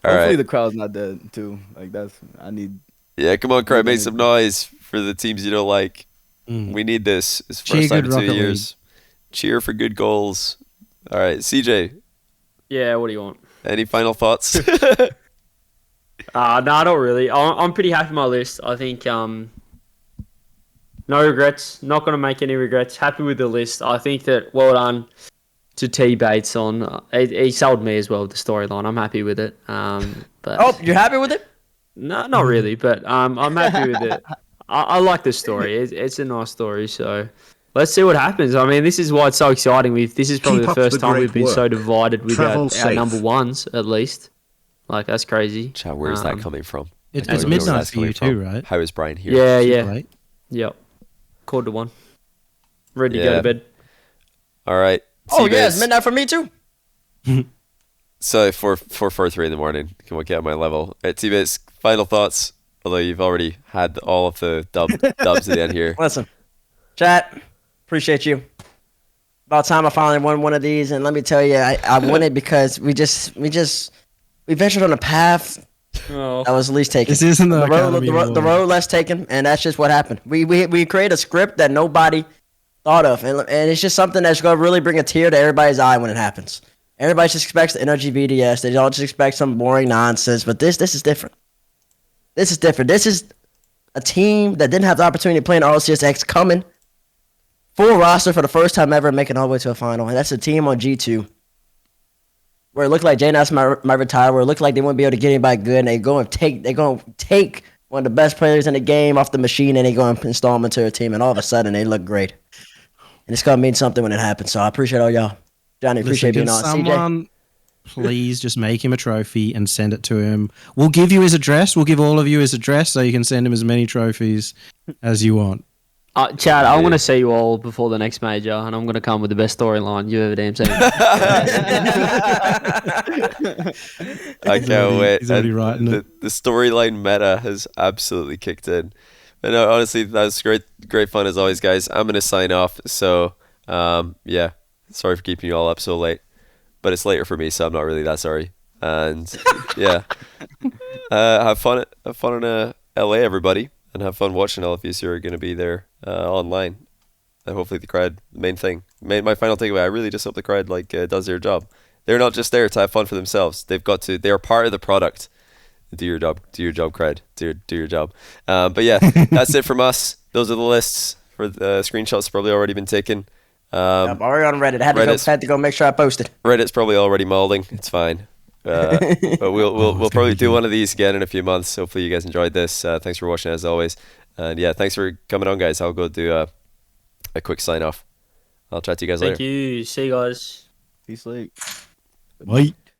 All Hopefully right. the crowd's not dead too. Like I need. Yeah, come on, Cry, make some noise for the teams you don't like. We need this. It's Cheer first time good in 2 Rocket years. Cheer for good goals. All right, CJ, Yeah, what do you want? any final thoughts? No, not really. I'm pretty happy with my list. I think no regrets. Not going to make any regrets. Happy with the list. I think that well done to TBates on. He sold me as well with the storyline. I'm happy with it. But Oh, you're happy with it? no, not really. But I'm happy with it. I like the story. It's a nice story. So let's see what happens. I mean, this is why it's so exciting. This is probably Keep the up first the time great we've been so work. divided with Travel our safe. number ones, at least. Like, that's crazy. Chat, where's that coming from? It's I don't know where midnight that's for you coming too, from. right? How is Brian here? Yeah, Super yeah. late. Yep. Quarter to 1. Ready to go Yeah. to bed. All right. Oh, yeah, it's T-Bates. midnight for me, too. So 4:43 in the morning. Can we get my level? T-Bates, final thoughts. Although you've already had all of the dubs at the end here. Listen, chat, appreciate you. About time I finally won one of these, and let me tell you, I won it because we ventured on a path Oh. that was least taken. This isn't the Academy the Award. road less taken, and that's just what happened. We create a script that nobody thought of, and it's just something that's gonna really bring a tear to everybody's eye when it happens. Everybody just expects the energy BDS. They all just expect some boring nonsense. But this is different. This is different. This is a team that didn't have the opportunity to play in RLCSX coming full roster for the first time ever, making all the way to a final. And that's a team on G2 where it looked like JNS might retire, where it looked like they wouldn't be able to get anybody good, and they're going to take one of the best players in the game off the machine, and they're going to install them into a team, and all of a sudden they look great. And it's going to mean something when it happens. So I appreciate all y'all. Johnny, appreciate being on. Someone, please just make him a trophy and send it to him. We'll give you his address. We'll give all of you his address so you can send him as many trophies as you want. Chad, I want to see you all before the next major, and I'm going to come with the best storyline you ever damn seen. I can't wait. He's already writing it. The storyline meta has absolutely kicked in. But no, honestly, that was great fun as always, guys. I'm gonna sign off. So, yeah, sorry for keeping you all up so late, but it's later for me, so I'm not really that sorry. And yeah, have fun in LA, everybody, and have fun watching all of you who are gonna be there online. And hopefully the crowd, main thing. My final takeaway, I really just hope the crowd does their job. They're not just there to have fun for themselves. They are part of the product. Do your job, crowd. Do your job. But yeah, that's it from us. Those are the lists for the screenshots. Probably already been taken. I'm already on Reddit. I had to go make sure I posted. Reddit's probably already molding. It's fine. But we'll probably do one of these again in a few months. Hopefully you guys enjoyed this. Thanks for watching as always. And yeah, thanks for coming on, guys. I'll go do a quick sign off. I'll chat to you guys later. Thank you. See you guys. Peace, Lake. Bye.